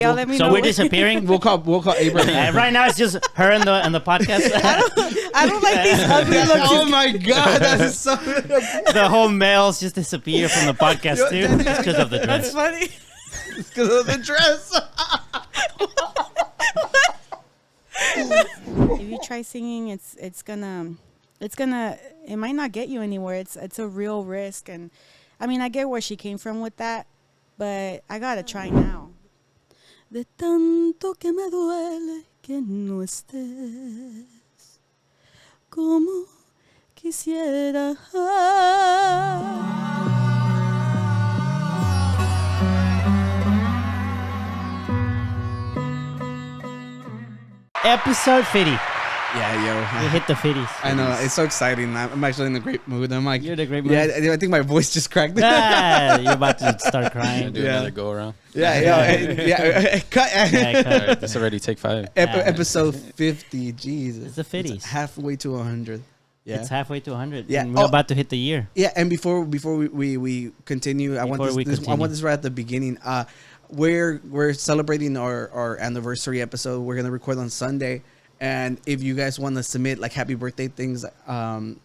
Y'all let me So know. we're disappearing. We'll call Abraham. Right now, it's just her and the podcast. I don't like these ugly looks. Oh my god, that is so. The whole males just disappear from the podcast too. It's because of the That's dress. funny. It's because of the dress. If you try singing, it might not get you anywhere. It's a real risk, and I mean, I get where she came from with that, but I gotta try now. De tanto que me duele que no estés como quisiera. Episode 50. Yeah, yo. We hit the 50s. I know, it's so exciting. I'm actually in a great mood. I'm like, You're in a great mood. Yeah, I think my voice just cracked. You're about to start crying. Do another go around. Cut. Alright, this already take 5. Episode 50. Jesus, It's the 50s. It's halfway to 100. Yeah, It's halfway to 100. Yeah. And we're about to hit the year. yeah. And before we continue, I want this right at the beginning. We're celebrating our anniversary episode. We're gonna record on Sunday. And if you guys want to submit like happy birthday things,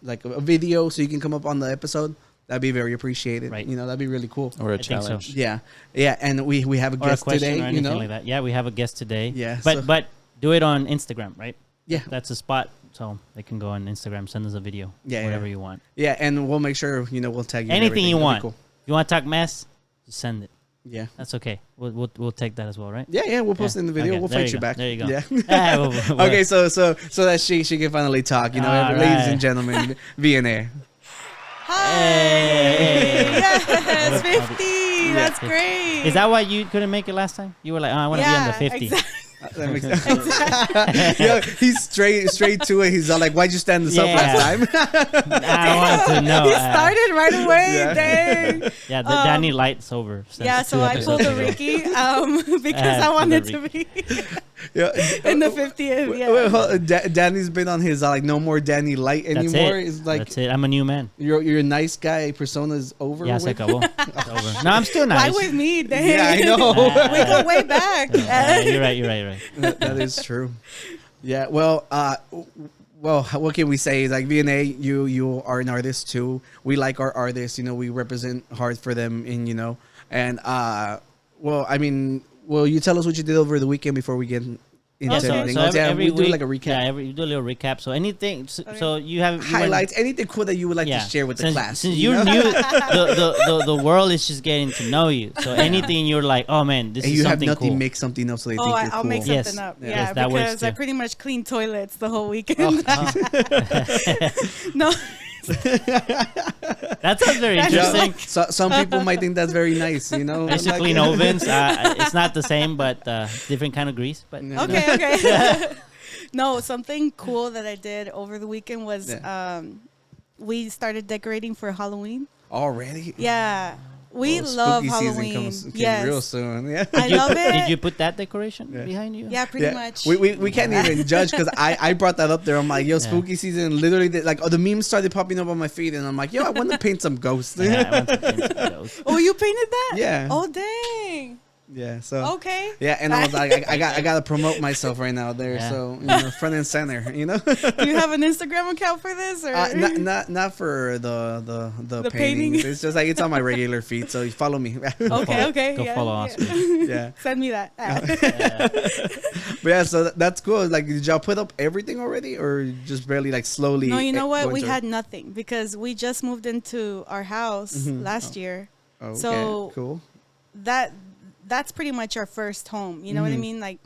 like a video, so you can come up on the episode, that'd be very appreciated. Right. You know, that'd be really cool. Or a I think so. challenge. Yeah. And we have a Or a guest question today. or You anything know. like that. Yeah, we have a guest today. Yeah, But so- but do it on Instagram, right? Yeah. That's a spot. So they can go on Instagram, send us a video. Yeah, Whatever yeah. you want. Yeah, and we'll make sure we'll tag you. and Anything everything. you That'd be want. Cool. You want to talk mess? Just send it. Yeah. That's okay. We'll take that as well, right? Yeah, we'll post it in the video. Okay, We'll there fight you you go. back. There you go. Yeah. Yeah, we'll- Okay, so that she can finally talk. All ladies right. and gentlemen, Vianey. Hi. Hey. Yes, 50. That's great. Is that why you couldn't make it last time? You were like, oh, I want to be on the 50. Exactly. That makes sense. Yo, he's straight to it. He's all like, "Why'd you stand this up last time?" I want to know. He started right away. Yeah. Dang. Yeah, the Danny Light's over. since Yeah, so 2 I pulled episodes a ago. Ricky because I wanted the to be Yeah. in the 50th. Yeah. Wait, hold on. Danny's been on his like no more Danny Light That's anymore. it. It's like That's it. I'm a new man. your nice guy persona is over. Yeah, se with? acabó. It's over. No, I'm still Why nice. with me? Dang. Yeah, I know. We go way back. You're right. That is true. Yeah. Well, what can we say? Like Vianey, you are an artist too. We like our artists. We represent hard for them, and well, I mean, will you tell us what you did over the weekend before we get into anything else? every we do week, like a recap. Yeah, you do a little recap. So anything. So you have Highlights, anything cool that you would like to share with the class. Since you're new, the world is just getting to know you. So anything you're like, oh man, this and is you have something nothing, cool. make something up so they think you're I'll cool. make Yes. something up. Yeah. Yeah, Yes, that works because I too. pretty much cleaned toilets the whole weekend. No. That sounds very interesting. So, some people might think that's very nice, I used to like- clean ovens. It's not the same, but different kind of grease. But Yeah. Okay. No, something cool that I did over the weekend was we started decorating for Halloween. Already? Yeah. We Well, love spooky season Halloween. comes Yes. real soon. Yeah. I love it. Did you put that decoration Yeah. behind you? Yeah, pretty much. We can't even judge because I brought that up there. I'm like, yo, spooky season. Literally, the memes started popping up on my feed, and I'm like, yo, I want to paint some ghosts. Yeah, I want to paint some those. Oh, you painted that? Yeah. Oh, dang. Yeah. So. Okay. Yeah, and I was like, I got to promote myself right now there. Yeah. So front and center. Do you have an Instagram account for this, or Not for the The paintings. painting? It's just like it's on my regular feed. So you follow me. Okay. Go yeah, follow yeah. Oscar. Yeah. Send me that. But yeah, so that's cool. Like, did y'all put up everything already, or just barely like slowly? No, you know what? going We to- had nothing because we just moved into our house last year. Okay, so cool. That's pretty much our first home. You know what I mean? Like,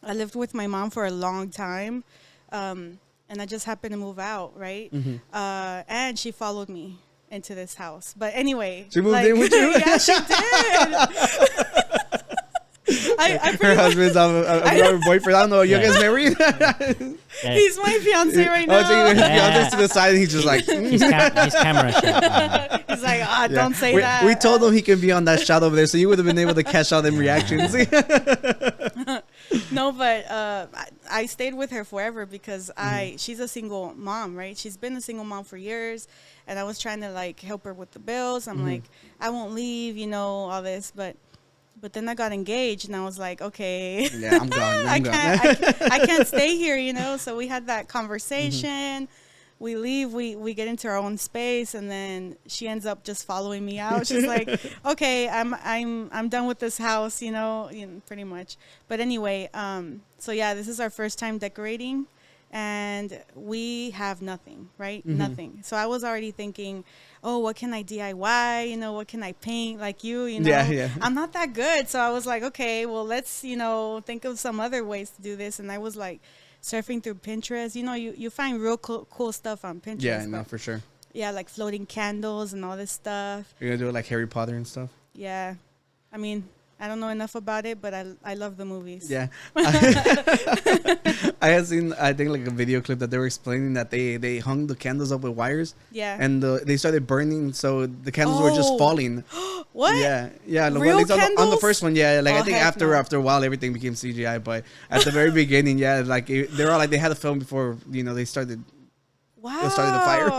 I lived with my mom for a long time, and I just happened to move out, right? And she followed me into this house. But anyway, She moved in with you? Yeah, she did. I Her pretty much, husband's your boyfriend. I don't know. You Yeah. guys married? Yeah. he's my fiance right Oh, so now. you're fiance to the side, and he's just like. He's camera shy. He's like, Yeah. don't say we, that. We told him he can be on that shot over there, so you would have been able to catch all them reactions. No, but I stayed with her forever because she's a single mom, right? She's been a single mom for years, and I was trying to like help her with the bills. I'm like, I won't leave, all this, but But then I got engaged, and I was like, okay, Yeah, I'm gone. I can't stay here, you know. So we had that conversation. We leave. We get into our own space, and then she ends up just following me out. She's like, okay, I'm done with this house, you know, pretty much. But anyway, so yeah, this is our first time decorating. And we have nothing, right? Nothing. So I was already thinking, oh, what can I DIY? You know, what can I paint like you know? Yeah. I'm not that good. So I was like, okay, well, let's, you know, think of some other ways to do this. And I was like surfing through Pinterest. You know, you find real cool stuff on Pinterest. Yeah, I know, for sure. Yeah, like floating candles and all this stuff. You're going to do it like Harry Potter and stuff? Yeah. I mean, I don't know enough about it, but I love the movies. Yeah. I had seen, I think, like a video clip that they were explaining that they hung the candles up with wires. Yeah. And they started burning, so the candles were just falling. What? Yeah. Real on candles? the first one, yeah. Like, Oh, I think heck after no. a while, everything became CGI. But at the very beginning, yeah, like, they're all like, they had a film before, you know, they started. Wow. started the fire.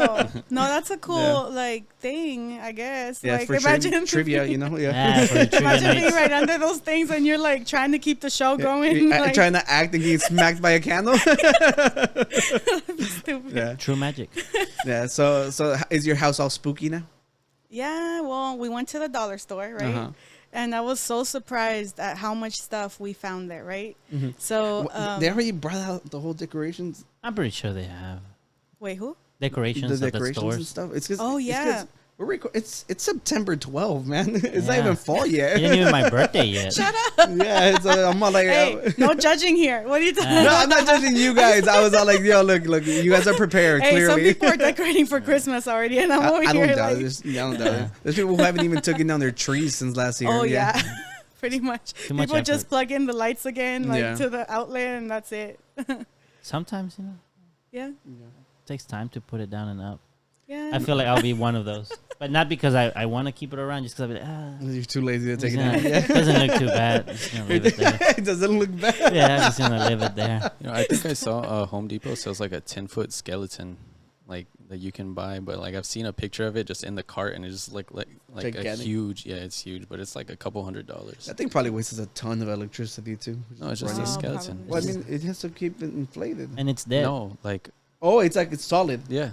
No, that's a cool Yeah. like thing, I guess. Yeah, like for imagine trivia, you know? Yeah. Yeah, for the trivia imagine being nights. right under those things and you're like trying to keep the show going. Like, Trying to act and getting smacked by a candle. stupid. Yeah. True magic. Yeah. So is your house all spooky now? Yeah, well, we went to the dollar store, right? Uh-huh. And I was so surprised at how much stuff we found there, right? Mhm. So, They already brought out the whole decorations. I'm pretty sure they have wait, who? decorations The of the decorations and stores. stuff. It's 'cause- Oh, it's 'cause yeah. it's September 12th, man. It's not Yeah. even fall yet. It ain't even my birthday yet. Shut up. Yeah, it's, I'm all like, Hey, no judging here. What are you talking no, about? I'm not judging you guys. I was all like, yo, look, you guys are prepared. Hey, some clearly, people are decorating for Christmas already, and I'm over I here don't doubt like, it. I don't doubt it. There's people who haven't even taken down their trees since last year. oh yeah, pretty much. Too much People just effort. plug in the lights again, like Yeah. to the outlet, and that's it. Sometimes, you know, Yeah, it takes time to put it down and up. yeah. I feel like I'll be one of those. But not because I want to keep it around, just because I'll be like, You're too lazy to take it yeah, down. Yeah. it doesn't look too bad. Just gonna leave it there. It doesn't look bad. Yeah, I'm just gonna leave it there. You know, I think I saw Home Depot sells like a 10-foot skeleton, like that you can buy. But like I've seen a picture of it just in the cart, and it's just like a Gigantic. huge. Yeah, it's huge, but it's like a couple $100s. That thing probably wastes a ton of electricity too. No, it's just Oh, a skeleton. probably. Well, I It's mean, it has to keep it inflated. And it's dead. no, like Oh, it's like it's solid. yeah.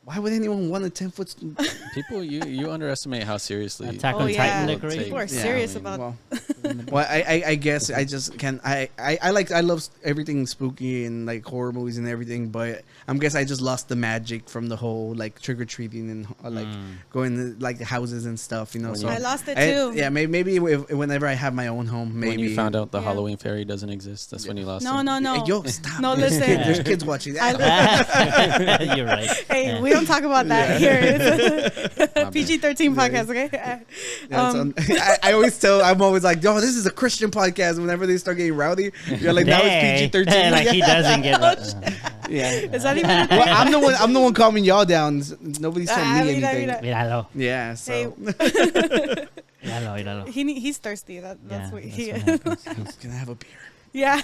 Why would anyone want a 10-foot? People, you underestimate how seriously. Attack Oh, on yeah. Titan People decoration. People are Yeah, serious I mean, about. Well, I guess I just can. I love everything spooky and like horror movies and everything, but I guess I just lost the magic from the whole like trick or treating and like going to like the houses and stuff. You know, When so you- I lost it too. Yeah, maybe whenever I have my own home, maybe when you found out the Yeah. Halloween fairy doesn't exist, that's when you lost No, it. no, no. Hey, yo, stop! No, There's listen. there's kids watching. You're right. Hey, Yeah. we don't talk about that here. It's a bad. PG-13 Yeah. podcast, okay? Yeah, so I always tell. I'm always like, yo, this is a Christian podcast. Whenever they start getting rowdy, you're like, now it's PG-13. Like he doesn't get. Yeah. Is that even? Well, I'm the one calming y'all down. Nobody's telling Ah, me mira, anything. mira. Míralo, Yeah, so Hey. míralo. He's thirsty. That's Yeah, what that's he what is. happens. can I have a beer? Yeah.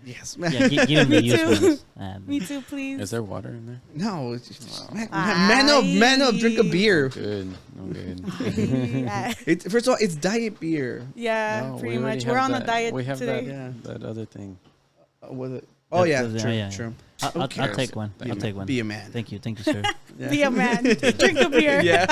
Yes. Yeah, give him the Me used too. ones. Me too, please. Is there water in there? No, it's just, man Aye. up, drink a beer. Good. I'm good. Yeah, First of all, it's diet beer. yeah, No, pretty we already much. We're have on a that. diet We have today. Yeah. that other thing. Was it? Oh yeah, That's- true, yeah. true. I'll cares? take one. Be I'll a take man. one. Be a man. Thank you, sir. Yeah. Be a man. Drink the beer. Yeah.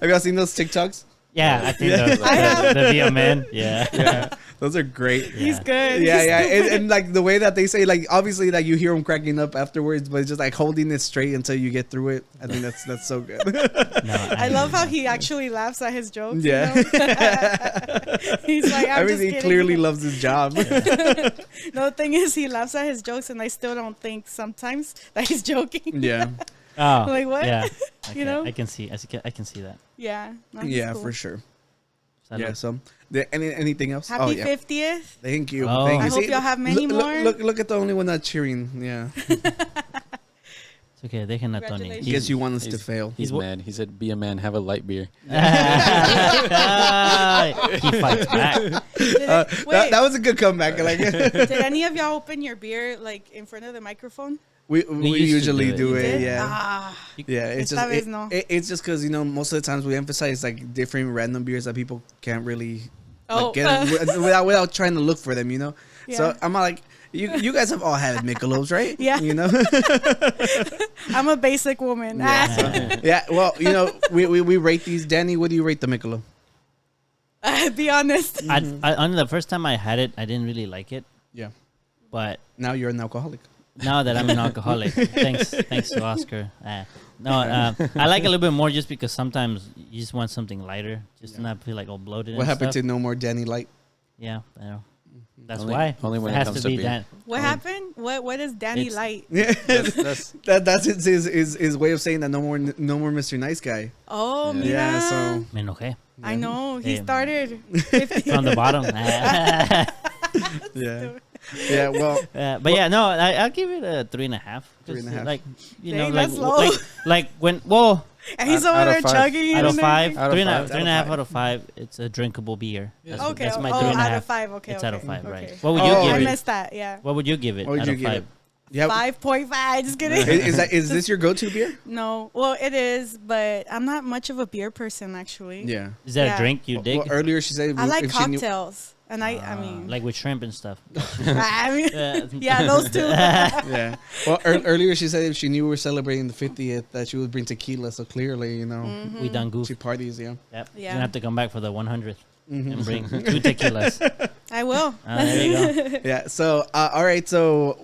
Have y'all seen those TikToks? Yeah, I think those. I have. The Via Man. Yeah. Yeah, those are great. He's Yeah. good. Yeah, He's yeah, stupid. and like the way that they say, like obviously, like you hear them cracking up afterwards, but it's just like holding it straight until you get through it. I think that's so good. No, I love how he actually laughs at his jokes. Yeah. You know? He's like, I'm I mean, just he kidding. clearly loves his job. No, the thing is, he laughs at his jokes, and I still don't think sometimes that he's joking. Yeah, Oh, Like, what? Yeah. You Okay, know? I can see. I can see that. Yeah. No, he's yeah, cool. for sure. Salud. Yeah. So, anything else? Happy oh, yeah. 50th. Thank you. Oh. Thank I you. hope y'all have many more. Look at the only one not cheering. Yeah. It's okay. Dejen a Tony. Congratulations. Guess you want us to he's- fail. He's He's mad. He said, "Be a man, have a light beer." He fights back. Wait, That was a good comeback. Like, did any of y'all open your beer like in front of the microphone? We used to usually do You it. did? Yeah. Ah, Yeah, it's esta vez just no. it's just because most of the times we emphasize like different random beers that people can't really Oh, like, get without trying to look for them, So Yeah. I'm like, you guys have all had Michelob's, right? Yeah. I'm a basic woman. Yeah. Well, we rate these. Danny, what do you rate the Michelob? Be honest. I the first time I had it, I didn't really like it. Yeah. But Now you're an alcoholic. now that I'm an alcoholic, thanks to Oscar. I like a little bit more just because sometimes you just want something lighter, just to not feel like all bloated. What and happened stuff. to No More Danny Light? Yeah, I know. That's Only- why. only when it it has comes to to be beer. that. What happened? What is Danny It's- Light? Yeah, That's that's his way of saying that no more Mr. Nice Guy. Oh, Yeah. mira. Yeah, so Me enojé I know. He Yeah. started. from the bottom. yeah. Well, But yeah, no, I'll give it a 3.5. 3.5. Like, Dang, that's low. like when And he's Out over of there 5. chugging. out of and 5, everything. Out of 3.5, five. 3.5 out of 5. It's a drinkable beer. Yeah. That's, Okay. that's my oh, 3.5. out of 5. Okay. It's okay. out of 5, okay. right? What would Oh, you I give it? missed that. Yeah. What would you give it What would out you of give 5? it? Yeah. 5.5. Just kidding. Is this your go-to beer? No. Well, it is, but I'm not much of a beer person actually. Yeah. Is that Yeah. a drink you dig? Well, earlier she said I like if she knew- cocktails, and I mean, like with shrimp and stuff. I mean, yeah, those two. Yeah. Well, earlier she said if she knew we were celebrating the 50th, that she would bring tequila. So clearly, We done goof. she parties. Yeah. Yep. Yeah. You're gonna have to come back for the 100th Mm-hmm. and bring 2 tequilas. I will. There you go. Yeah. So, all right. So,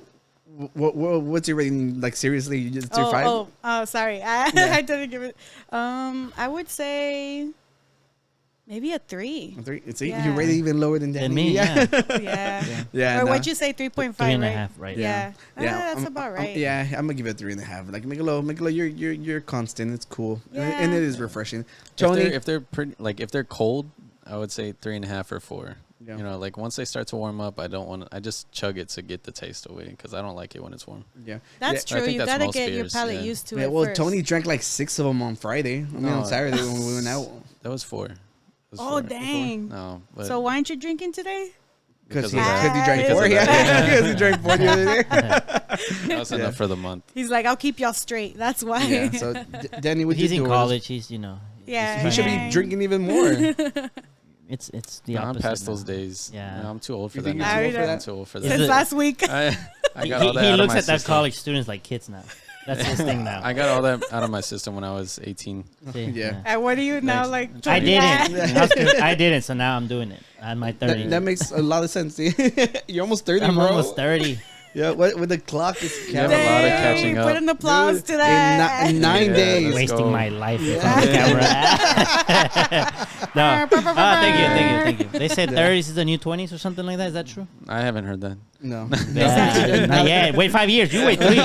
what's your rating? Like seriously, you just your 5? Oh, sorry. I didn't give it. I would say maybe a 3. 3. See, Yeah. you rated even lower than Danny. And me, yeah. Yeah. Yeah. Or no. what'd you say? 3.5. 3.5, right? right? Yeah. Yeah, That's about right. yeah, I'm gonna give it 3.5. Like Michelob, you're constant. It's cool, Yeah. and it is refreshing. Tony, if they're pretty, like if they're cold, I would say 3.5 or 4. Yeah. Like once they start to warm up, I just chug it to get the taste away because I don't like it when it's warm. yeah, That's I true. think You that's gotta most get your beers, palate yeah. used to yeah. it. Well, first. Tony drank like 6 of them on Friday. I mean, No, on Saturday when we went out. That was 4. It was Oh 4. dang! No, but So why aren't you drinking today? Because Because he, of that. he drank Because 4. of Yeah, that. because he drank 4 the other day. that was Yeah. enough for the month. He's like, I'll keep y'all straight. That's why. Yeah. So, Danny, what He's you in do? college. He's Yeah. He should be Dang. drinking even more. It's the No, I'm opposite. past now. those days. Yeah. I'm too old for You that. think now. you're too old for that? I'm too old for Is Since that. it- last week. I got all that He out of looks my at that system. college students like kids now. That's his thing now. I got all that out of my system when I was 18. See, Yeah. And what are you now Thanks. like? I 20? didn't. Oscar, I didn't. So now I'm doing it. On my 30. That makes a lot of sense. You're almost 30, I'm bro. almost 30. Yeah, with the clock is You have a lot of Dang, catching we up. put an applause Dude, to that. in 9 Yeah, days. let's Wasting go. my life in front of the camera. No. Thank you. They said 30s is the new 20s or something like that. Is that true? I haven't heard that. No. Yeah. Not yet. Wait 5 years. You wait 3.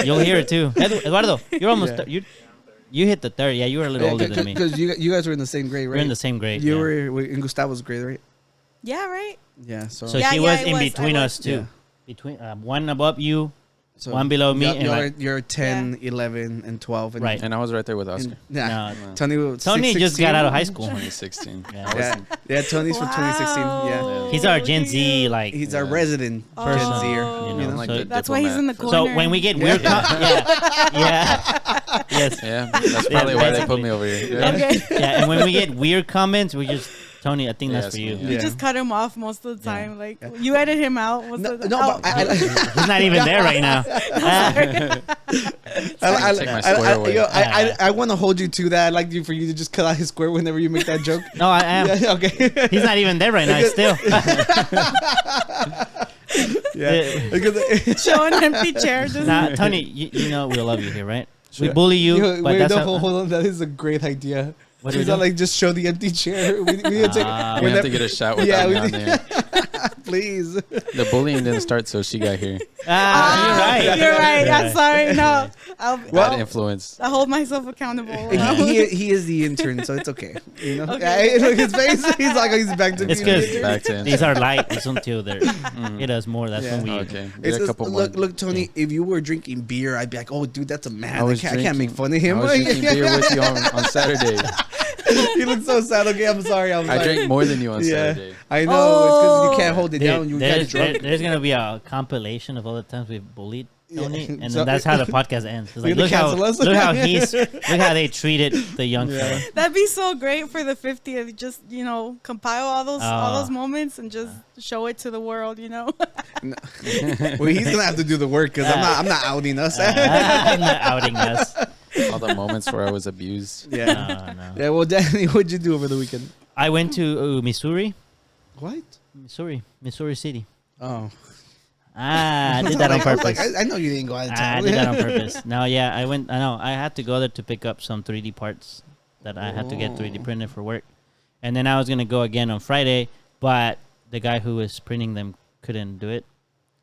You'll hear it too. Eduardo, you're almost you hit the 30. Yeah, you were a little older than me. Because you guys were in the same grade, right? We're in the same grade. You yeah. were in Gustavo's grade, right? Yeah, right. Yeah. So, So Yeah, she yeah, was it in was. between I us too. Yeah. Between one above you. so one below me and you're 10, 11, and 12. And Right. And I was right there with Oscar. yeah. No, Tony was Tony just 16. got out of high school. 2016. Yeah. Yeah, yeah. Tony's from 2016. Yeah. Wow. He's our Gen Z like. He's our Yeah. resident Oh. Gen Person, Zer. you know, You know? like so- the That's why he's in the diplomat. corner. So when we get weird, yes, Yeah, that's probably why they put basically. me over here. Yeah. Okay. yeah, and when we get weird comments, we just Tony. I think Yeah, that's for it's you. me, You Yeah. just cut him off most of the Yeah. time. Like you edit him out. Most No, of the, no, oh, but I He's not even there right now. I want to hold you to that. I'd like you for you to just cut out his square whenever you make that joke. No, I am. Yeah, okay. He's not even there right now. Still. Yeah. Because- show an empty chair. Just Nah, Tony, you know we love you here, right? We Sure. bully you, but wait, that's no, how, hold on. That is a great idea. What do It's you not do? like just show the empty chair. We need to take. Ah. We have to get a shot with Yeah, that we on did. there. Please. The bullying didn't start till she got here. You're right. You're right. I'm sorry. No, Bad I'll influence. hold myself accountable. He is the intern, so it's okay. You know. Okay. Yeah, look his face. He's like he's back to It's being good. the intern. Back to These are light. It's until they're hit us more. That's Yeah. when we. Okay. It's Get a just- couple more. look, Tony. If you were drinking beer, I'd be like, "Oh, dude, that's a man. I I can't make fun of him." I was drinking beer with you on Saturday. He looks so sad. Okay, I'm sorry. I drank more than you on Yeah, Saturday. I know. It's because you Oh. can't hold it down. You get there's drunk. gonna be a compilation of all the times we've bullied Tonny, Yeah. and So- then that's how the podcast ends. It's like, You're gonna look how cancel us? look how they treated the young Yeah. fella. That'd be so great for the 50th. Just compile all those moments and just show it to the world. No. Well, he's gonna have to do the work because I'm not outing us. I'm not outing us. All the moments where I was abused. Yeah. No. Yeah. Well, Danny, what'd you do over the weekend? I went to Missouri, What? Missouri City. Oh. I did that on I was purpose. like, I know you didn't go out of town. I did that on purpose. No, yeah, I went. I know. I had to go there to pick up some 3D parts that I had to get 3D printed for work, and then I was gonna go again on Friday, but the guy who was printing them couldn't do it,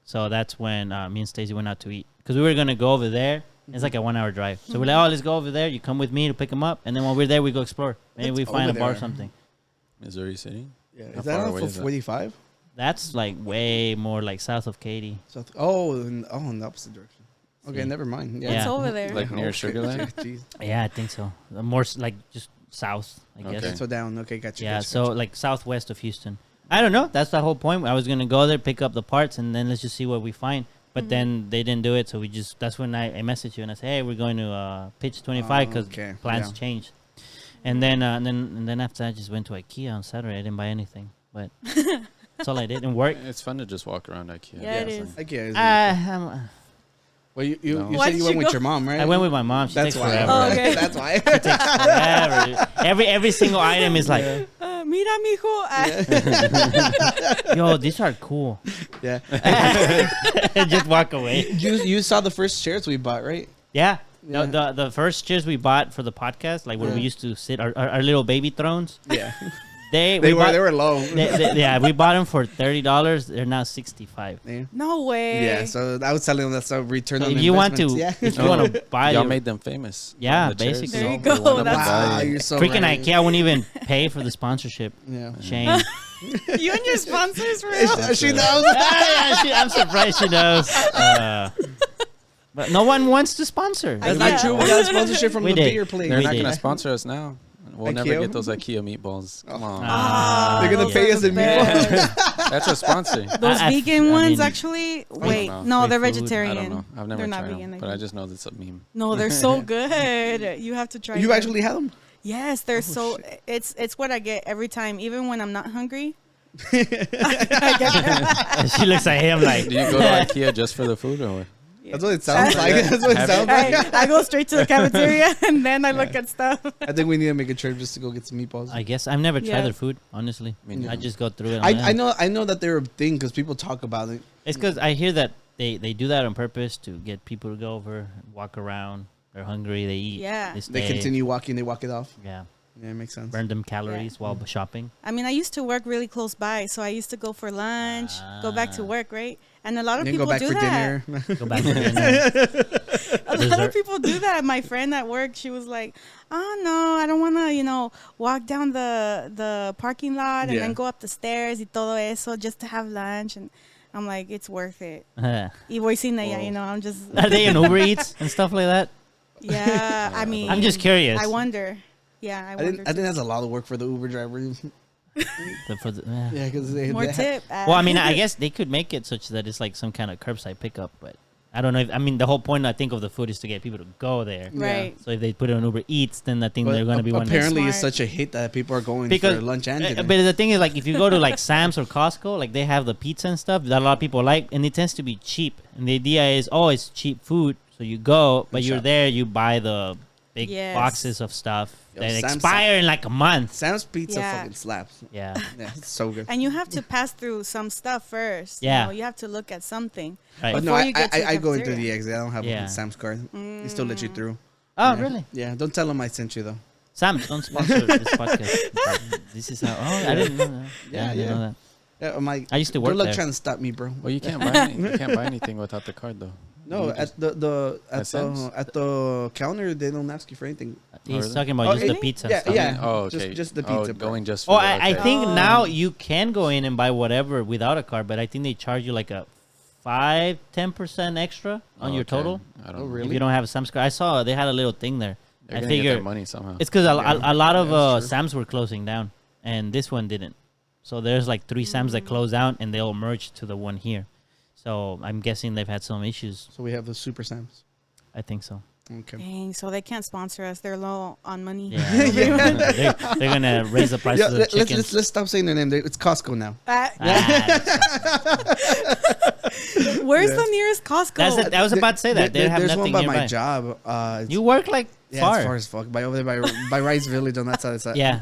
so that's when me and Stacey went out to eat because we were gonna go over there. It's like a 1 hour drive, so we're like, oh, let's go over there. You come with me to pick them up, and then when we're there, we go explore. Maybe we find a bar or something. Missouri City. Yeah. How Is that far on away for is that? 45? That's like way more like south of Katy. In the opposite direction. Okay, See. never mind. Yeah. It's over there. Like near Okay. Sugar Land. Jeez. Yeah, I think so. More like just south, I guess. Okay. So down. Okay, gotcha. Yeah, gotcha, so gotcha. like southwest of Houston. I don't know. That's the whole point. I was gonna go there, pick up the parts, and then let's just see what we find. But then they didn't do it, so that's when I messaged you and I said, hey, we're going to pitch 25 because Okay, plans yeah. changed. And then after that, I just went to IKEA on Saturday. I didn't buy anything, but that's all I did. And work. It's fun to just walk around IKEA. Yeah, it is. I guess. Well, you No. you Why said did you went you with go? your mom, right? I went with my mom. She That's takes why. forever. Oh, okay. That's why. Forever. Dude. Every single item is like, Mira, mijo. yo, these are cool. Yeah. Just walk away. You saw the first chairs we bought, right? Yeah. Yeah. The first chairs we bought for the podcast, like where we used to sit, our little baby thrones. Yeah. They They bought- were low. yeah, we bought them for $30. They're now $65. Yeah. No way. Yeah, so I was telling them that's a return So on if you want to, investment. if you want to buy Y'all them, made them famous. Yeah, The chairs. basically. There you They go, went up that's- in Wow, value. you're so freaking right. IKEA wouldn't even pay for the sponsorship. Yeah. Shame. You and your sponsors, real? She knows. I'm surprised she knows. But no one wants to sponsor. That's Yeah. not true. We got a sponsorship from We the did. beer place. They're We not did. going to sponsor us now. We'll never IKEA? get those IKEA meatballs. Come on. They're gonna pay us in Best. meatballs. That's a sponsor. Those I vegan ones, mean, actually. don't Wait, know. no, Free they're food. I vegetarian. don't know. I've never They're not tried vegan, them, I but I think. just know that's a meme. No, they're so good. You have to try. You them. actually had them? Yes, they're so. It's what I get every time, even when I'm not hungry. She looks at him like, Do you go to IKEA just for the food or what? That's what it sounds like. That's what it Have sounds like. I go straight to the cafeteria and then I look at stuff. I think we need to make a trip just to go get some meatballs. I guess I've never tried Yeah. their food, honestly. Me neither. I just go through it. I know that they're a thing because people talk about it. It's because I hear that they do that on purpose to get people to go over, walk around. They're hungry, they eat. Yeah. They stay. continue walking, they walk it off. Yeah. Yeah, it makes sense. Burn them calories while shopping. I mean, I used to work really close by, so I used to go for lunch, go back to work, right? And a lot of Then people go back do for that. dinner. Go back to dinner. A lot of people do that. My friend at work, she was like, "Oh no, I don't want to, walk down the parking lot and Yeah. then go up the stairs y todo eso just to have lunch." And I'm like, "It's worth it." Are Y voy sin ella, I'm just. they in Uber Eats and stuff like that? Yeah, I mean. I'm just curious. I wonder. Yeah, I wonder. I think that's a lot of work for the Uber driver. Yeah. Yeah, because they More they tip. Well, I mean, I guess they could make it such that it's like some kind of curbside pickup, but I don't know. I mean, the whole point I think of the food is to get people to go there. Right. So if they put it on Uber Eats, then I think But they're going to be one. apparently it's Smart. such a hit that people are going Because for lunch and dinner. but the thing is, like, if you go to like Sam's or Costco, like they have the pizza and stuff that a lot of people like, and it tends to be cheap. And the idea is, oh, it's cheap food, so you go, but And you're shop. there, you buy the big Yes. boxes of stuff Yo, that Sam's- expire in like a month. Sam's Pizza Yeah. fucking slaps. Yeah. Yeah, it's so good. And you have to pass through some stuff first. Yeah. You have to look at something. Right. But no, Before I you get to the I go into cafeteria. the exit. I don't have Yeah. a Sam's card. They still let you through. Oh, Yeah. really? Yeah, don't tell them I sent you though. Sam, don't sponsor this podcast. This is how. Oh, I didn't know that. Yeah, I didn't know yeah. that. Yeah, I'm like, I used to good work luck there. trying to stop me, bro. Well, you can't buy anything without the card though. No, You at just- the At at the counter they don't ask you for anything. He's really? talking about Oh, just the really? pizza Yeah, and stuff. yeah. Oh, just- okay. just the Oh, pizza part. going just. Oh, For I okay. think Oh. now you can go in and buy whatever without a card, but I think they charge you like a 10% extra on your Okay. total I don't Oh, know. really? if you don't have a Sam's card. I saw they had a little thing there. They're I gonna get figure their money somehow. it's because a lot of Yeah, that's true. Sam's were closing down, and this one didn't. So there's like 3 Sam's that close down, and they'll merge to the one here. So I'm guessing they've had some issues. So we have the Super Sams. I think so. Okay. Dang, so they can't sponsor us. They're low on money. Yeah, they're gonna raise the price of the chickens. Let's stop saying their name. It's Costco now. Where's the nearest Costco? I was about to say that. They have There's nothing one by nearby. my job. You work like far. As far as fuck. By over there by Rice Village on that side of the side. Yeah.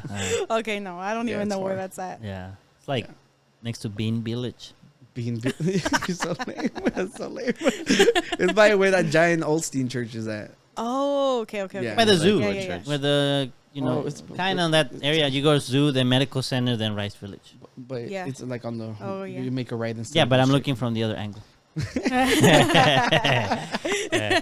Okay, no, I don't even know where that's at. Yeah. It's like next to Bean Village. You're so lame. That's so lame. It's by where that giant Olstein church is at. Oh, okay. Yeah. By the zoo. Yeah. Where the, kind of that area. You go to zoo, then medical center, then Rice Village. But it's like on the... Oh, yeah. You make a right instead. Yeah, but I'm looking from the other angle. I'm trying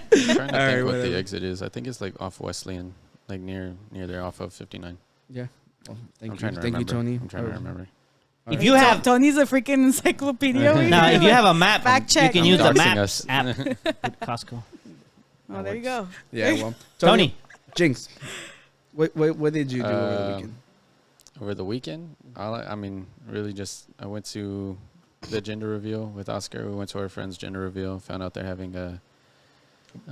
to think what whatever. the exit is. I think it's like off Wesleyan, like near there off of 59. Yeah. Well, thank Trying you. to Thank you, remember. Tony. I'm trying to remember. If you have... Tony's a freaking encyclopedia. Now, if you have a map, Fact check. you can use the Doxing map us. app at Costco. Oh, there you go. Yeah, well. Tony. Jinx. What did you do over the weekend? Over the weekend? I mean, really just, I went to the gender reveal with Oscar. We went to our friend's gender reveal. Found out they're having a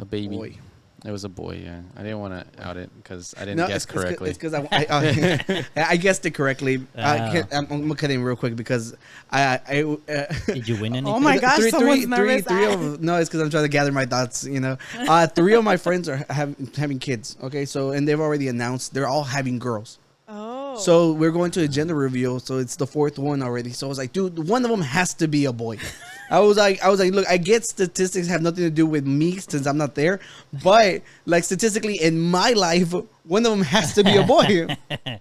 baby. Boy. It was a boy, yeah. I didn't want to out it because I didn't guess correctly. It's because I guessed it correctly. I'm going to cut in real quick because Did you win anything? Oh my gosh, someone's nervous. No, it's because I'm trying to gather my thoughts, 3 of my friends are having kids, okay? So, and they've already announced they're all having girls. Oh. So we're going to a gender reveal. So it's the 4th one already. So I was like, dude, one of them has to be a boy. I was like, look, I get statistics have nothing to do with me since I'm not there, but like statistically in my life, one of them has to be a boy.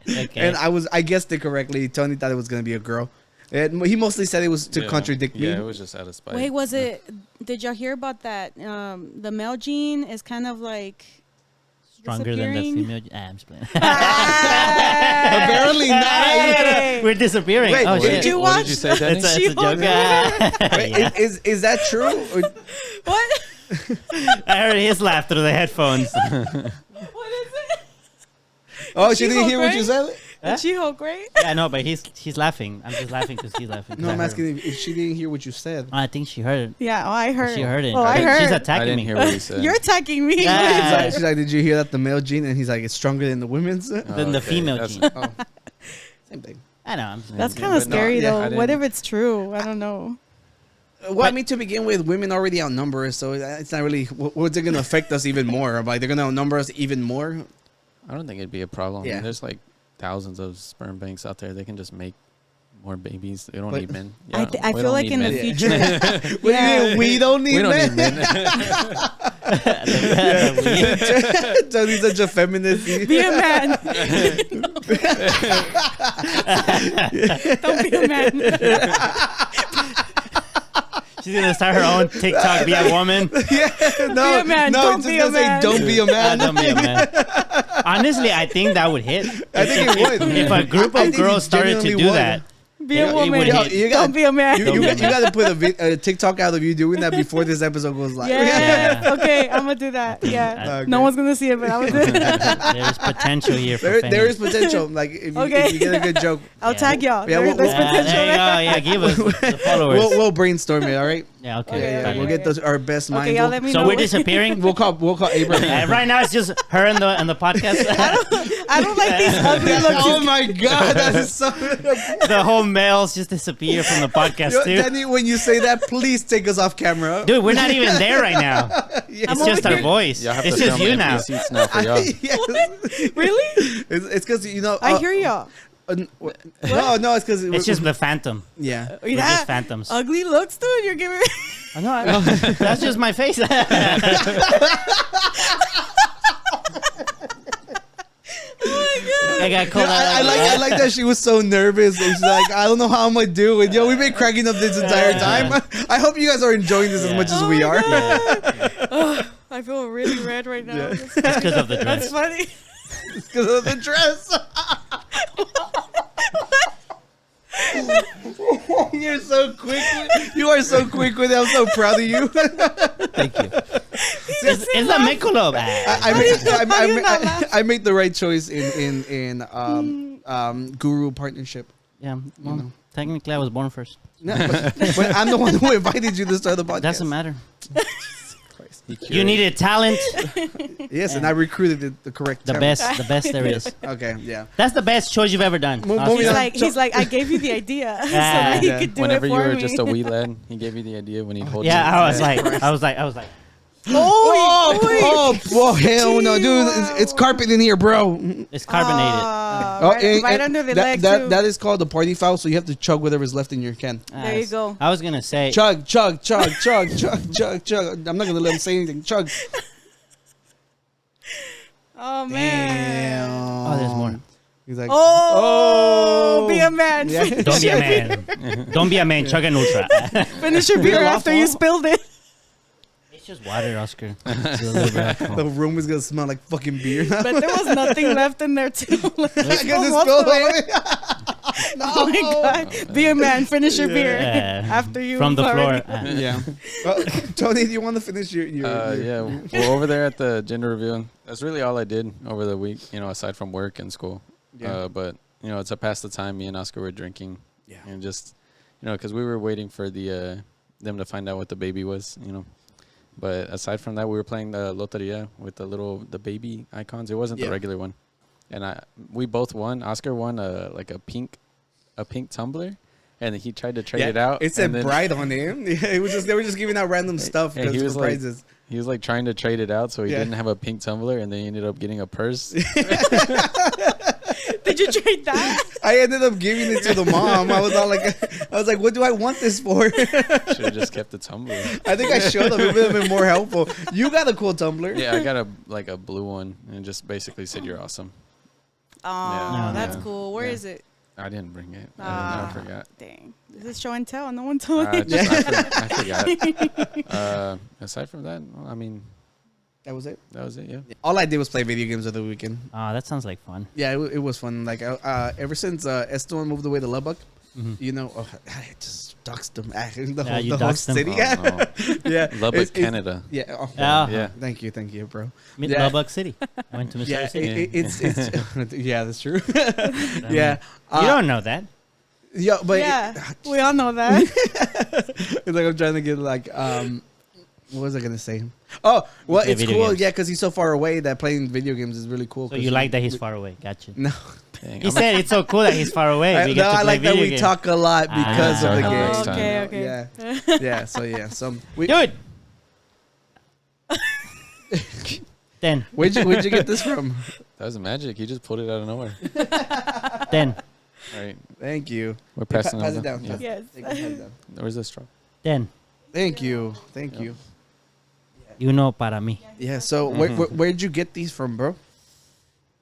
Okay. And I guessed it correctly. Tony thought it was gonna be a girl. And he mostly said it was to contradict me. Yeah, it was just out of spite. Wait, was it? Did y'all hear about that? The male gene is kind of like Stronger than the female. I'm just playing. Apparently not. Hey. We're disappearing. Wait, oh, did shit. you What watch? did you say, Danny? It's a joke. Wait, Yeah. is that true? Or- What? I heard his laugh through the headphones. What is it? oh, she didn't She-Hulk, hear what you right? said? Huh? She-Hulk, right? Yeah, no, but he's laughing. I'm just laughing because he's laughing. 'cause No, I I'm heard asking him. if she didn't hear what you said. I think she heard it. Yeah, I heard. She heard it. Oh, I heard. She's I attacking didn't me. hear what he said. You're attacking me. Yeah. She's like, did you hear that the male gene? And he's like, it's stronger than the women's. Than the Okay, female that's- gene. Oh. Same thing. I know. I'm just That's Yeah, kind of but no, scary, yeah, I though. didn't- What if it's true? I don't know. Well, I mean, to begin with, women already outnumber us, so it's not really. What's it going to affect us even more? Like, they're going to outnumber us even more? I don't think it'd be a problem. Yeah. I mean, there's like thousands of sperm banks out there. They can just make more babies. They don't But- need men. I we feel don't like need in the men. future. What do you mean? We don't need We don't men. need men. Tony's such a feminist. Be a man. Don't be a man. She's gonna start her own TikTok. Be a woman. No, a man, no, don't it's be just a gonna say, man. don't be a man. Don't be a man. Honestly, I think that would hit. I think it would. If a group I of think girls it started to genuinely do would. that, Be a It woman. would hit. You Don't be a man. You, Don't you, be a you man. got to put a TikTok out of you doing that before this episode goes live. Yes. Yeah. Okay, I'm gonna do that. Yeah. Okay. No one's gonna see it, but I'm gonna do it. there's potential here for There is fame. potential. Like if you, Okay. if you get a good joke, I'll Yeah. tag y'all. Yeah, There's we'll- potential there you go. there. Yeah, give us the followers. we'll brainstorm it. All right. Yeah, okay. Okay, Yeah, okay, we'll get those our best minds. Okay, y'all We'll- let me So know. we're disappearing. We'll call Abraham. Right now it's just her and the podcast. I don't like these ugly looks. Oh my god, that is so. The whole males just disappear from the podcast Yo, too. Danny, when you say that, please take us off camera. Dude, we're not even there right now. Yeah. It's I'm just over our here. voice. Y'all have It's to just film you empty now. seats now for y'all. Yes. Really? It's because I hear y'all. No, it's because It's just the phantom. yeah. We're just phantoms. Ugly looks, dude. You're giving. I know. That's just my face. I got called out. I like that she was so nervous. And she's like, I don't know how I'm gonna do it. Yo, we've been cracking up this entire time. I hope you guys are enjoying this as Yeah. much as Oh we my are. God. I feel really red right now. Yeah. It's because of the That's dress. funny. Because of the dress. You're so quick. You are so quick with it. I'm so proud of you. Thank you. It's the Michelob. I made the right choice in Guru partnership. Yeah. Well, know. technically I was born first. No, but I'm the one who invited you to start the podcast. Doesn't matter. You needed talent. Yes, and I recruited the correct the talent. best there is. Okay, yeah. That's the best choice you've ever done. He's like, I gave you the idea so that he could do Whenever it you for were me. just a wee lad, he gave you the idea when he'd hold you. Yeah, I was like. Oh, hell no, dude! It's carpet in here, bro. It's carbonated. Right under the leg too. That is called a party foul. So you have to chug whatever's left in your can. There you go. I was gonna say Chug, chug, chug, chug, chug, chug, chug. I'm not gonna let him say anything. Chug. Oh man. Damn. Oh, there's more. He's like, be a man. Yeah. Don't be a man. Don't be a man. Chug an ultra. Finish your beer after you spilled it. It's just water, Oscar. It's a little bit alcohol. The room is gonna smell like fucking beer. But there was nothing left in there too. I guess it's spilled all of it. Oh my god. Be a man. Finish your beer Yeah. after you From the floor. Yeah. Tony, do you want to finish your Yeah. Well, over there at the gender reveal, that's really all I did over the week. Aside from work and school. Yeah. But to pass the time, me and Oscar were drinking. Yeah. And just because we were waiting for them to find out what the baby was. But aside from that, we were playing the loteria with the baby icons. It wasn't the regular one, and we both won. Oscar won a pink tumbler, and he tried to trade it out. It said bride on him. Yeah, they were just giving out random stuff and he was for prizes. He was like trying to trade it out, so he didn't have a pink tumbler, and then he ended up getting a purse. Did you trade that? I ended up giving it to the mom. I was like, what do I want this for? Should have just kept the tumbler. I think I showed them. It would have been more helpful. You got a cool tumbler. Yeah, I got a blue one, and it just basically said you're awesome. Oh, that's cool. Where is it? I didn't bring it. I forgot. Dang. This is show and tell. No one told me. I forgot. Aside from that, I mean, That was it. Yeah. All I did was play video games over the weekend. Oh, that sounds like fun. Yeah, it was fun. Like ever since Esteban moved away to Lubbock, I just doxed him. The whole doxed him? city. Oh, no. Yeah, Lubbock, Canada. Yeah. Oh, Yeah. Thank you, bro. Meet Lubbock City. I went to Missouri Yeah, City. it's yeah, that's true. Yeah, you don't know that. Yeah, but we all know that. it's like I'm trying to get what was I gonna say? Oh, well, it's cool. Games. Yeah, because he's so far away that playing video games is really cool. So you like that he's far away? Gotcha. No. Dang, he said it's so cool that he's far away. I like that we talk a lot because of the game. Okay. Yeah. So we. Dude. Then. Where'd you get this from? That was magic. You just pulled it out of nowhere. Then. All right. Thank you. We're passing pass it down. Yeah. Yes. Where's the straw? Then. Thank you. You know, para mí. Yeah. So where'd you get these from, bro?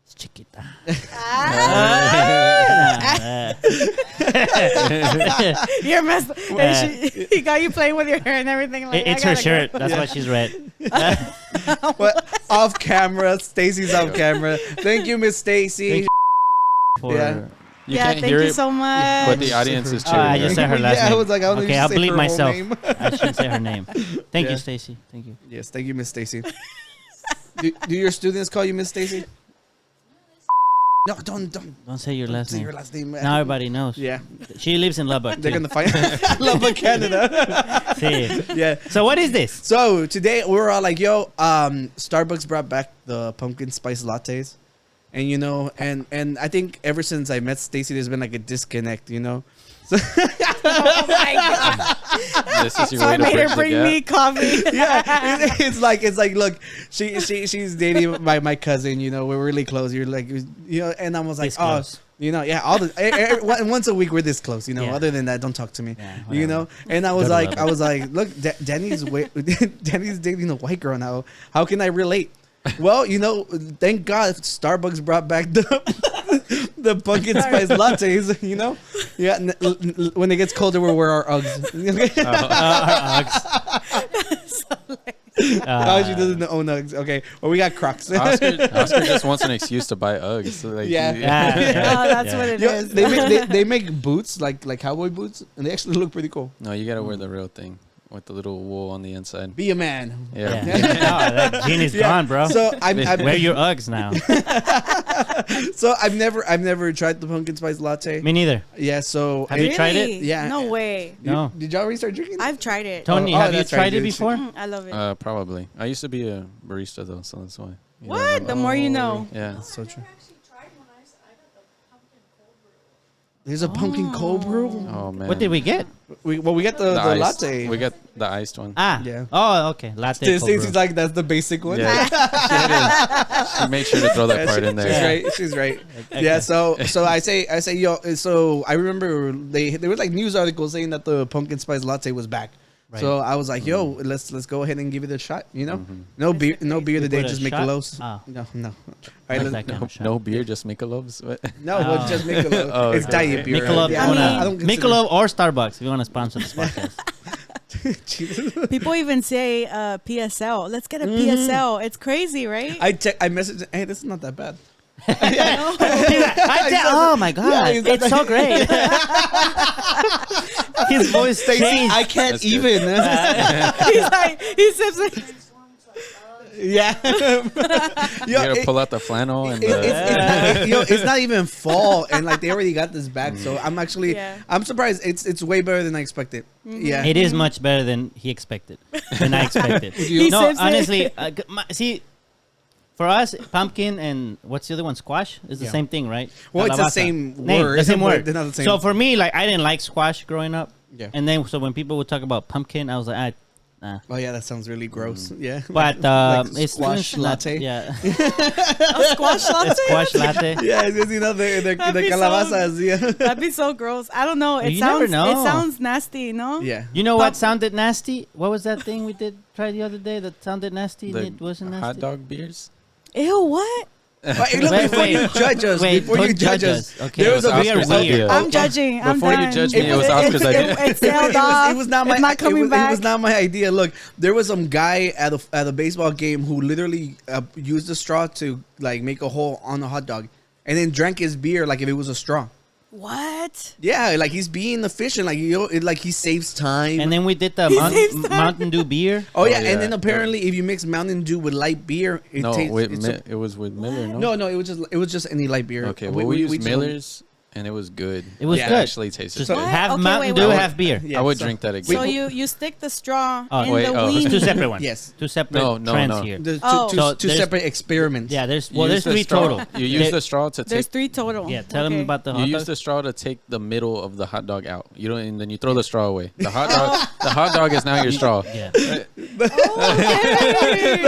It's chiquita. You're messed. He got you playing with your hair and everything. Like, it's her shirt. That's why she's red. But off camera, Stacy's off camera. Thank you, Miss Stacy. You can't thank hear you it, so much. but the audience is cheering. I just said her last name. I was like, okay, I'll bleep myself. I shouldn't say her name. Thank Yeah. you, Stacy. Thank you. Yes, thank you, Miss Stacy. do your students call you Miss Stacy? No, don't say your last say name. your last name. Now everybody knows. Yeah, She lives in Lubbock. they're too. gonna find Lubbock, Canada. See. Yeah. So what is this? So today we're all like, yo, Starbucks brought back the pumpkin spice lattes, and and I think ever since I met Stacy, there's been like a disconnect, Oh my god! This is your So way I to made bridge her the bring gap. me coffee. Yeah, it's like look, she's dating my cousin, we're really close. You're like, and I was like, This close. all the once a week we're this close, Yeah. Other than that, don't talk to me, Yeah, And I was Go to like, look, Danny's Danny's dating a white girl now. How can I relate? Well, thank God Starbucks brought back the pumpkin spice lattes, Yeah, when it gets colder, we'll wear our Uggs. Our Uggs. She doesn't own Uggs. Okay, well, we got Crocs. Oscar just wants an excuse to buy Uggs. So like, Yeah. That's what it is. They make boots like cowboy boots, and they actually look pretty cool. No, you gotta wear the real thing. with the little wool on the inside. Be a man. Yeah. That gene is gone, bro. So wear your Uggs now. So I've never tried the pumpkin spice latte. Me neither. Yeah. So Have you tried it? Yeah. No way. No. Did y'all already start drinking? I've tried it. Tony, have you tried it before? I love it. Probably. I used to be a barista though, so that's why. What? The more you know. Yeah. That's so true. There's a pumpkin cold brew. Oh man. What did we get? We got the latte. We got the iced one. Yeah. Oh, okay. Latte. Stacey's like, that's the basic one. Yeah. She made sure to throw that part in there. She's right. Okay. Yeah. So I say yo. So I remember there were like news articles saying that the pumpkin spice latte was back. Right. So I was like, yo, let's go ahead and give it a shot. You know, no beer today. Just make a loaves. Oh. No. All right, no beer, just Michelob's. No, just Michelob. It's diet beer. Michelob, I don't Michelob or Starbucks if you want to sponsor this podcast. People even say PSL. Let's get a PSL. It's crazy, right? I messaged. Hey, this is not that bad. Oh my god, it's so great. His voice changed. I can't even. He's like, he says like, yeah. You gotta pull out the flannel and it's not even fall, and like they already got this back. So I'm actually I'm surprised. It's way better than I expected. Yeah, it is much better than I expected. No, honestly, see. For us, pumpkin and what's the other one? Squash is the same thing, right? Well, it's the same word. The same word. They're not the same. So for me, like I didn't like squash growing up. Yeah. And then so when people would talk about pumpkin, I was like, nah. Oh yeah, that sounds really gross. Yeah. But like it's squash latte. Yeah. Squash latte. Squash latte. Yeah, because you know the calabazas. Yeah. That'd be so gross. I don't know. You never know. It sounds nasty. No. Yeah. You know what sounded nasty? What was that thing we did try the other day that sounded nasty? And it wasn't nasty. Hot dog beers. Ew, what? Before you judge us, okay, there was a weird. I'm judging. Before you judge me, it was Oscar's idea. It sailed off. It was not my. It was not my idea. Look, there was some guy at a baseball game who literally used a straw to like make a hole on a hot dog, and then drank his beer like if it was a straw. What? Yeah, like he's being efficient, like like he saves time. And then we did the Mountain Dew beer. Oh yeah, and then apparently if you mix Mountain Dew with light beer, it tastes. It was with Miller. No, it was just any light beer. Okay, well we used Miller's. And it was good. It was good. Actually tasted just half Mountain Dew, half beer. I would drink that again. So you stick the straw in the It's wing. two separate ones. Yes. Two separate trends here. There's two separate experiments. Yeah, there's three total. You use the straw to take. There's three total. Yeah, tell them about the hot dog. You use the straw to take the middle of the hot dog out. You don't, and then you throw the straw away. The hot dog is now your straw. Yeah. The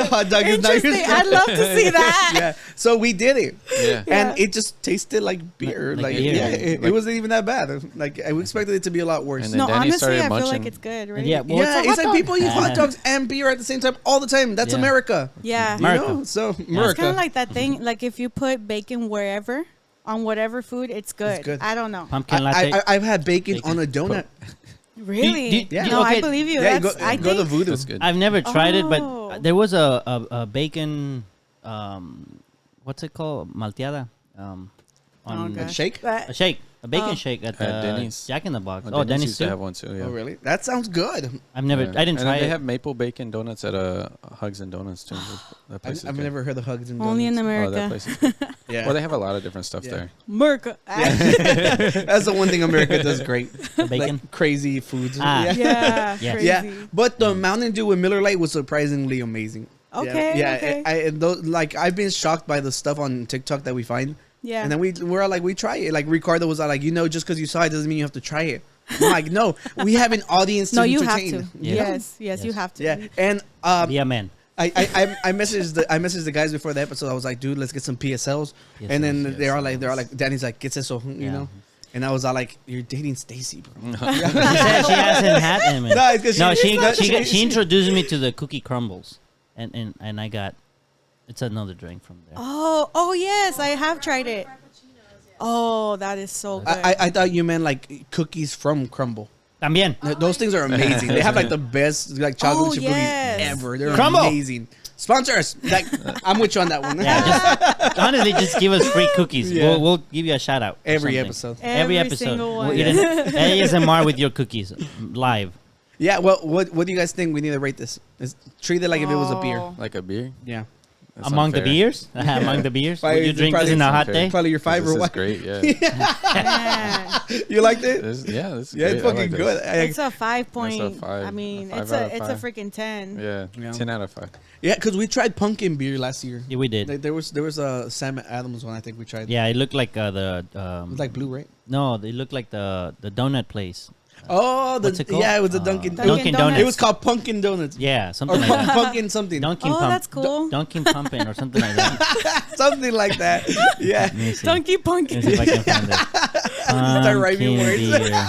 hot dog is now your straw. I'd love to see that. Yeah. So we did it. Yeah. And it just tasted like beer. It wasn't even that bad. Like I expected it to be a lot worse. No, honestly, I feel like it's good, right? Yeah, it's like people eat hot dogs and beer at the same time all the time. That's America. Yeah. America. So America. It's kind of like that thing. Like if you put bacon wherever on whatever food, it's good. I don't know. Pumpkin latte. I've had bacon on a donut. Really? Yeah. No, I believe you. Yeah, go to Voodoo. That's good. I've never tried it, but there was a bacon. What's it called? Malteada. On a shake. A shake. A bacon shake at Denny's. Jack in the Box. Denny's used used to have one too. Yeah. Oh, really? That sounds good. I didn't try it. They have maple bacon donuts at Hugs and Donuts too. That place I've never heard of Hugs and Donuts. Only in America. Oh, that place is good. Yeah. Well, they have a lot of different stuff there. America. That's the one thing America does great. Bacon. Like crazy foods. Yeah. Yes. Yeah. But the Mountain Dew with Miller Lite was surprisingly amazing. Okay. Yeah. I've been shocked by the stuff on TikTok that we find. Yeah. And then we're like, we try it. Like Ricardo was like, just because you saw it doesn't mean you have to try it. I'm like, no, we have an audience to you entertain. have to. Yeah. Yes, you have to. Yeah. And be a man. I messaged the guys before the episode. I was like, dude, let's get some PSLs. And then they're all like, Danny's like, get eso, you know. And I was all like, "You're dating Stacy, bro." She said she hasn't had him. No, she introduced me to the cookie crumbles, and I got. It's another drink from there. Oh yes, I have tried it. Oh, that is so good. I thought you meant like cookies from Crumble. También. Those things are amazing. They have like the best like chocolate chip cookies ever. They're amazing. Sponsors. Like I'm with you on that one. Yeah, honestly, just give us free cookies. Yeah. We'll give you a shout out every episode. Every episode. We'll eat an ASMR with your cookies live. Yeah. Well, what do you guys think? We need to rate this. Treat it like if it was a beer. Like a beer? Yeah. That's Among unfair. the beers? Among the beers? Would you drink this probably in a hot unfair. day? Probably your 5 This or is what? great, yeah. Yeah. You liked it? This is Yeah, great. it's I fucking like good. It's a 5 point. That's a 5. I mean, A it's 5 a out of it's a 5. freaking 10. Yeah. Yeah. 10 out of 5. Yeah, because we tried pumpkin beer last year. Yeah, we did. Like, there was a Sam Adams one I think we tried. Yeah, it looked like It was like blue, right? no, they looked like the donut place. Oh, What's it called? yeah, it was a Dunkin'. Dunkin' Donuts. It was called Pumpkin Donuts. Yeah, Or something like that. pumpkin something. Dunkin' Oh, that's cool. Dunkin' Pumpkin or something like that. Something like that. Yeah. Let me see. Donkey Let Punk. me see if I can find it. Start writing Pumpkin words. beer.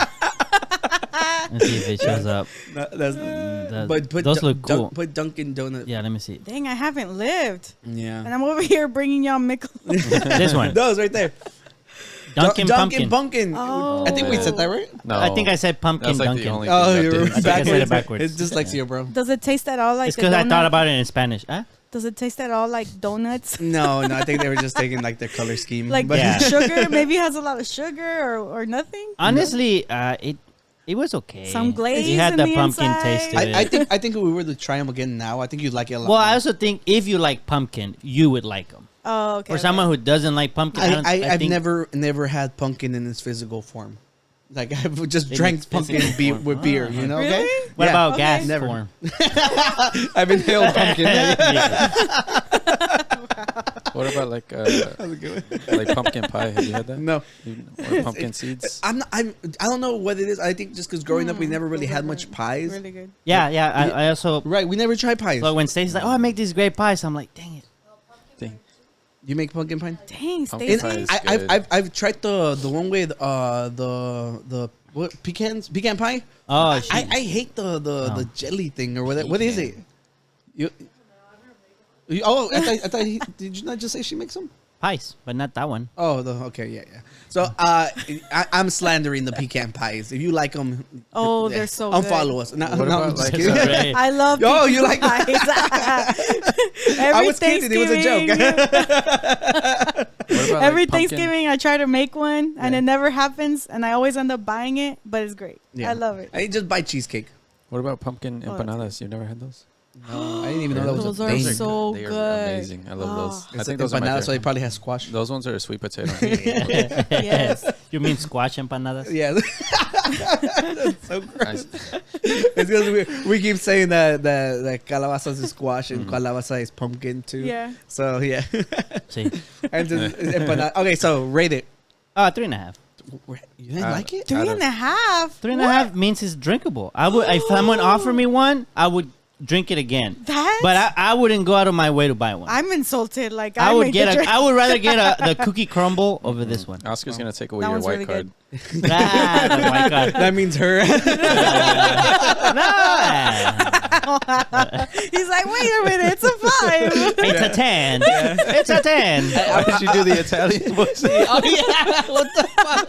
Let's see if it shows up. No, that's, but put those look cool. Put Dunkin' Donut. Yeah, let me see. Dang, I haven't lived. And Yeah. I'm over here bringing y'all Mickle. This one. Those right there. Dunkin' Pumpkin. Pumpkin. Oh. I think we said that right. No. I think I said pumpkin That's like Dunkin'. the only Oh, thing that you're did. I think I said it backwards. backwards. It's dyslexia, bro. Does it taste at all like It's a because I donut? thought about it in Spanish. Huh? Does it taste at all like donuts? No, I think they were just taking like their color scheme. Like but Yeah. sugar? Maybe it has a lot of sugar or nothing? Honestly, it was okay. Some glaze It had in the the pumpkin inside. taste to it. I think if we were to try them again now, I think you'd like it a lot. Well, more. I also think if you like pumpkin, you would like them. Oh, okay. For someone who doesn't like pumpkin, I've think never had pumpkin in its physical form. Like I've just In drank its pumpkin physical beer form. with beer, you know? Really? Okay? What Yeah. about Okay. gas Never. form? I've inhaled pumpkin. What about like pumpkin pie? Have you had that? No, Or pumpkin seeds? I don't know what it is. I think just because growing up we never really had much pies. Really good. Yeah. I also. Right, we never tried pies. So when Stacey's like, "Oh, I make these great pies," I'm like, "Dang it!" Dang. You make pumpkin pie? Dang, Pumpkin Stacey. pie is I've good. I've tried the one with the what pecan pie. Oh, I hate the jelly thing or whatever. What is it? You oh, I thought did you not just say she makes them? pies, but not that one. Oh, okay, yeah. So I'm slandering the pecan pies. If you like them, Oh, they're so good. unfollow us. No, What no, I'm about, just like, kidding. Great. I love Oh, pecan you like- pies. I was kidding. It was a joke. What about, Every like, pumpkin? Thanksgiving, I try to make one, and Yeah. it never happens, and I always end up buying it, but it's great. Yeah. I love it. I just buy cheesecake. What about pumpkin Oh, empanadas? You've never had those? No, I didn't even know that was Those a are thing. so they good. are amazing. I love Oh. those. I It's think those are my empanadas, so it favorite. probably has squash. Those ones are a sweet potato. Yes. You mean squash empanadas? Yeah. That's so gross. I- It's because we keep saying that calabaza is squash and calabaza is pumpkin too. Yeah. So yeah. See. And just empanada. Okay, so rate it. 3.5. You didn't like it? 3.5. 3.5 means it's drinkable. I would, if someone offered me one, I would drink it again. That? But I wouldn't go out of my way to buy one. I'm insulted. Like I would make the drink. I would rather get the cookie crumble over this one. Oscar's gonna take away That your one's white really card. good. The white card. That means her. He's like, wait a minute, it's a 5. It's a 10. It's a 10. Why did you do the Italian voice? Oh yeah. What the fuck?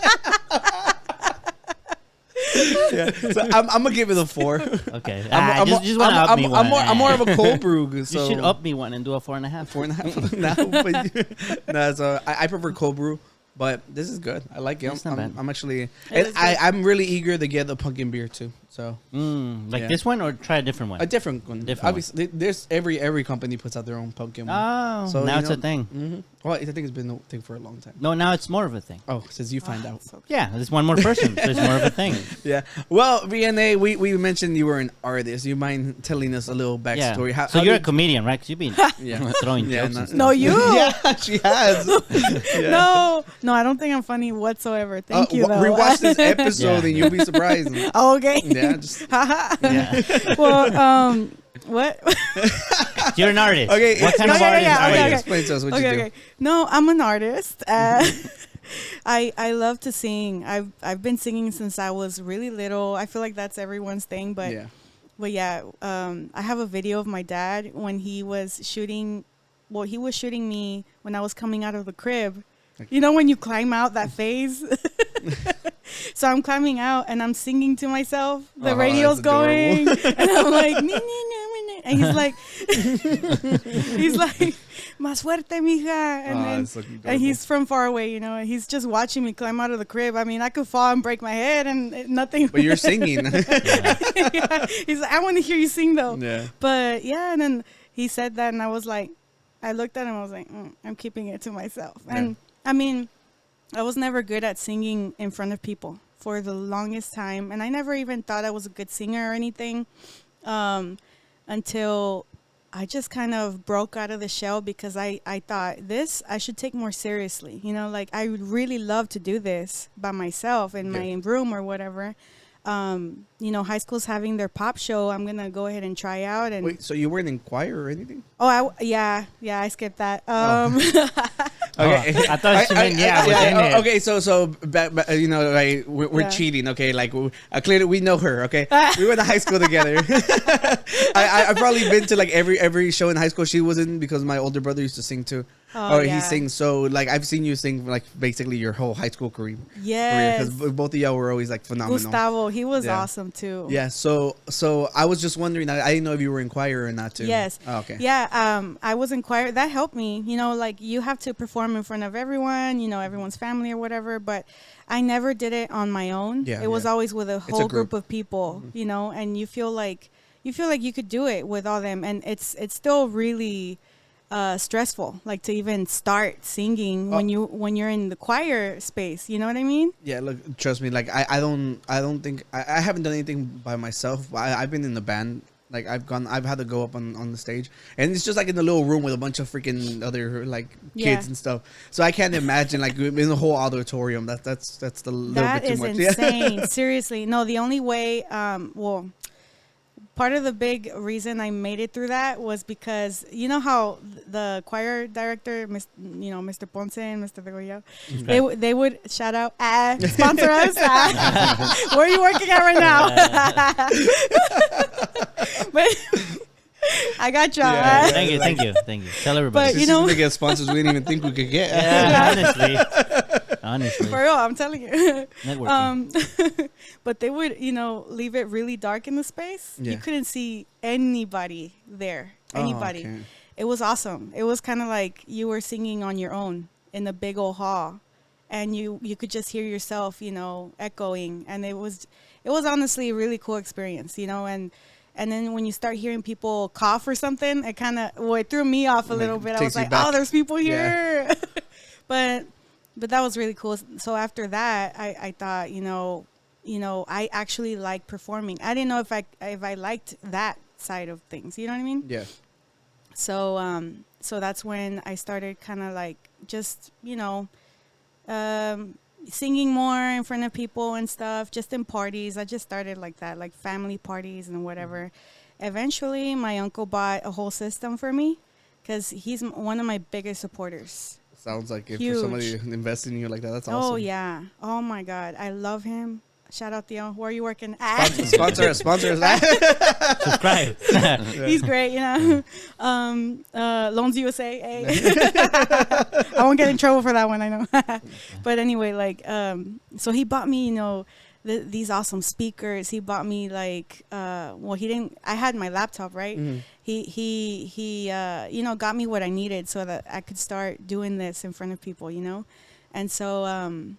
Yeah. So I'm gonna give it a 4. Okay. I'm just want to up me one. I'm more of a cold brew. You So should up me one and do a 4.5. 4.5 now. But no, so I prefer cold brew. But this is good. I like it. It's not bad. I'm actually, It and is good. I'm really eager to get the pumpkin beer too. So Like Yeah. this one or try a different one? a different one. Different one. Obviously, there's every company puts out their own pumpkin one. Oh, So, now you it's know- a thing. Mm-hmm. Well, I think it's been a thing for a long time. No, now it's more of a thing. Oh, since you find out. So Yeah, there's one more person, so it's more of a thing. Yeah. Well, Vianey, we mentioned you were an artist. You mind telling us a little Yeah. backstory? So you're a did- comedian, right? 'Cause you've been Yeah. throwing Yeah, jokes. no- and stuff. No, you. Yeah, she has. Yeah. No, I don't think I'm funny whatsoever. Thank you, though. Rewatch this episode Yeah. and you'll be surprised. Oh, okay. Yeah, just Yeah. Well, what? You're an artist. Okay. What kind of Yeah, artist yeah, are okay, you? okay. Explain to us what okay, you do. okay. No, I'm an artist. I love to sing. I've been singing since I was really little. I feel like that's everyone's thing, but Yeah. I have a video of my dad when he was shooting. Well, he was shooting me when I was coming out of the crib. You know when you climb out that phase. So I'm climbing out and I'm singing to myself. The Oh, radio's that's adorable. going, and I'm like, "Nee, nee, nee, nee, nee." And he's like, más fuerte, mija. And he's from far away, you know. And he's just watching me climb out of the crib. I mean, I could fall and break my head and nothing. But you're singing. Yeah. He's like, I want to hear you sing, though. Yeah. But, yeah, and then he said that, and I was like, I looked at him, I was like, I'm keeping it to myself. Yeah. And, I mean, I was never good at singing in front of people for the longest time. And I never even thought I was a good singer or anything until I just kind of broke out of the shell because I thought I should take more seriously. You know, like I would really love to do this by myself in my room or whatever. You know, high school's having their pop show. I'm going to go ahead and try out. And wait, so you weren't in choir or anything? Oh, yeah, I skipped that. Okay, I thought she meant okay, so you know, like we're cheating. Okay, like clearly we know her. Okay, we went to high school together. I've probably been to like every show in high school she was in because my older brother used to sing too. He sings. So like I've seen you sing like basically your whole high school career. Yes, because both of y'all were always like phenomenal. Gustavo, he was awesome too. Yeah. So I was just wondering. I didn't know if you were in choir or not too. Yes. Oh, okay. Yeah. I was in choir. That helped me. You know, like you have to perform in front of everyone. You know, everyone's family or whatever. But I never did it on my own. Yeah. It was always with a whole group of people. You know, and you feel like you could do it with all them, and it's still really stressful, like to even start singing when you're in the choir space. You know what I mean? Yeah. Look, trust me. Like I don't think I haven't done anything by myself. I've been in the band. Like I've had to go up on the stage, and it's just like in a little room with a bunch of freaking other like kids and stuff. So I can't imagine like in the whole auditorium. That's the little bit too much. That is insane. Seriously, no. The only way, part of the big reason I made it through that was because you know how the choir director, Mr. Ponce and Mr. Degoya, they would shout out, sponsor us. Where are you working at right now? But I got you. Thank you. Tell everybody. But you know, we get sponsors we didn't even think we could get. Yeah, honestly. For real, I'm telling you. Networking. But they would, leave it really dark in the space. Yeah. You couldn't see anybody there. Anybody. Okay. It was awesome. It was kind of like you were singing on your own in the big old hall, and you could just hear yourself, echoing. And it was honestly a really cool experience, And then when you start hearing people cough or something, it threw me off a little bit. I was like, oh, there's people here. Yeah. But that was really cool. So after that, I thought, I actually like performing. I didn't know if I liked that side of things. You know what I mean? Yeah. So that's when I started kind of like just, singing more in front of people and stuff, just in parties. I just started like that, like family parties and whatever. Eventually, my uncle bought a whole system for me because he's one of my biggest supporters. Sounds like if for somebody investing in you like that, that's awesome. Oh, yeah. Oh, my God. I love him. Shout out, Theo. Where are you working? Sponsor us. Subscribe. He's great, Loans USA. I won't get in trouble for that one, I know. But anyway, like, so he bought me, these awesome speakers. He bought me like, he didn't. I had my laptop, right? Mm-hmm. He got me what I needed so that I could start doing this in front of people, and so.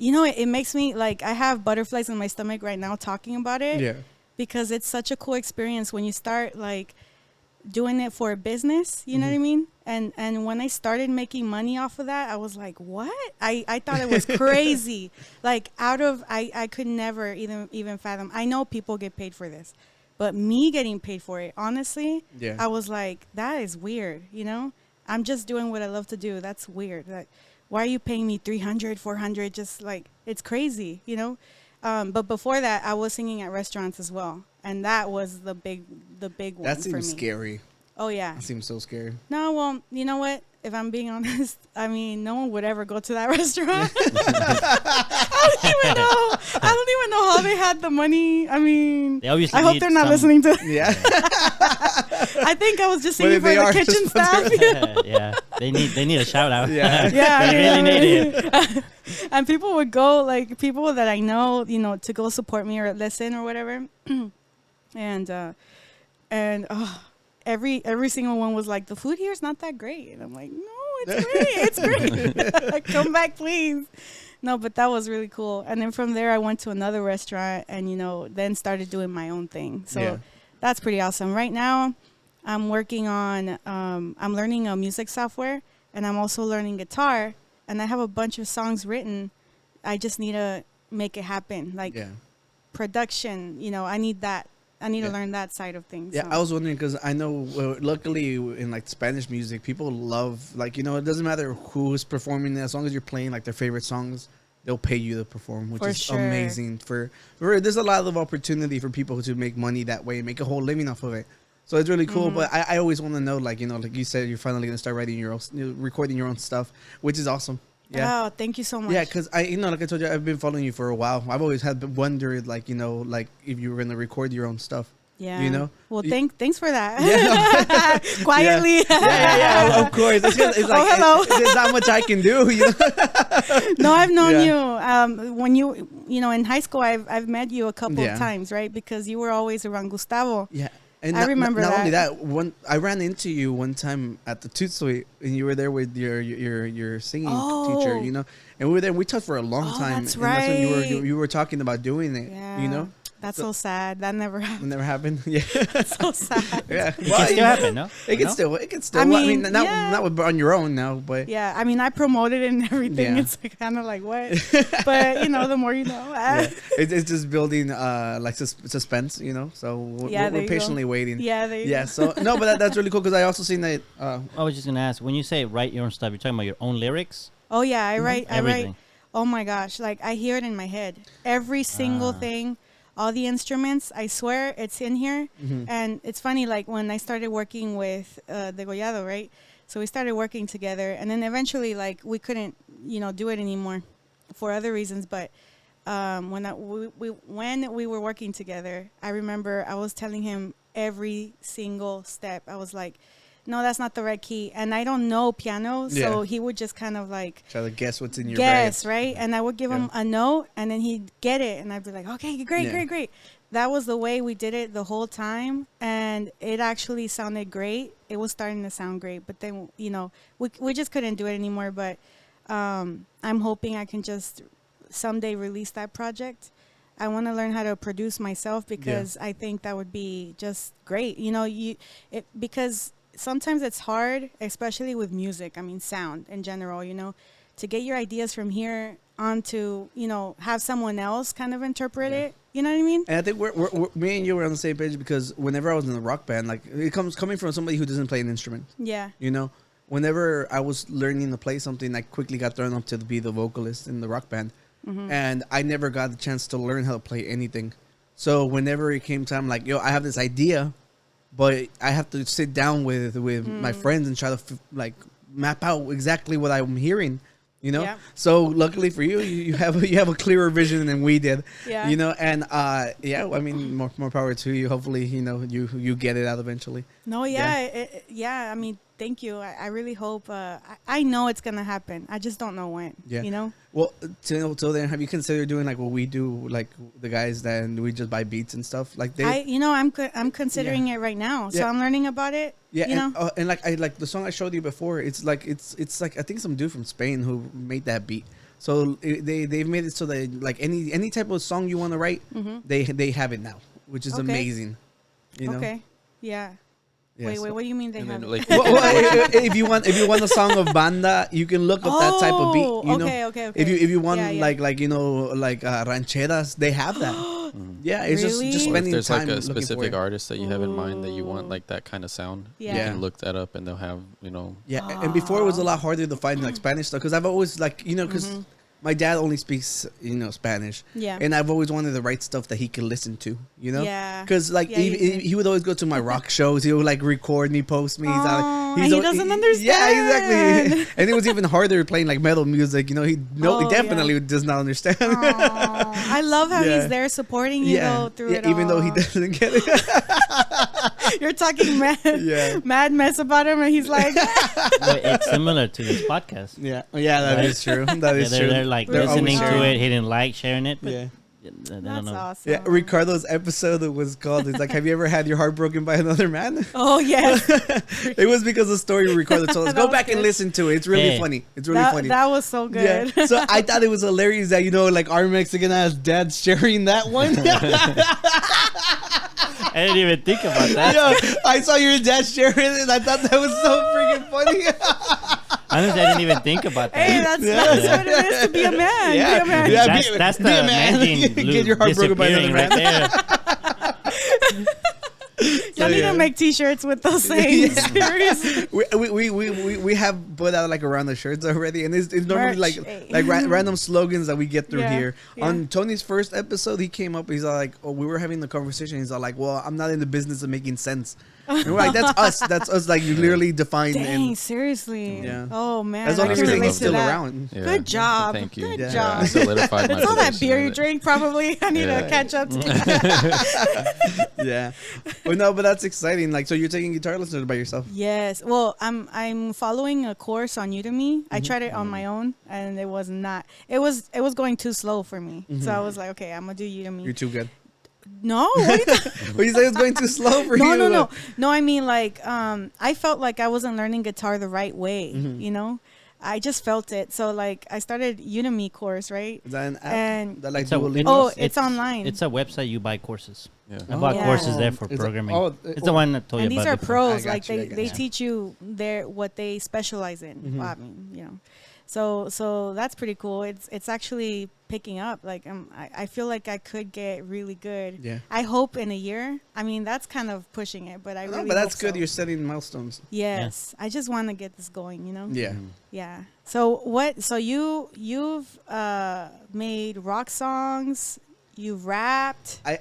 It makes me like I have butterflies in my stomach right now talking about it. Yeah. Because it's such a cool experience when you start like doing it for a business, you know what I mean? And when I started making money off of that, I was like, what? I thought it was crazy. Like I could never even fathom. I know people get paid for this, but me getting paid for it, honestly, I was like, that is weird, I'm just doing what I love to do. That's weird. Like, why are you paying me $300, $400? Just like, it's crazy, But before that, I was singing at restaurants as well. And that was the big one for me. That seems scary. Oh, yeah. That seems so scary. No, well, you know what? If I'm being honest, I mean, no one would ever go to that restaurant. I don't even know how they had the money. I mean, I hope they're not listening to. Yeah. I think I was just singing for the kitchen staff. Yeah. They need a shout out. Yeah. Yeah. They really need it. And people would go, like people that I know, to go support me or listen or whatever. And every single one was like, the food here is not that great. And I'm like, no, it's great. It's great. Come back, please. No, but that was really cool. And then from there, I went to another restaurant and, then started doing my own thing. So that's pretty awesome. Right now, I'm working on, I'm learning a music software, and I'm also learning guitar. And I have a bunch of songs written. I just need to make it happen. Like production, I need that. I need to learn that side of things. Yeah, so. I was wondering because I know, luckily, in like Spanish music, people love, like, it doesn't matter who is performing, as long as you're playing like their favorite songs, they'll pay you to perform, which is amazing. For there's a lot of opportunity for people to make money that way, make a whole living off of it. So it's really cool. But I always want to know, like, like you said, you're finally gonna start writing your own, recording your own stuff, which is awesome. Yeah. Oh, thank you so much. Yeah, because like I told you, I've been following you for a while. I've always had wondered, like, like if you were gonna record your own stuff. Yeah. Well, thanks for that. Yeah. Quietly. Yeah, of course. It's like hello. There's not much I can do. No, I've known you. When you in high school, I've met you a couple of times, right? Because you were always around Gustavo. Yeah. And I remember not that. only that, I ran into you one time at the Toot Suite, and you were there with your singing teacher, and we were there. We talked for a long time. That's right. That's when you were talking about doing it. Yeah. That's so sad. That never happened. It never happened. Yeah. That's so sad. Yeah. It can still happen, no? It can still. I mean, not on your own now, but. Yeah. I mean, I promoted it and everything. Yeah. It's like, kind of like, what? But, the more you know. It's just building like suspense, So we're patiently waiting. Yeah. There you go. So, no, but that's really cool because I also seen that. I was just going to ask, when you say write your own stuff, you're talking about your own lyrics? Oh, yeah. I write. Everything. Oh, my gosh. Like, I hear it in my head. Every single thing. All the instruments, I swear it's in here. Mm-hmm. And it's funny, like when I started working with Degollado, right? So we started working together, and then eventually, like, we couldn't, do it anymore for other reasons. But when we were working together, I remember I was telling him every single step. I was like, no, that's not the right key. And I don't know piano, so he would just kind of like try to guess what's in your brain. Right? And I would give him a note, and then he'd get it, and I'd be like, okay, great. That was the way we did it the whole time, and it actually sounded great. It was starting to sound great, but then, we just couldn't do it anymore. But I'm hoping I can just someday release that project. I want to learn how to produce myself because I think that would be just great. Because sometimes it's hard, especially with music. I mean, sound in general, to get your ideas from here onto, have someone else kind of interpret it. You know what I mean? And I think we're me and you were on the same page because whenever I was in a rock band, like it coming from somebody who doesn't play an instrument. Yeah. Whenever I was learning to play something, I quickly got thrown up to be the vocalist in the rock band. Mm-hmm. And I never got the chance to learn how to play anything. So whenever it came time, like, I have this idea, but I have to sit down with my friends and try to map out exactly what I'm hearing, Yeah. So luckily for you, you have a clearer vision than we did. Yeah. And I mean, more power to you. Hopefully, you get it out eventually. No, I mean, thank you. I really hope. I know it's gonna happen. I just don't know when. Yeah. Well, till then, have you considered doing like what we do, like the guys that we just buy beats and stuff like that? I'm considering it right now, so I'm learning about it. Yeah, and like the song I showed you before, it's like I think some dude from Spain who made that beat. So they've made it so that like any type of song you want to write, they have it now, which is amazing. Okay. Yeah. Wait, what do you mean they have it? If you want a song of banda, you can look up that type of beat. Okay. If you want like rancheras, they have that. Yeah, it's really? just spending if there's time. Like a specific artist that you have in mind that you want like that kind of sound. Yeah. You can look that up and they'll have Yeah, and before it was a lot harder to find like Spanish stuff because I've always because. My dad only speaks, Spanish. Yeah. And I've always wanted to write stuff that he could listen to, Yeah. Because, he would always go to my rock shows. He would, record me, post me. He doesn't understand. Yeah, exactly. And it was even harder playing, metal music. He definitely does not understand. I love how he's there supporting you, through it all. Even though he doesn't get it. You're talking mad mess about him, and he's like... It's similar to this podcast. Yeah, that is true. That is true. They're listening to it, hitting like, sharing it. But don't That's know. awesome. Yeah, Ricardo's episode was called. It's like, have you ever had your heart broken by another man? Oh yes. It was because of the story Ricardo told us. That Go was back and good. listen to it. It's really funny. It's really funny. That was so good. Yeah. So I thought it was hilarious that like our Mexican ass dad sharing that one. I didn't even think about that. Yeah, I saw your dad sharing it, and I thought that was so freaking funny. Honestly, I didn't even think about that. Hey, that's what it is to be a man. Yeah. Be a man. Yeah, That's the be a man. man gene Get your heart broken by another disappearing man. right there. Y'all need to make T-shirts with those sayings. Seriously. We have put out like around the shirts already, and it's normally Merch, like random slogans that we get through Yeah, here. yeah. On Tony's first episode, he came up. He's all like, "Oh, we were having the conversation." He's all like, "Well, I'm not in the business of making sense." And we're like, "That's us. That's us." Like you literally define. Dang, seriously. Yeah. Oh man, That's the I only can reason relate he's to still that. around. Yeah. Good job. Thank you. Good Yeah. job. Solidified my It's all that position beer of you it. drink, probably. I need to catch up to. Yeah. Well, no, but that's exciting. Like, so you're taking guitar lessons by yourself? Yes. Well, I'm following a course on Udemy. I tried it on my own, and it was not. It was going too slow for me. So I was like, okay, I'm gonna do Udemy. You're too good. No. What are you But you say it's going too slow for you. No. I mean, like, I felt like I wasn't learning guitar the right way. You know, I just felt it. So like, I started Udemy course, right? Is that an app? And that like It's a- Duolingo? oh, it's online. It's a website you buy courses. Yeah. I bought Yeah. courses there for It's a- programming. oh, It's the one that told and you these about are before. pros. I Like got you, I they got you. teach you what they specialize in. Well, I mean, you know, so that's pretty cool. It's actually picking up. Like I feel like I could get really good. Yeah. I hope in a year. I mean, that's kind of pushing it, but I No, really. but that's hope good. so. You're setting milestones. Yes, I just want to get this going. You know. Yeah. Yeah. So what? So you've made rock songs. You've rapped. I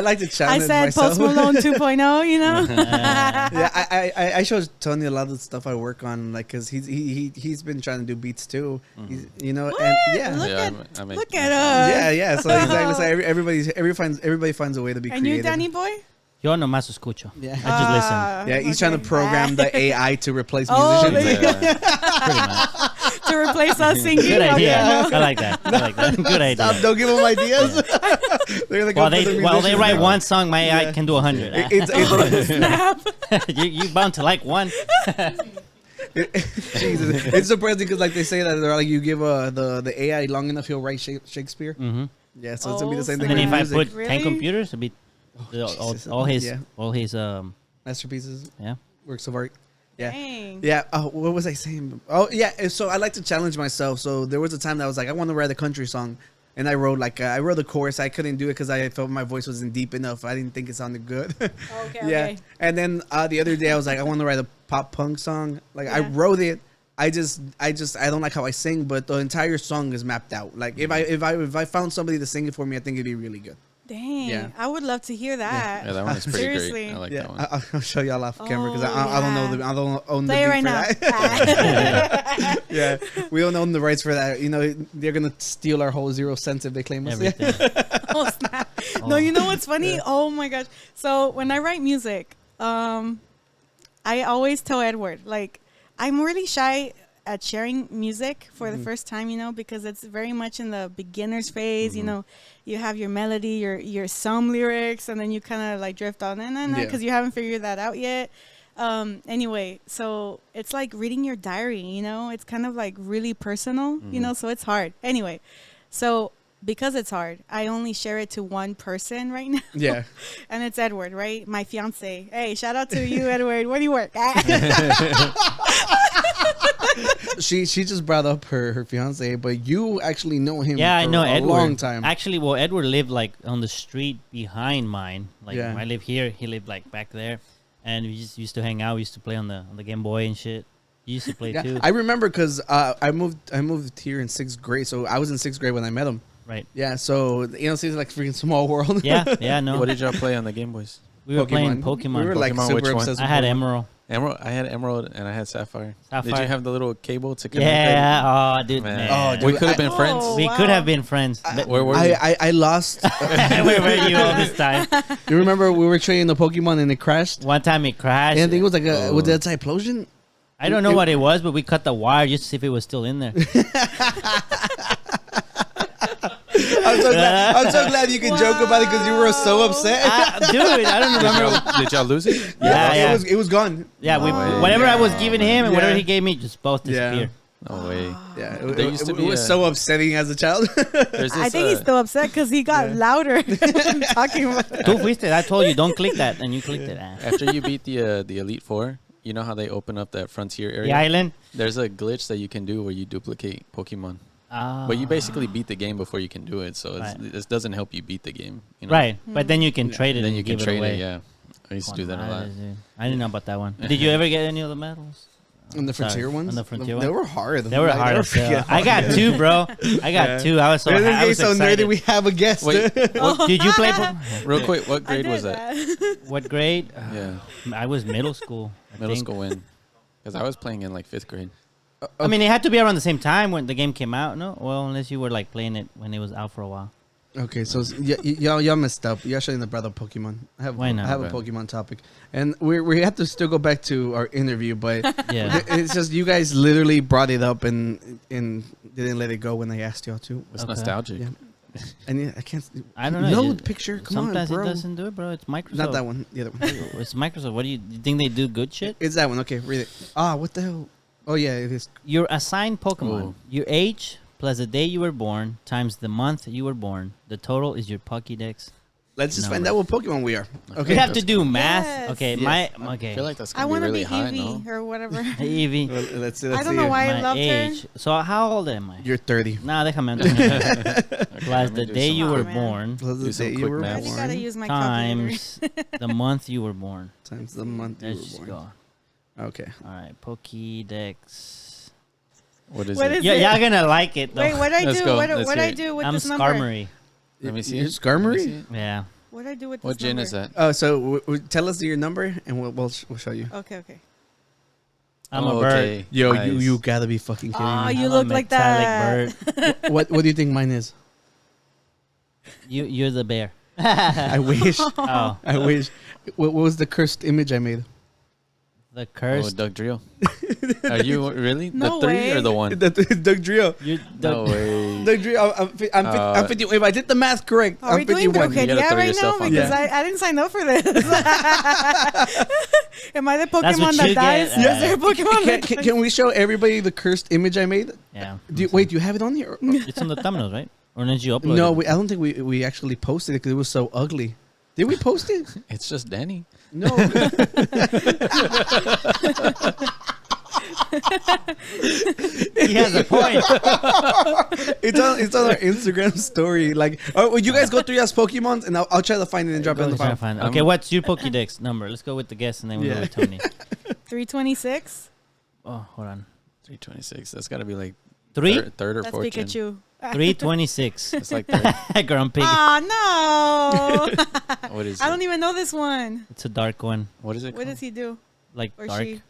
like to I challenge said myself. Post Malone 2.0. You know. Yeah, I showed Tony a lot of the stuff I work on, like, cause he's been trying to do beats too, you know, What? and yeah, Look Yeah, at I make- look at us. yeah. So exactly, so everybody finds a way to be And creative. you, Danny boy? Yo nomás escucho. Yeah. I just listen. Yeah, he's trying to okay. program the AI to replace Oh, musicians. there you Yeah. Pretty much. To replace us singing. Good idea. Okay. I like that. I like that. Good idea. Stop! Don't give them ideas. They're gonna go While for the they musicians. write one song, my AI Yeah. can do 100. It's Snap. you bound to like one. Jesus. It's surprising because like they say that they're like you give the AI long enough, he'll write Shakespeare. Mm-hmm. Yeah, so it's gonna be the same Oh, thing. And then with if I music. put Really? 10 computers, it'd be Jesus. all his Yeah. Masterpieces, yeah. works of art. Yeah. Dang. Yeah. What was I saying? Oh, yeah. So I like to challenge myself. So there was a time that I was like, I want to write a country song, and I wrote a chorus. I couldn't do it because I felt my voice wasn't deep enough. I didn't think it sounded good. Okay. Yeah. Okay. And then the other day I was like, I want to write a pop punk song. Like I Yeah. wrote it. I don't like how I sing, but the entire song is mapped out. Like if I found somebody to sing it for me, I think it'd be really good. Dang. Yeah. I would love to hear that. Yeah, that one is pretty Seriously. great. I like Yeah, that one. I'll show y'all off camera because Oh, I don't know yeah. I don't own Play the it beat right for now. that. Yeah, we don't own the rights for that. You know, they're gonna steal our whole 0 cents if they claim us. Everything. Oh, snap. No, you know what's funny? Oh my gosh. So when I write music, I always tell Edward, like, I'm really shy at sharing music for the first time, you know, because it's very much in the beginner's phase. You know, you have your melody, your some lyrics, and then you kind of like drift on because you haven't figured that out yet. Anyway, so it's like reading your diary, you know, it's kind of like really personal, you know, so it's hard. Anyway, so because it's hard, I only share it to one person right now. Yeah. And it's Edward, right? My fiance. Hey, shout out to you, Edward. Where do you work? She just brought up her fiance, but you actually know him. Yeah, for I know a Edward. long time. Actually, well, Edward lived like on the street behind mine. Like Yeah. I live here, he lived like back there, and we just used to hang out. We used to play on the Game Boy and shit. You used to play Yeah, too, I remember because I moved here in 6th grade, so I was in 6th grade when I met him. right? Yeah, so you know, it's like freaking small world. Yeah, no. What did y'all play on the Game Boys? We were playing Pokemon. We were like Pokemon, super which one? obsessed. I with had Pokemon. Emerald. Emerald. I had Emerald and I had Sapphire. Did Sapphire. you have the little cable to connect? Yeah. Oh, dude. Man. Man. Oh, We dude, could have been Oh, friends. We wow. could have been friends. But Where were you? I lost. where were you all this time? You remember we were trading the Pokemon and it crashed? One time it crashed. And I think it was like Oh. was that Typhlosion? I don't know what it was, but we cut the wire just to see if it was still in there. I I'm so glad you could joke about it because you were so upset. Dude, I don't remember. Did y'all lose it? Yeah. It was gone. Yeah, whatever I was giving him and whatever he gave me just both disappeared. No way. Yeah, it was so upsetting as a child. I think he's still upset because he got louder talking about it. Tú fuiste. I told you, don't click that, and you clicked it. After you beat the Elite Four, you know how they open up that frontier area? The island? There's a glitch that you can do where you duplicate Pokemon. But you basically beat the game before you can do it, so this doesn't help you beat the game. You know? Right, but then you can trade it then and you can give trade it away. it, yeah. I used to do that a lot. I didn't know about that one. Did you ever get any of the medals? On the frontier ones? On the frontier They ones? were hard. They were hard as hell. I got 2, bro. I got 2. I was so happy. I was so excited. nerdy, we have a guest. Wait, Did you play? real quick, what grade was that? What grade? Yeah. I was middle school. Middle school when? Because I was playing in like 5th grade. I mean, it had to be around the same time when the game came out, no? Well, unless you were like playing it when it was out for a while. Okay, so y'all messed up. Y'all shouldn't have brought up Pokemon. I have a Pokemon topic, and we have to still go back to our interview, but it's just you guys literally brought it up and didn't let it go when I asked y'all to. It's nostalgic. Yeah. And I can't. I don't know. No picture. Come sometimes on, bro. it doesn't do it, bro. It's Microsoft. Not that one. The other one. It's Microsoft. What do you think they do? Good shit. It's that one. Okay, read it. What the hell? Oh yeah, it is. Your assigned Pokemon. Your age plus the day you were born times the month you were born. The total is your Pokédex. Let's just find out what Pokemon we are. Okay. We have to do math. Yes. Okay, Yes. okay. I feel like that's I going to want be to really be high, Eevee no? or whatever. Eevee. Well, let's I don't know why I My loved age. her. So how old am I? You're 30. Nah, déjame. Plus the day you were born Plus the Do some day you quick were math. I just born gotta use my calculator. times the month you were born. times the month you Let's were just born. go. Okay. All right, Pokédex. What is What it? is Yeah, it? y'all gonna like it though. Wait, what I Let's do? go. What Let's I hear it. do with I'm this number? Skarmory. Let me see You're it. Let me Skarmory? see it. Yeah. What I do with What this gen number? is that? Oh, so tell us your number and we'll show you. Okay. I'm a bird. Yo, Nice. you gotta be fucking kidding Oh, me. you I'm look a like metallic that. bird. What do you think mine is? You're the bear. I wish. Oh, I wish. What was the cursed image I made? the Oh, cursed. Doug Drill. Are you really No the 3 way. or the 1? Doug Drio. You're No way. Doug Drio. I'm 50. If I did the math correct, Are I'm we doing 51. Brocadia You gotta throw right now? yourself on Because there. I didn't sign up for this. Am I the what Pokemon that you dies? get. Is there a Pokemon that Can we show everybody the cursed image I made? Yeah. Wait, do you have it on here? It's on the thumbnails, right? Or did you upload No, it? I don't think we actually posted it because it was so ugly. Did we post it? It's just Danny. No. He has a point. It's on our Instagram story. Like, well, you guys go through your Pokemons, and I'll try to find it and drop it in the file. Okay, what's your Pokédex number? Let's go with the guess and then we'll go with Tony. 326? Oh, hold on. 326. That's got to be like 3? third or That's fourth gen. Pikachu. 326. It's like third. Grumpy. Oh, no. What is I it? don't even know this one. It's a dark one. What is it What called? does he do? Like Or dark. she?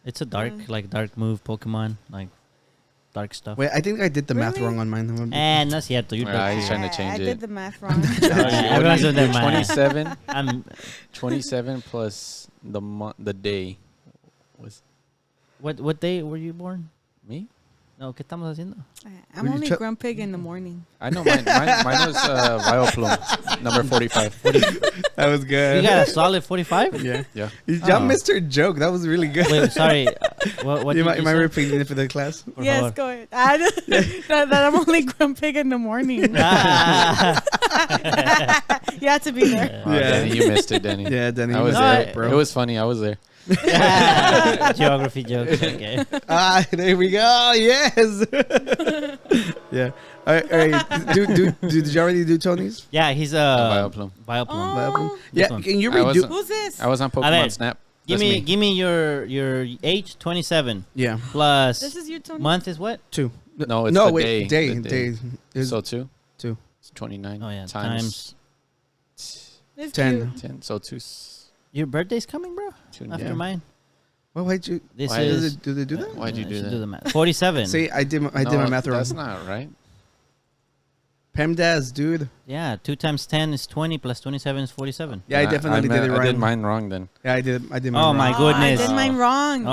It's a dark, like dark move Pokemon. Like dark stuff. Wait, I think I did the math Really? wrong on mine. And no es cierto. You're Ah, dark. he's trying to change I it. did the math wrong. Everyone's doing their math. 27. I'm 27 plus the day was what day were you born? me. No, ¿qué estamos haciendo? I'm only Grumpig in the morning. I know mine was Vileplume, number 45. That was good. You got a solid 45? Yeah. Yeah. Y'all Oh. missed her joke. That was really good. Wait, sorry. What you did might, you am I say? repeating it for the class? Por Yes, favor. go ahead. That I'm only Grumpig in the morning. Ah. You have to be there. Oh, Yeah. Danny, you missed it, Danny. Yeah, Danny. I was you there. missed it, bro. It was funny. I was there. Geography jokes. Okay. There we go. Yes. Yeah. All right. Did you already do Tony's? Yeah, he's Vileplume. Vileplume. Oh. Yeah. one. Can you I was- redo? Who's this? I was on A ver, Pokemon Snap. Give That's me, give me your age. 27 Yeah. plus This is you, Tony. month is what? 2. No, it's no, the wait. day. Day. The day. Is So 2. 2. It's 29. Oh yeah, Times It's 10. cute. 10. So 2. Your birthday's coming, bro. After Yeah. mine. Well, why'd you? This Why is. Do they do that? Why'd you I do should that? do the math. 47. See, I did my math wrong. That's not right. PEMDAS, dude. Yeah, 2 times 10 is 20 plus 27 is 47. Yeah, I definitely did it right. I did mine wrong then. Yeah, I did mine Oh, wrong. my goodness. I did mine wrong.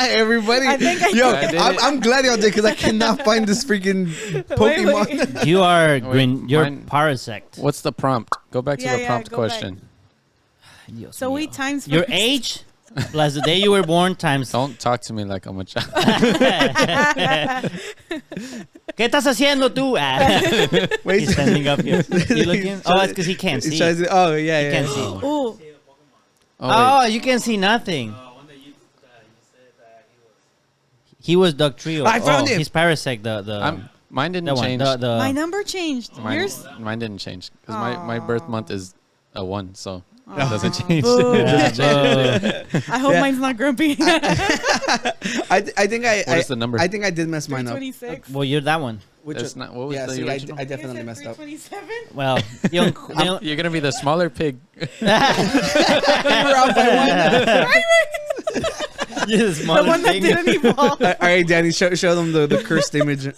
Everybody. I think I did. I'm glad y'all did because I cannot find this freaking Pokemon. Wait. You are green. You're Parasect. What's the prompt? Go back to the prompt question. So we times your age plus the day you were born times. Don't talk to me like I'm a child. ¿Qué estás haciendo tú? Wait. He's standing up here. You looking? Oh, that's because he can't see. Oh, yeah, He yeah. can't see. Ooh. Oh, you can see nothing. He was Dugtrio. I found him. He's Parasect. Mine didn't change. My number changed. Yours? Mine didn't change because my birth month is a 1, so it doesn't change. I hope mine's not grumpy. I think What is the number? I think I did mess mine up. 26. Well, you're that one. Which That's not. What was yeah, the see, original? I definitely messed up. 27? Well, You're gonna be the smaller pig. You were out by You're the The smallest one that thing. didn't evolve. All right, Danny, show them the cursed image.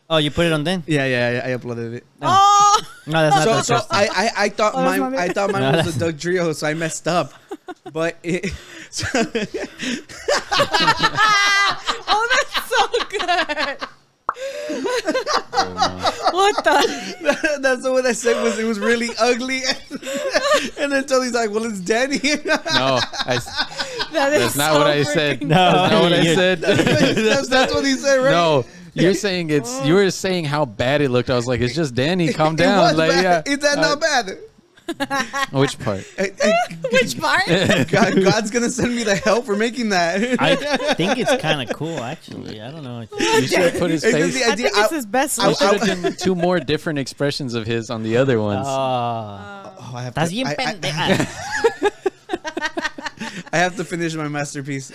Oh, you put it on then? Yeah, I uploaded it. Oh! No, that's not So the first. I thought Oh, that's not mine it. No, was the Dugtrio, so I messed up. But it, Oh, that's so good. Oh, no. What the? that's what I said was it was really ugly. And then Tony's like, well, it's Danny. No, that's not what I said. freaking- No. That's not what I said. that's what he said, right? No, you're saying you were saying how bad it looked. I was like, it's just Danny. Calm down. It was Like, bad. yeah. Is that not bad? Which part? Which part? God's gonna send me the help for making that. I think it's kind of cool, actually. I don't know. You should have put his It's just face. the I idea. think it's his best You one. should have done 2 more different expressions of his on the other ones. Oh, I have Estás to, bien I pendeja. have to finish my masterpiece.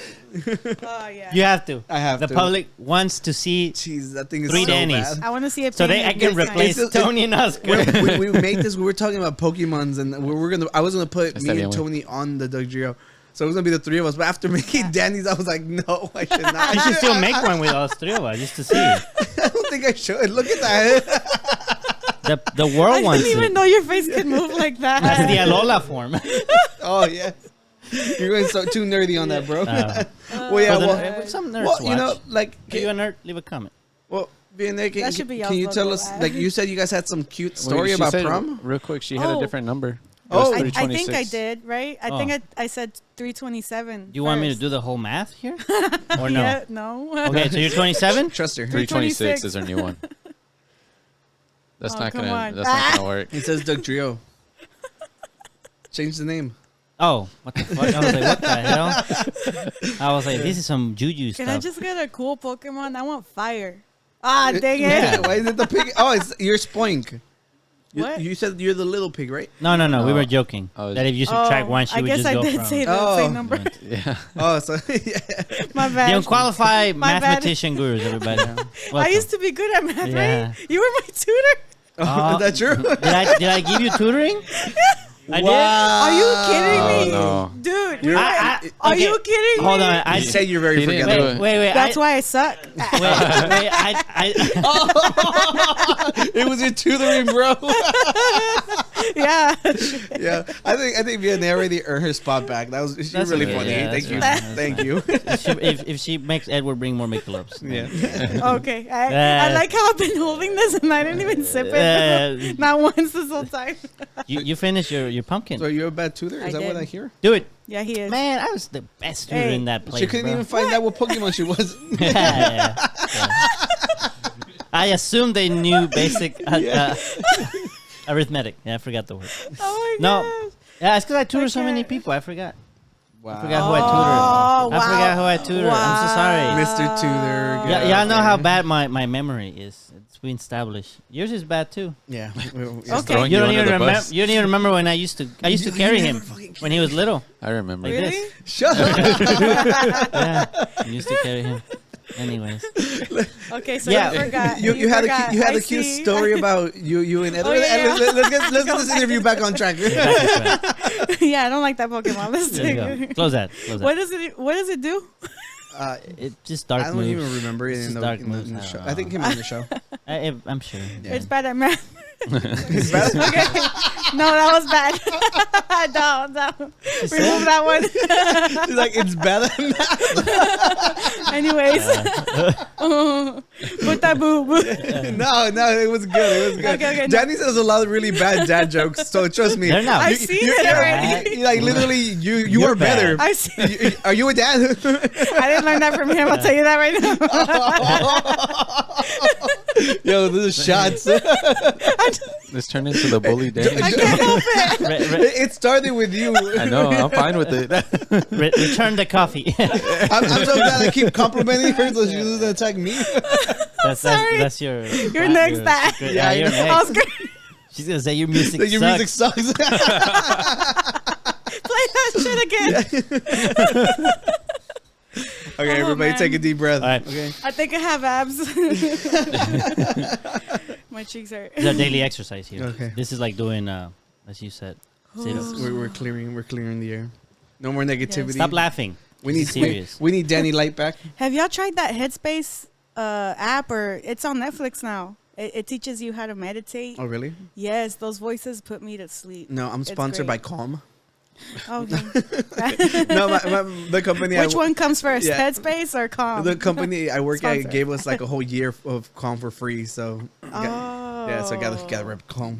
Oh, yeah. You have to. I have the to. public wants to see Jeez, that thing is 3 so Dannys. bad. I want to see it. so I can replace It's- Tony and Oscar. we made this. We were talking about Pokemons, and I was gonna put Está me bien, and güey. Tony on the Dugtrio, so it was gonna be the 3 of us. But after making Danny's, I was like, no, I should not. You should still make one with us 3 of us just to see. I don't think I should. Look at that. The world I wants didn't even it. know your face could move like that. That's the Alola form. Oh yeah, you're going so too nerdy on that, bro. Uh, Well, yeah, For the- well, some nerds well, watch. you know, like, Are you a nerd? Leave a comment. well, Vianey, That should be can you y'all's tell logo, us, ad. like, you said you guys had some cute Wait, story she about said prom? Real quick, she had a Oh. different number. It Oh. was I think I 326. did, right? I Oh. think I said 327. You want me to first. do the whole math here? Or no? Yeah, no. Okay, so you're 27? Trust her. 326 is our new one. That's Oh, not come gonna. on. That's not gonna work. It says Dugtrio. Change the name. Oh, what the fuck? I was like, what the hell? I was like, this is some juju Can stuff. I just get a cool Pokemon? I want fire. Ah, dang it. Why is it the pig? Oh, you're Spoink. What? You said you're the little pig, right? No, we Oh. were joking. Oh, That if you subtract one, she I would guess just I go did from... say the Oh. same number. Yeah. Oh, so yeah. My bad. The Unqualified My bad. mathematician gurus, everybody. I used to be good at math, Yeah. right? You were my tutor. Oh, is that true? Did I give you tutoring? I did? Are you kidding me? Oh, no. Dude, You're- are okay, you kidding Hold me? on. I You said you're very He didn't forgettable. do Wait. That's why I suck. Wait, It was your tutoring, bro. Yeah. Yeah, I think Vianey already earned her spot back. That was she's That's really okay. funny. Yeah, Thank that's you, fine. That's thank you. if she makes Edward bring more Michelobs. Yeah. Okay. I like how I've been holding this and I didn't even sip it. Not once this whole time. You finish your pumpkin. So you're a bad tutor? I Is that what did. I hear? Do it. Yeah, he is. Man, I was the best tutor Hey. in that place. She couldn't bro. even find out what Pokemon she was. Yeah. I assumed they knew basic arithmetic. Yeah, I forgot the word. Oh my No. gosh. Yeah, it's because I tutor so Okay. many people. I forgot. Wow. I forgot who I tutor. Oh, I forgot who I tutor. I'm so sorry. Mr. Tutor. Yeah, get y'all out know how there. bad my memory is. It's been established. Yours is bad too. Yeah. Okay. Throwing You you don't under even the remember. bus. You don't even remember when I used to carry him when he was little. I remember. Like Really? this. Shut up. Yeah, I used to carry him. Anyways, Okay, so Yeah. you forgot. You had forgot. a I cute see. story about you and Edward. Oh, yeah. Let's get this interview back on track. Yeah, I don't like that Pokemon. Let's there you take go. it. Close that. What does it do? It's just dark moves. I don't even remember it in the show. I think it came on the show. I'm sure. Yeah. It's bad at math. It's bad. Okay. No, that was bad. Don't. Remove that one. She's like, it's bad at math. Anyways. Put that boob. No, it was good. Okay, Danny says a lot of really bad dad jokes, so trust me. They're not. I've seen it already. Like, literally, you are better. I've seen it. Are you a dad? I didn't learn that from him. I'll tell you that right now. Yo, this is shots. This turned into the bully Danny. I can't help it. It started with you. I know. I'm fine with it. Return the coffee. I'm so glad I keep complimenting her so she doesn't attack me. That's your. You're next, Dad. Yeah, you're next. I was great. She's gonna say your music Your sucks. music sucks. Play that shit again. Okay, everybody take a deep breath. All right. Okay. I think I have abs. My cheeks hurt. It's a daily exercise here. Okay. This is like doing, as you said, sit-ups. We're clearing the air. No more negativity. Stop laughing. We need serious. we need Danny Light back. Have y'all tried that Headspace app? Or it's on Netflix now. It teaches you how to meditate. Oh, really? Yes, those voices put me to sleep. No, I'm sponsored by Calm. Okay. No, the company. Which one comes first, Yeah. Headspace or Calm? The company I work Sponsor. at gave us like a whole year of Calm for free. So yeah, so I gotta rep Calm.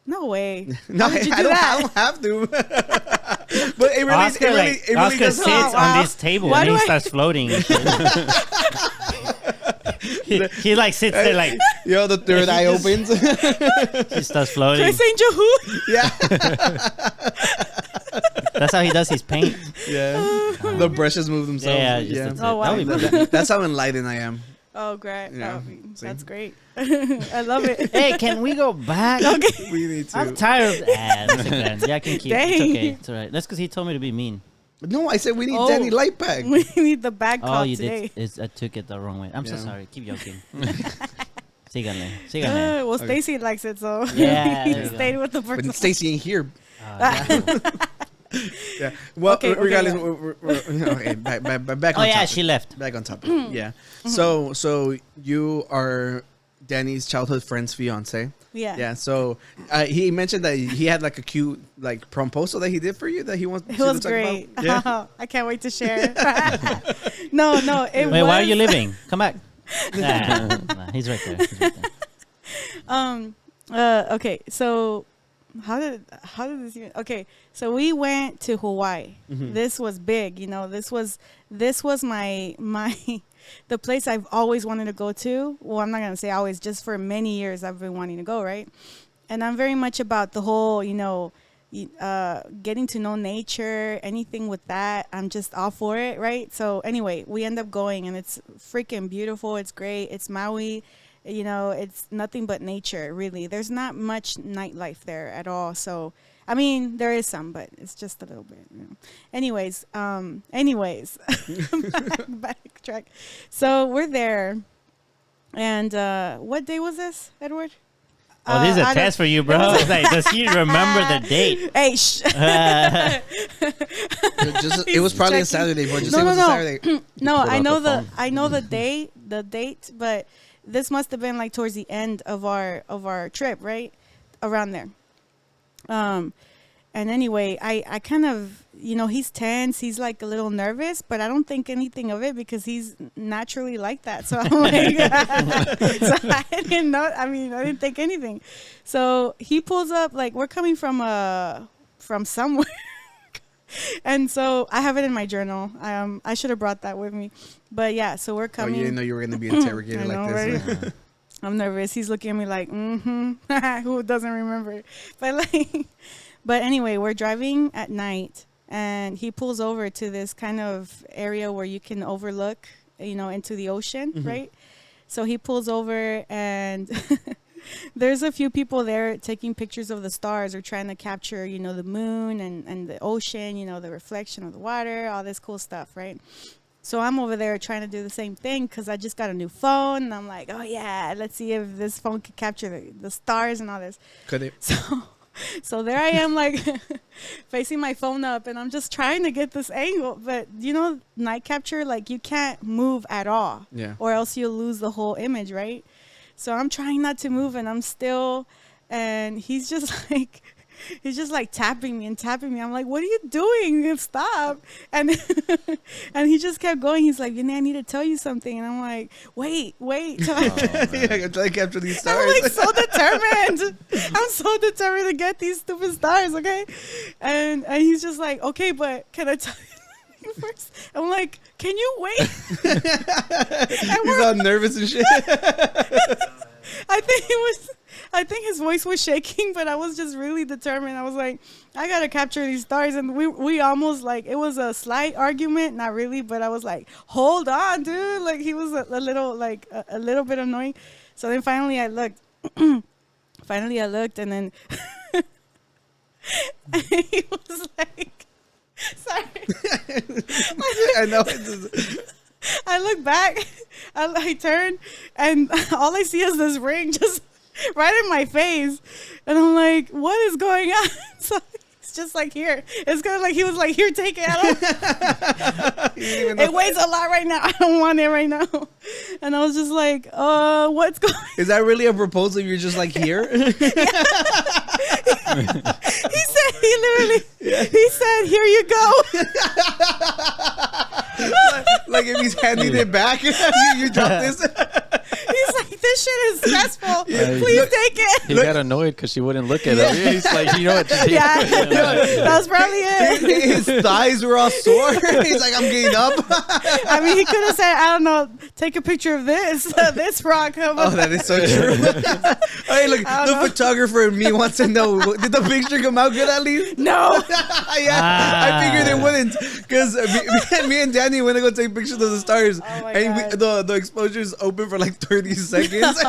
No way. No, How did you I do that? don't have to. But it really, Oscar, it really Oscar does sits help. on this table Why and do he I- starts floating. And shit. he like sits there like Yo, the third eye opens. he starts floating. Chris Angel who? Yeah, That's how he does his paint. yeah. The brushes move themselves. Yeah, Yeah, just that's Oh, it. wow. That'll be better. That's how enlightened I am. Oh, great. Yeah, Oh, see? that's great. I love it. Hey, can we go back? Okay. We need to. I'm tired of that's okay. Yeah, I can keep it. It's Dang. okay. It's all right. That's because he told me to be mean. No, I said we need Oh. Danny Light back. We need the bag Oh, talk you today. did. I took it the wrong way. I'm so Yeah. sorry. Keep joking. Síganle. Well, Okay. Stacy likes it, so Yeah, he there you go. stayed with the But person. Stacy ain't here. Yeah. Yeah. Well, Okay, regardless, yeah. okay, back Oh on yeah, topic. she left. Back on topic. Mm-hmm. Yeah. So you are Danny's childhood friend's fiance. Yeah. Yeah. So he mentioned that he had like a cute like proposal that he did for you that he wants. It to was talk great. About. Yeah. I can't wait to share. No, it Wait, was. why are you leaving? Come back. Nah, he's right there. He's right there. Okay, so how did this even? Okay, so we went to Hawaii. Mhm. This was big, you know. This was my the place I've always wanted to go to. Well, I'm not gonna say always. Just for many years, I've been wanting to go, right? And I'm very much about the whole, you know, getting to know nature, anything with that. I'm just all for it, right? So anyway, we end up going, and it's freaking beautiful. It's great. It's Maui. You know, it's nothing but nature, really. There's not much nightlife there at all. So, I mean, there is some, but it's just a little bit. You know. Anyways, backtrack. So we're there, and what day was this, Edward? Oh, this is a I test for you, bro. It's like, does he remember the date? Hey, shh. It was probably a checking. Saturday, but just No, say it was no, a no. Saturday. No, pulled I out know the phone. I know the date, but this must have been like towards the end of our trip, right? Around there. And anyway, I kind of, you know, he's tense, he's like a little nervous, but I don't think anything of it because he's naturally like that. So I'm like, so I didn't know. I mean, I didn't think anything. So he pulls up, like we're coming from somewhere. And so I have it in my journal. I should have brought that with me. But yeah, so we're Oh, coming. you didn't know you were going to be interrogated I like know, this. right? I'm nervous. He's looking at me like, who doesn't remember? But anyway, we're driving at night, and he pulls over to this kind of area where you can overlook, you know, into the ocean, right? So he pulls over, and there's a few people there taking pictures of the stars or trying to capture, you know, the moon and the ocean, you know, the reflection of the water, all this cool stuff, right? So I'm over there trying to do the same thing because I just got a new phone. And I'm like, oh, yeah, let's see if this phone can capture the stars and all this. Could it? So So there I am, like facing my phone up, and I'm just trying to get this angle. But night capture, like you can't move at all, or else you'll lose the whole image, right? So I'm trying not to move, and I'm still, and he's just like tapping me. I'm like, what are you doing? Stop. And and he just kept going. He's like, Vianey, I need to tell you something. And I'm like, wait. Till I capture these stars. I'm like so determined. I'm so determined to get these stupid stars, okay? And he's just like, okay, but can I tell you first? I'm like, can you wait? He's all nervous and shit. I think his voice was shaking, but I was just really determined. I was like, I gotta capture these stars, and we almost, like, it was a slight argument, not really, but I was like, hold on, dude. Like, he was a little, like, a little bit annoying. So then finally I looked. And then and he was like, sorry. I know. I look back, I turn, and all I see is this ring just right in my face. And I'm like, what is going on? So it's just like, here. It's kind of like he was like, here, take it. It weighs a lot right now. I don't want it right now. And I was just like, what's going on? Is that really a proposal? You're just like, here? He said, here you go. like if he's handing it back, you drop this. He's like, this shit is stressful. Please take it. He got annoyed because she wouldn't look at him. He's like, you know what? Yeah, that was probably it. His thighs were all sore. He's like, I'm getting up. I mean, he could have said, I don't know, take a picture of this rock. Oh, that is so true. Hey, look, the photographer and me wants to know, did the picture come out good at least? No. I figured it wouldn't, because me and Danny went to go take pictures of the stars, and the exposure is open for like 30 seconds.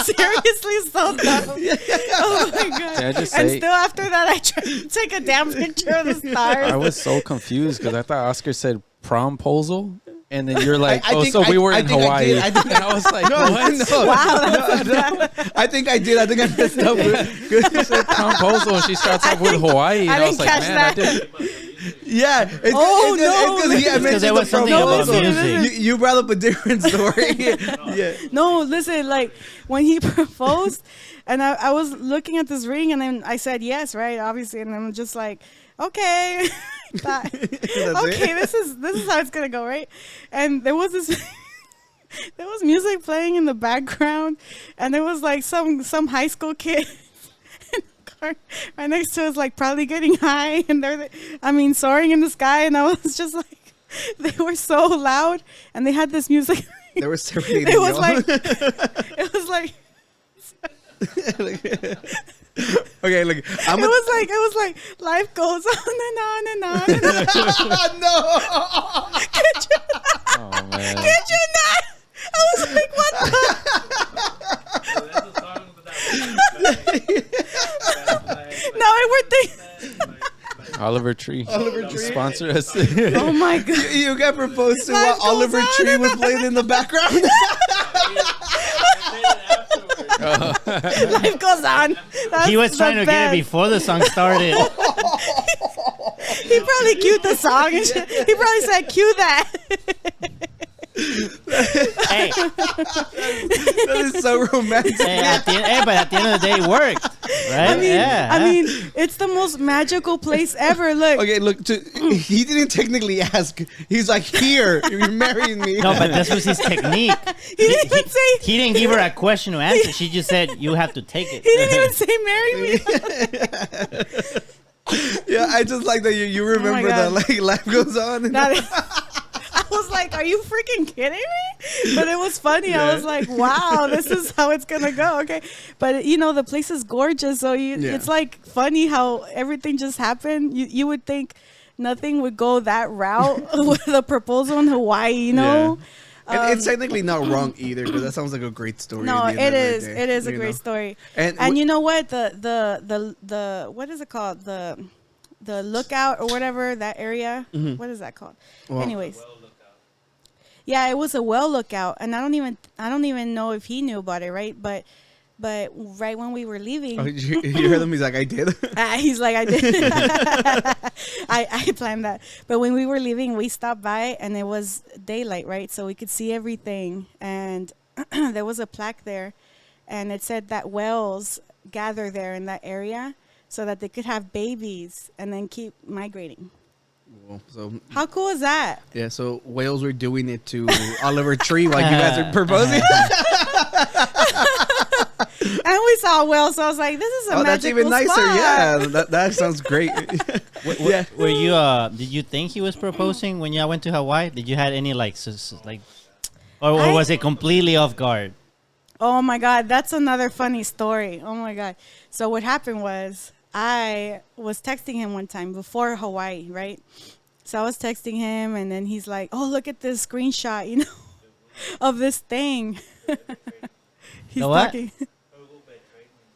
Seriously, so dumb. Oh my god! And still after that, I tried to take a damn picture of the stars. I was so confused because I thought Oscar said promposal. And then you're like, we were in Hawaii. And I was like, what? No. Wow. I think I did. I think I messed up. You said promposal, and she starts off with Hawaii. And I was like, man, I did. Yeah. Because there was something about music. You brought up a different story. Yeah. No, listen, like when he proposed, and I was looking at this ring, and then I said yes, right? Obviously, and I'm just like, okay. This is how it's gonna go, right? And there was music playing in the background, and there was like some high school kid in the car right next to us, like probably getting high, and soaring in the sky. And I was just like, they were so loud, and they had this music. They were serenading. It was like. Okay, look. It was like life goes on and on and on. And on. No. Could you not? I was like, what the? Now I would think. Oliver Tree. Sponsor us. Oh my god. You got proposed to while Oliver Tree was playing in the background. Life goes on. He was trying to get it before the song started. He probably cued the song and shit. He probably said, cue that. Hey. That is so romantic. But at the end of the day, it worked. Right? I mean, it's the most magical place ever. Look. Okay, look. He didn't technically ask. He's like, here, you're marrying me. No, but this was his technique. He didn't even say. He didn't give her a question to answer. She just said, you have to take it. He didn't even say, marry me. Yeah, I just like that you remember that, like, life goes on. I was like, are you freaking kidding me? But it was funny. Yeah. I was like, wow, this is how it's going to go. Okay. But, the place is gorgeous. So it's like funny how everything just happened. You would think nothing would go that route with a proposal in Hawaii, you know? Yeah. And it's technically not wrong either, because that sounds like a great story. No, it is. It is a great story. And you know what? The what is it called? The lookout or whatever, that area. Mm-hmm. What is that called? Well, anyways. Yeah, it was a well lookout, and I don't even know if he knew about it, right? But But right when we were leaving, you heard him. He's like, I did. he's like, I did. I planned that. But when we were leaving, we stopped by and it was daylight, right? So we could see everything. And there was a plaque there, and it said that whales gather there in that area so that they could have babies and then keep migrating. Well, so how cool is that? Yeah, so whales were doing it to Oliver Tree while you guys are proposing. And we saw a whale, so I was like, "This is a magical that's even nicer. spot. Yeah, that sounds great." Yeah. Were you? Did you think he was proposing when y'all went to Hawaii? Did you had any like, or was it completely off guard? Oh my God, that's another funny story. Oh my God. So what happened was I was texting him one time before Hawaii, right? So I was texting him, and then he's like, "Oh, look at this screenshot, you know, of this thing." He's talking.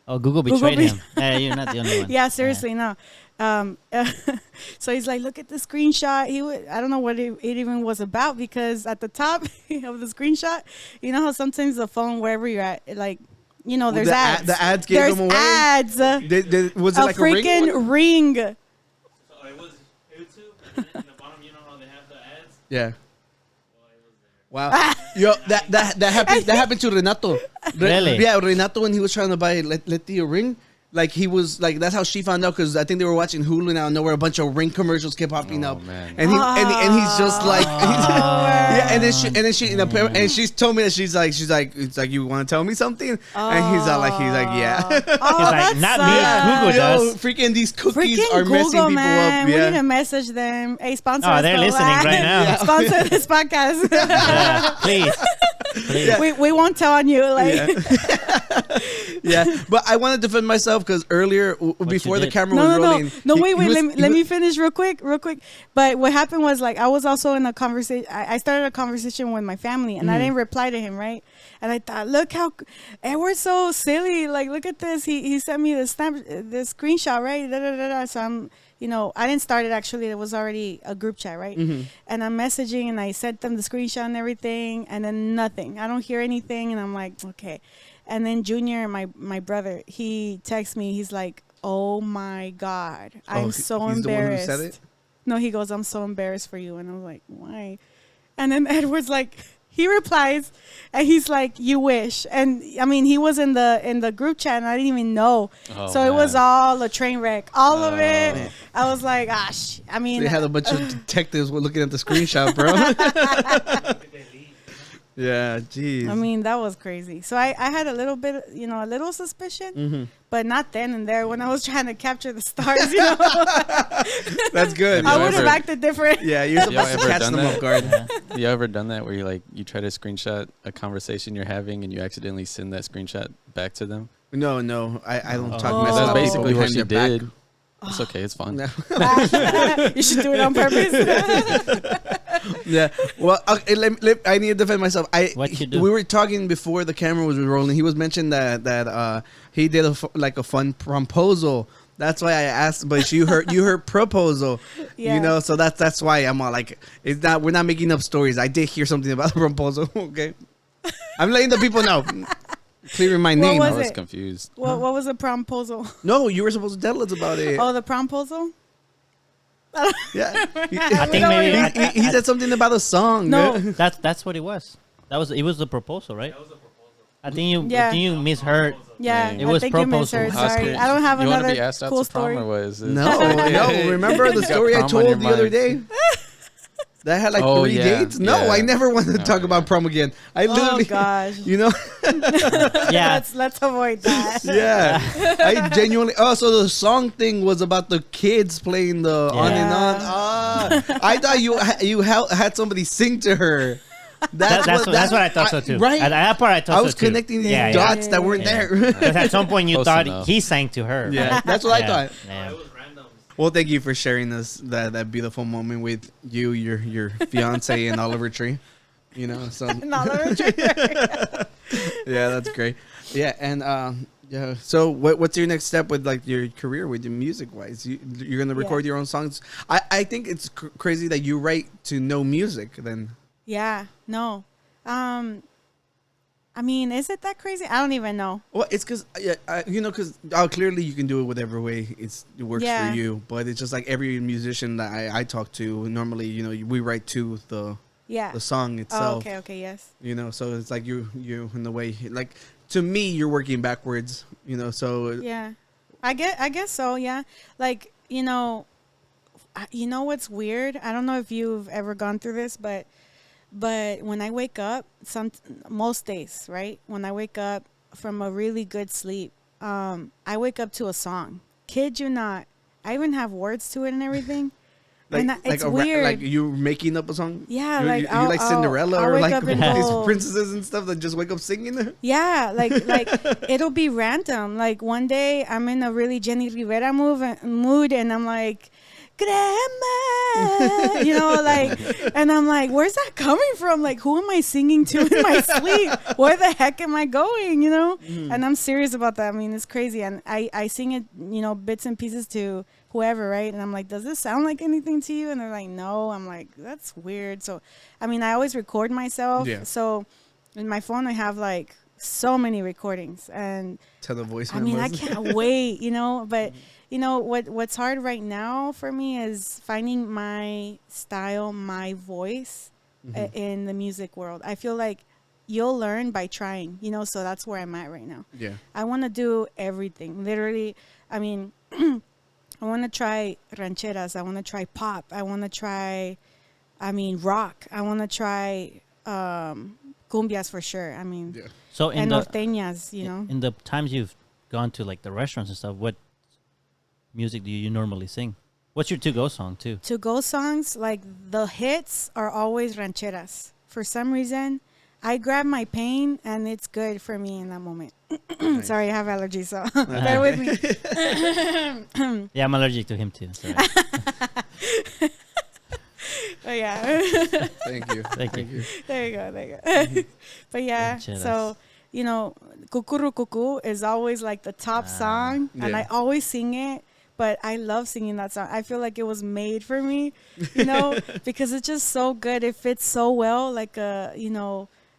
Oh, Google betrayed him. Yeah, you're not the only one. Yeah, seriously, no. So he's like, look at the screenshot. I don't know what it even was about, because at the top of the screenshot, you know how sometimes the phone, wherever you're at, like, you know, there's ads. The ads gave them away? Ads. Was it like a freaking ring? So it was YouTube, and then in the bottom, you know how they have the ads? Yeah. Wow. Yo, that happened to Renato. Really? Yeah, Renato, when he was trying to buy Leti a ring, like he was like, that's how she found out, because I think they were watching Hulu, and out of nowhere a bunch of ring commercials kept popping up, man. and he's just like, yeah, and she's told me that she's like, it's like, you want to tell me something, and he's like, yeah, he's like, not me, Google does. Freaking these cookies Freaking are messing Google, people man. up. Yeah, We need to message them. Hey, sponsor. Oh, they're listening right now. Yeah. Sponsor this podcast. Yeah, please. Yeah. We won't tell on you, like. Yeah, but I want to defend myself, because earlier, before the camera was rolling. No, wait, let me finish real quick. But what happened was, like, I was also in a conversation. I started a conversation with my family, and I didn't reply to him, right? And I thought, look how Edward's so silly. Like, look at this. He sent me the screenshot, right? Da, da, da, da. So I'm, you know, I didn't start it, actually. It was already a group chat, right? And I'm messaging, and I sent them the screenshot and everything, and then nothing. I don't hear anything, and I'm like, okay. And then Junior, my brother, he texts me. He's like, "Oh my God, I'm so embarrassed." The one who said it? No, he goes, "I'm so embarrassed for you," and I was like, "Why?" And then Edward's like, he replies, and he's like, "You wish." And I mean, he was in the group chat, and I didn't even know. So it was all a train wreck, all of it. Man. I was like, "Gosh," I mean, they had a bunch of detectives looking at the screenshot, bro. Yeah, jeez. I mean, that was crazy. So I had a little bit, you know, a little suspicion, but not then and there when I was trying to capture the stars, you know. That's good. I would have acted different. Yeah, you're supposed to catch them off guard. You ever done that where you try to screenshot a conversation you're having and you accidentally send that screenshot back to them? No, I don't talk mess. That's basically what she did. Back. It's okay. It's fun. You should do it on purpose. Yeah. Well, I need to defend myself. What you do? We were talking before the camera was rolling. He was mentioning that he did a fun proposal. That's why I asked. But you heard proposal. Yeah. You know, so that's why I'm all like, we're not making up stories. I did hear something about the proposal. Okay. I'm letting the people know. Clearing my name. I was confused. What was the promposal? No, you were supposed to tell us about it. Oh, the promposal? Yeah. I think maybe he said something about a song. No, that's what it was. It was the proposal, right? That was the proposal. I think you misheard. Yeah, it was proposal. Sorry, I don't have another be asked cool out to prom, story. or what is this? No. Remember the story I told the other day? That had like 3 dates? No, I never wanted to talk about prom again. I literally, gosh. You know? Yeah. Let's avoid that. Yeah. I genuinely, so the song thing was about the kids playing the on and on. I thought you had somebody sing to her. That's what I thought so too. Right. At that part I thought so too. I was connecting these dots that weren't there. Because at some point you Close thought enough. he sang to her. Yeah, that's what I thought. Yeah. Well, thank you for sharing that beautiful moment with you, your fiance, and Oliver Tree. You know, so Oliver Tree. Yeah, that's great. Yeah, and yeah. So, what's your next step with like your career, with your music wise? You're gonna record your own songs. I think it's crazy that you write to no music. Then. Yeah. No. I mean, is it that crazy? I don't even know. Well, it's because because clearly you can do it whatever way it works for you. But it's just like every musician that I talk to, normally, we write to the song itself. Oh, okay, yes. So it's like you in the way, like, to me, you're working backwards. So yeah, I guess so. Yeah, like what's weird? I don't know if you've ever gone through this, but when I wake up, most days, right? When I wake up from a really good sleep, I wake up to a song. Kid you not. I even have words to it and everything. It's weird. Like you're making up a song? Yeah, you're like Cinderella or like these princesses and stuff that just wake up singing? Yeah, like it'll be random. Like one day I'm in a really Jenny Rivera mood and I'm like, Crema, and I'm like, where's that coming from? Like, who am I singing to in my sleep? Where the heck am I going? And I'm serious about that. I mean, it's crazy. And I sing it, bits and pieces to whoever, right? And I'm like, does this sound like anything to you? And they're like, no. I'm like, that's weird. So, I mean, I always record myself. Yeah. So in my phone, I have like so many recordings and tell the voice. I mean, I can't wait, but what's hard right now for me is finding my style, my voice in the music world. I feel like you'll learn by trying, so that's where I'm at right now. Yeah. I want to do everything. Literally, I mean, I want to try rancheras. I want to try pop. I want to try, rock. I want to try cumbias for sure. I mean, so and norteñas, In the times you've gone to like the restaurants and stuff, what music do you normally sing? What's your to-go song too? To-go songs, like the hits are always rancheras. For some reason, I grab my pain and it's good for me in that moment. Nice. Sorry, I have allergies, so bear with me. Yeah, I'm allergic to him too. Sorry. Oh yeah. Thank you. There you go. But yeah, rancheras. So Kukuru Kuku is always like the top song, and I always sing it. But I love singing that song. I feel like it was made for me, because it's just so good. It fits so well, like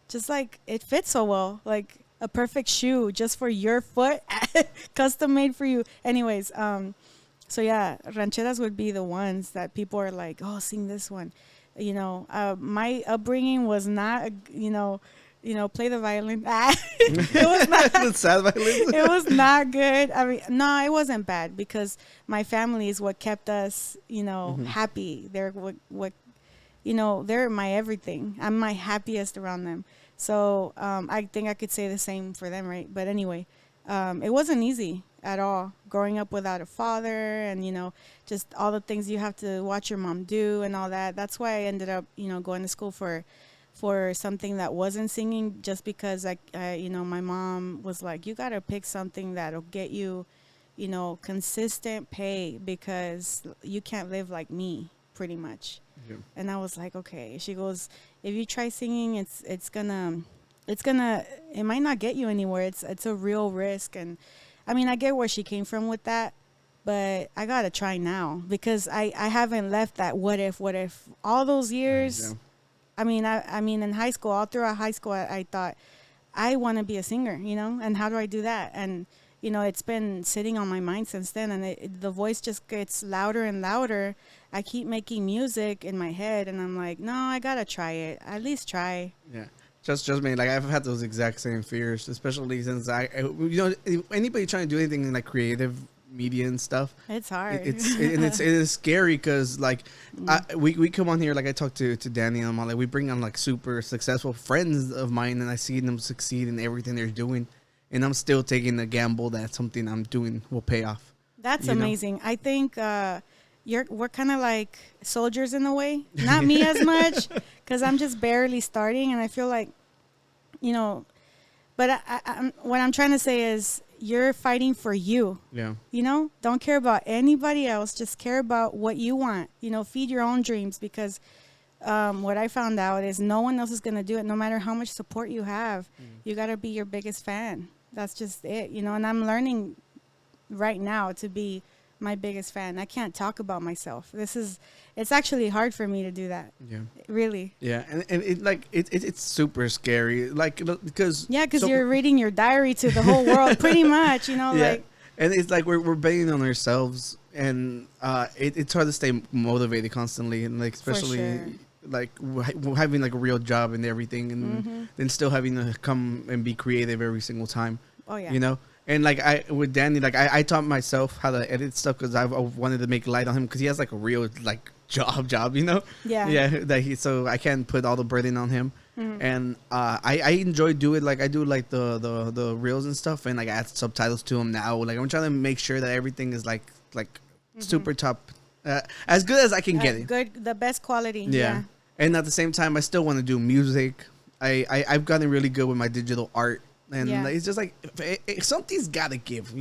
just like it fits so well, like a perfect shoe just for your foot, custom made for you. Anyways, so yeah, rancheras would be the ones that people are like, oh, sing this one. My upbringing was not, play the violin. It was not the sad violin. It was not good. I mean, no, it wasn't bad because my family is what kept us, happy. They're what they're my everything. I'm my happiest around them. So I think I could say the same for them, right? But anyway, it wasn't easy at all growing up without a father and, just all the things you have to watch your mom do and all that. That's why I ended up, going to school for something that wasn't singing, just because my mom was like, you got to pick something that'll get you, consistent pay because you can't live like me pretty much. Yeah. And I was like, okay. She goes, if you try singing, it might not get you anywhere. It's a real risk. And I mean, I get where she came from with that, but I got to try now because I haven't left that what if all those years. Yeah. I mean, in high school, all throughout high school, I thought, I want to be a singer, and how do I do that? And, it's been sitting on my mind since then, and the voice just gets louder and louder. I keep making music in my head, and I'm like, no, I got to try it. At least try. Yeah. Just me. Like, I've had those exact same fears, especially since anybody trying to do anything in, like, creative media and stuff, it's hard. It is scary because like we come on here, like I talked to Danny and I'm like, we bring on like super successful friends of mine and I see them succeed in everything they're doing, and I'm still taking the gamble that something I'm doing will pay off. That's amazing. I think we're kind of like soldiers in a way. Not me as much because I'm just barely starting, and I feel like, but what I'm trying to say is, you're fighting for you. Yeah. Don't care about anybody else. Just care about what you want. Feed your own dreams, because what I found out is no one else is going to do it. No matter how much support you have, you got to be your biggest fan. That's just it, and I'm learning right now to be my biggest fan. I can't talk about myself. It's actually hard for me to do that. Yeah. Really. Yeah, and it's super scary, like, because you're reading your diary to the whole world, pretty much. Like. And it's like we're betting on ourselves, and it's hard to stay motivated constantly, and like especially like having like a real job and everything, and then still having to come and be creative every single time. Oh yeah. And like with Danny, like I taught myself how to edit stuff because I wanted to make light on him because he has like a real like job, Yeah. Yeah, so I can't put all the burden on him. And I enjoy doing, like, I do like the reels and stuff, and like I add subtitles to them now. Like I'm trying to make sure that everything is like super top, as good as I can get it. The best quality. Yeah. And at the same time, I still want to do music. I've gotten really good with my digital art, and it's just like something's got to give,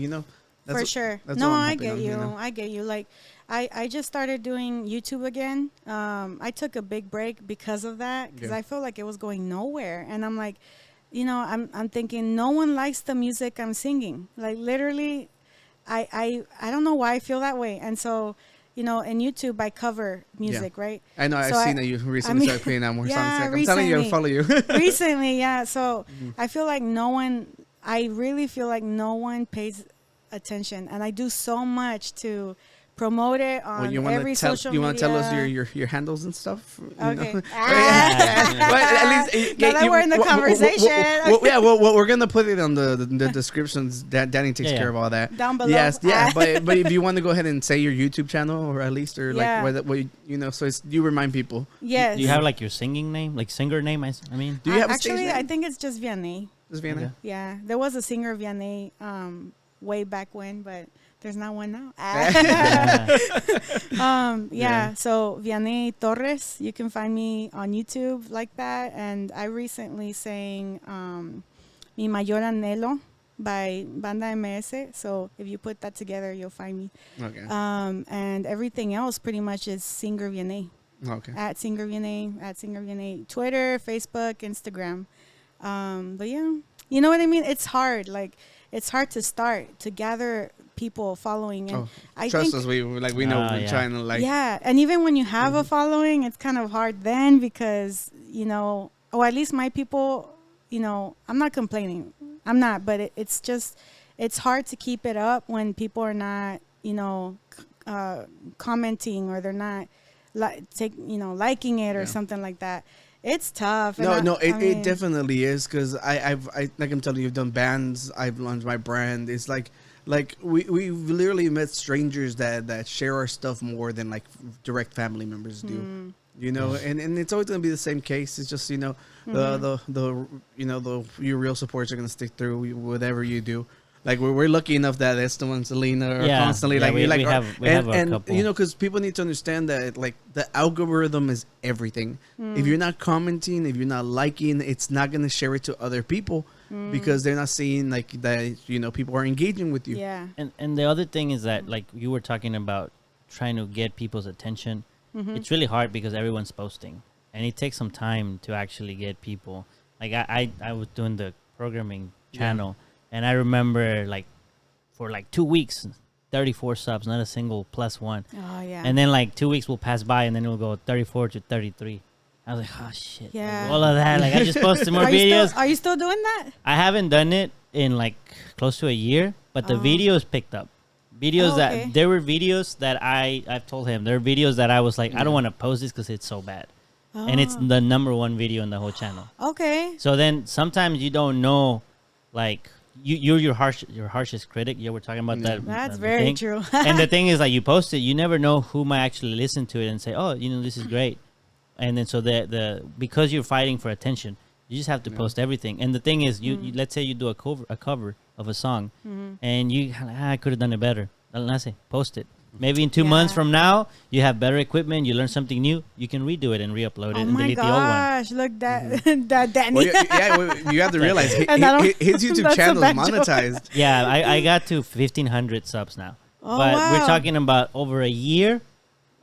For sure. No, I get you. I get you. Like, I just started doing YouTube again. I took a big break because of that, because I felt like it was going nowhere. And I'm like, I'm thinking no one likes the music I'm singing. Like, literally, I don't know why I feel that way. And so, in YouTube, I cover music, right? I know. I've seen that you recently started putting out more songs. Like, I'm telling you, I follow you. Recently, yeah. So I feel like I really feel like no one pays attention. And I do so much to promote it on every social media. You want to tell us your handles and stuff? Okay. But at least now that we're in the conversation. Well, we're gonna put it on the descriptions. Danny takes care of all that down below. Yes, yeah. but if you want to go ahead and say your YouTube channel, or at least, or like what so you remind people. Yes. Do you have like your singing name, like singer name? I mean, do you have actually? A stage name? I think it's just Vianey. Just Vianey. Yeah, there was a singer Vianey way back when, but there's not one now. So Vianey Torres, you can find me on YouTube like that. And I recently sang Mi Mayor Anhelo by Banda MS. So if you put that together, you'll find me. Okay. And everything else pretty much is Singer Vianey. Okay. At Singer Vianey. Twitter, Facebook, Instagram. But yeah, you know what I mean? It's hard. Like, it's hard to start, to gather people following. And I trust think, us, we know we're trying to like. Yeah, and even when you have a following, it's kind of hard then because, or at least my people, I'm not complaining. I'm not, but it's just, it's hard to keep it up when people are not, commenting, or they're not liking it or something like that. It's tough. It definitely is, because I like I'm telling you, I've done bands, I've launched my brand. It's like we've literally met strangers that share our stuff more than like direct family members do. And it's always gonna be the same case. It's just the your real supporters are gonna stick through whatever you do. Like we're lucky enough that Esteban and Selena are constantly we have a couple. Because people need to understand that like the algorithm is everything. If you're not commenting, if you're not liking, it's not gonna share it to other people because they're not seeing like that. People are engaging with you. Yeah. And the other thing is that like you were talking about trying to get people's attention. It's really hard because everyone's posting, and it takes some time to actually get people. Like I was doing the programming channel. And I remember, like, for, 2 weeks, 34 subs, not a single +1. Oh, yeah. And then, 2 weeks will pass by, and then it will go 34 to 33. I was like, oh, shit. Yeah. Like, all of that. Like, I just posted more videos. Are you still doing that? I haven't done it in, close to a year, but the videos picked up. There were videos that I've told him, there are videos that I was like, I don't want to post this because it's so bad. And it's the #1 video in the whole channel. Okay. So then sometimes you don't know, you're your harshest critic. Yeah, we're talking about that. That's very true. And the thing is, you post it, you never know who might actually listen to it and say, "Oh, this is great." And then so because you're fighting for attention, you just have to post everything. And the thing is, you let's say you do a cover of a song, and I could have done it better. Post it. Maybe in 2 months from now, you have better equipment, you learn something new, you can redo it and re-upload it and delete the old one. Oh my gosh, look that Danny. Well, you have to realize his YouTube channel is monetized. Yeah, I got to 1,500 subs now. Oh, but wow. we're talking about over a year,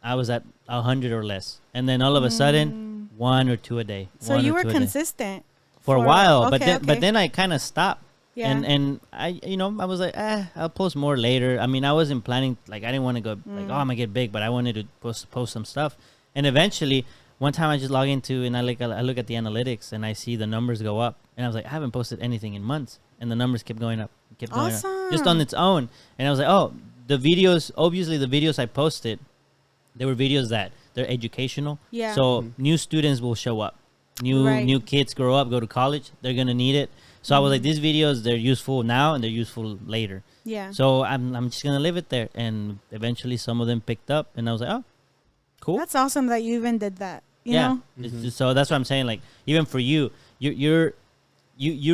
I was at 100 or less. And then all of a sudden, 1 or 2 a day. So you were consistent. For a while, but then I kind of stopped. Yeah. And I I was like, I'll post more later. I mean, I wasn't planning, like, I didn't want to go like, oh, I'm gonna get big, but I wanted to post some stuff. And eventually, one time I just log into and I look at the analytics and I see the numbers go up, and I was like, I haven't posted anything in months, and the numbers kept going up, just on its own. And I was like, oh, the videos, obviously the videos I posted, they were videos that they're educational. Yeah. So new students will show up, new kids grow up, go to college, they're gonna need it. So I was like, these videos, they're useful now and they're useful later. Yeah. So I'm just gonna leave it there, and eventually some of them picked up, and I was like, oh, cool. That's awesome that you even did that. You know? So that's what I'm saying. Like, even for you're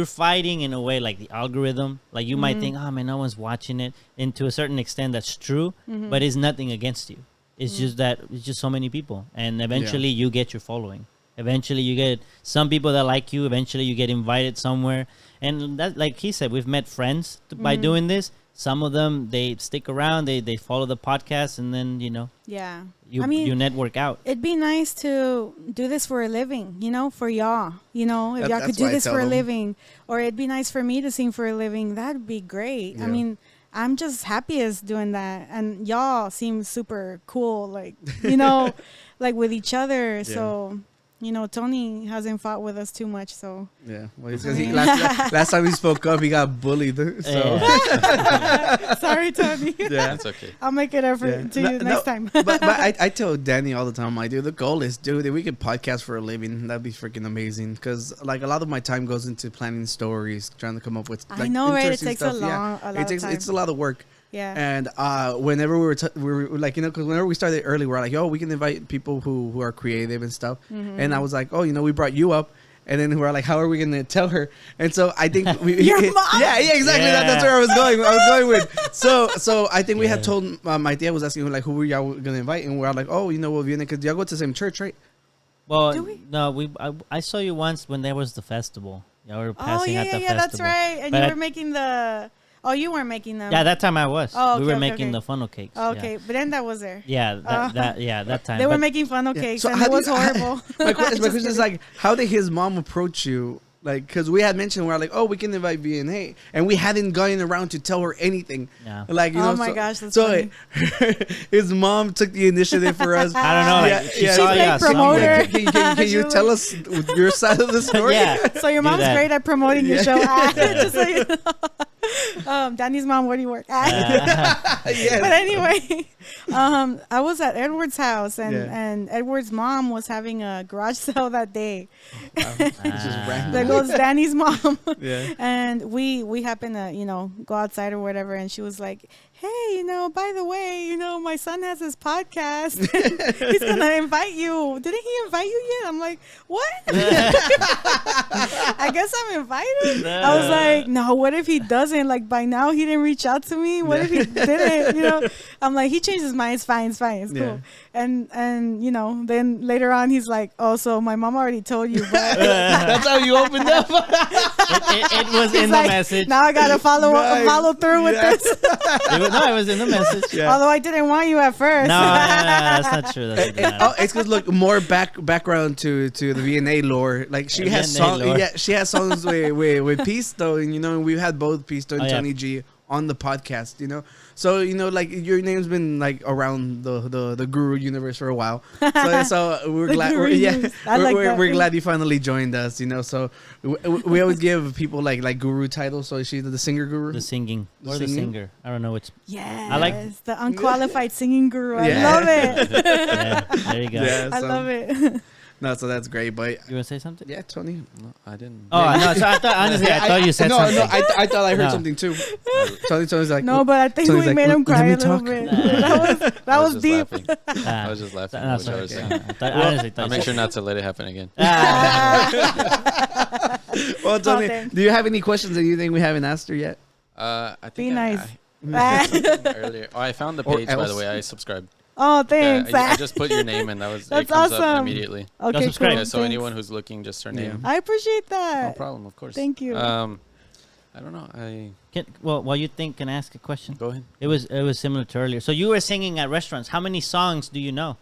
fighting in a way, like the algorithm. Like, you might think, oh man, no one's watching it, and to a certain extent that's true, but it's nothing against you. It's just that it's just so many people, and eventually you get your following. Eventually you get some people that like you. Eventually you get invited somewhere, and that, like he said, we've met friends by doing this. Some of them, they stick around, they follow the podcast, and then Yeah. you network out. It'd be nice to do this for a living, for y'all. If y'all could do this for a living, or it'd be nice for me to sing for a living. That'd be great. Yeah. I mean, I'm just happiest doing that, and y'all seem super cool, like like with each other. Yeah. So. Tony hasn't fought with us too much, so. Yeah, well, it's because last time he spoke up, he got bullied. So. Sorry, Tony. Yeah, it's okay. I'll make it effort to you next time. but I tell Danny all the time, the goal is, dude, if we could podcast for a living, that'd be freaking amazing. Because like a lot of my time goes into planning stories, trying to come up with. Like, I know, right? It takes stuff. a lot of time. It's a lot of work. Yeah. And whenever we were like, because whenever we started early, we're like, yo, we can invite people who are creative and stuff. And I was like, oh, we brought you up. And then we're like, how are we going to tell her? And so I think Your mom? Yeah, exactly. Yeah. That's where I was going with. So I think we had told, my dad was asking, like, who were y'all going to invite? And we're like, oh, well, Vianey, because y'all go to the same church, right? Well, Do we? no, I saw you once when there was the festival. Y'all were passing at the festival. That's right. And you were making the... Oh, you weren't making them. Yeah, that time I was. Oh, okay, we were okay, making okay. the funnel cakes. Okay, but then that was there. Yeah, that time. They were making funnel cakes, So and it was horrible. My question is like, how did his mom approach you? Like, because we had mentioned, we're like, oh, we can invite Vianey, and we hadn't gotten around to tell her anything. Yeah. Like, Oh my gosh, that's funny. his mom took the initiative for us. I don't know. Yeah, saw She's ya like promoter. Can you tell us your side of the story? Yeah. So your Do mom's that. great at promoting your show. Just so you know. Danny's mom, where do you work? Yes. But anyway, I was at Edward's house, and, Yeah. and Edward's mom was having a garage sale that day. It's just random. There goes Danny's mom. Yeah. And we happened to, go outside or whatever, and she was like, hey, by the way, my son has his podcast. He's going to invite you. Didn't he invite you yet? I'm like, what? I guess I'm invited. I was like, no, what if he doesn't? Like, by now he didn't reach out to me. What if he didn't? I'm like, he changed his mind. It's fine. It's cool. Yeah. And then later on he's like, oh, so my mom already told you, but That's how you opened up. It was he's in like, the message. now I got to follow through with Yeah. this. It was in the message. Yeah. Although I didn't want you at first. No, that's not true. That's not. It's because look, more background to the Vianey lore. Like she has Vianey songs. lore. Yeah, she has songs with Pisto, and we've had both Pisto and Oh, yeah. Tonny G on the podcast. So like your name's been like around the Guru universe for a while. So we're The glad. Guru universe. I like that. We're glad you finally joined us. So we always give people like Guru titles. So is she the singer Guru? The singing The or the singing? singer. I don't know which. Yes. I like- the unqualified singing guru. I Yeah. love it. Yeah, there you go. Yeah, I so- love it. No, so that's great. But You want to say something? yeah, Tony. No, I didn't. Oh, no. So I thought, honestly, I thought you said no, something. No, I thought I heard No. something too. Tony's like, No, but I think Tony's we like, made him "Let cry me a little talk." bit. That was just deep. laughing. Ah, I was just laughing. no, at what sorry. I was saying. I thought, honestly, thought I'll you make said- sure not to let it happen again. well, Tony, thanks. do you have any questions that you think we haven't asked her yet? I think Be nice. I earlier. Oh, I found the Or page, by else. the way. I subscribed. Oh, thanks. I just put your name and that was That's it comes up awesome. immediately. Okay, subscribe. cool. Yeah, so Thanks. anyone who's looking, just her name. I appreciate No that. problem, of course. Thank you. I don't know. Well, while you think, can I ask a question? Go ahead. It was similar to earlier. So you were singing at restaurants. How many songs do you know?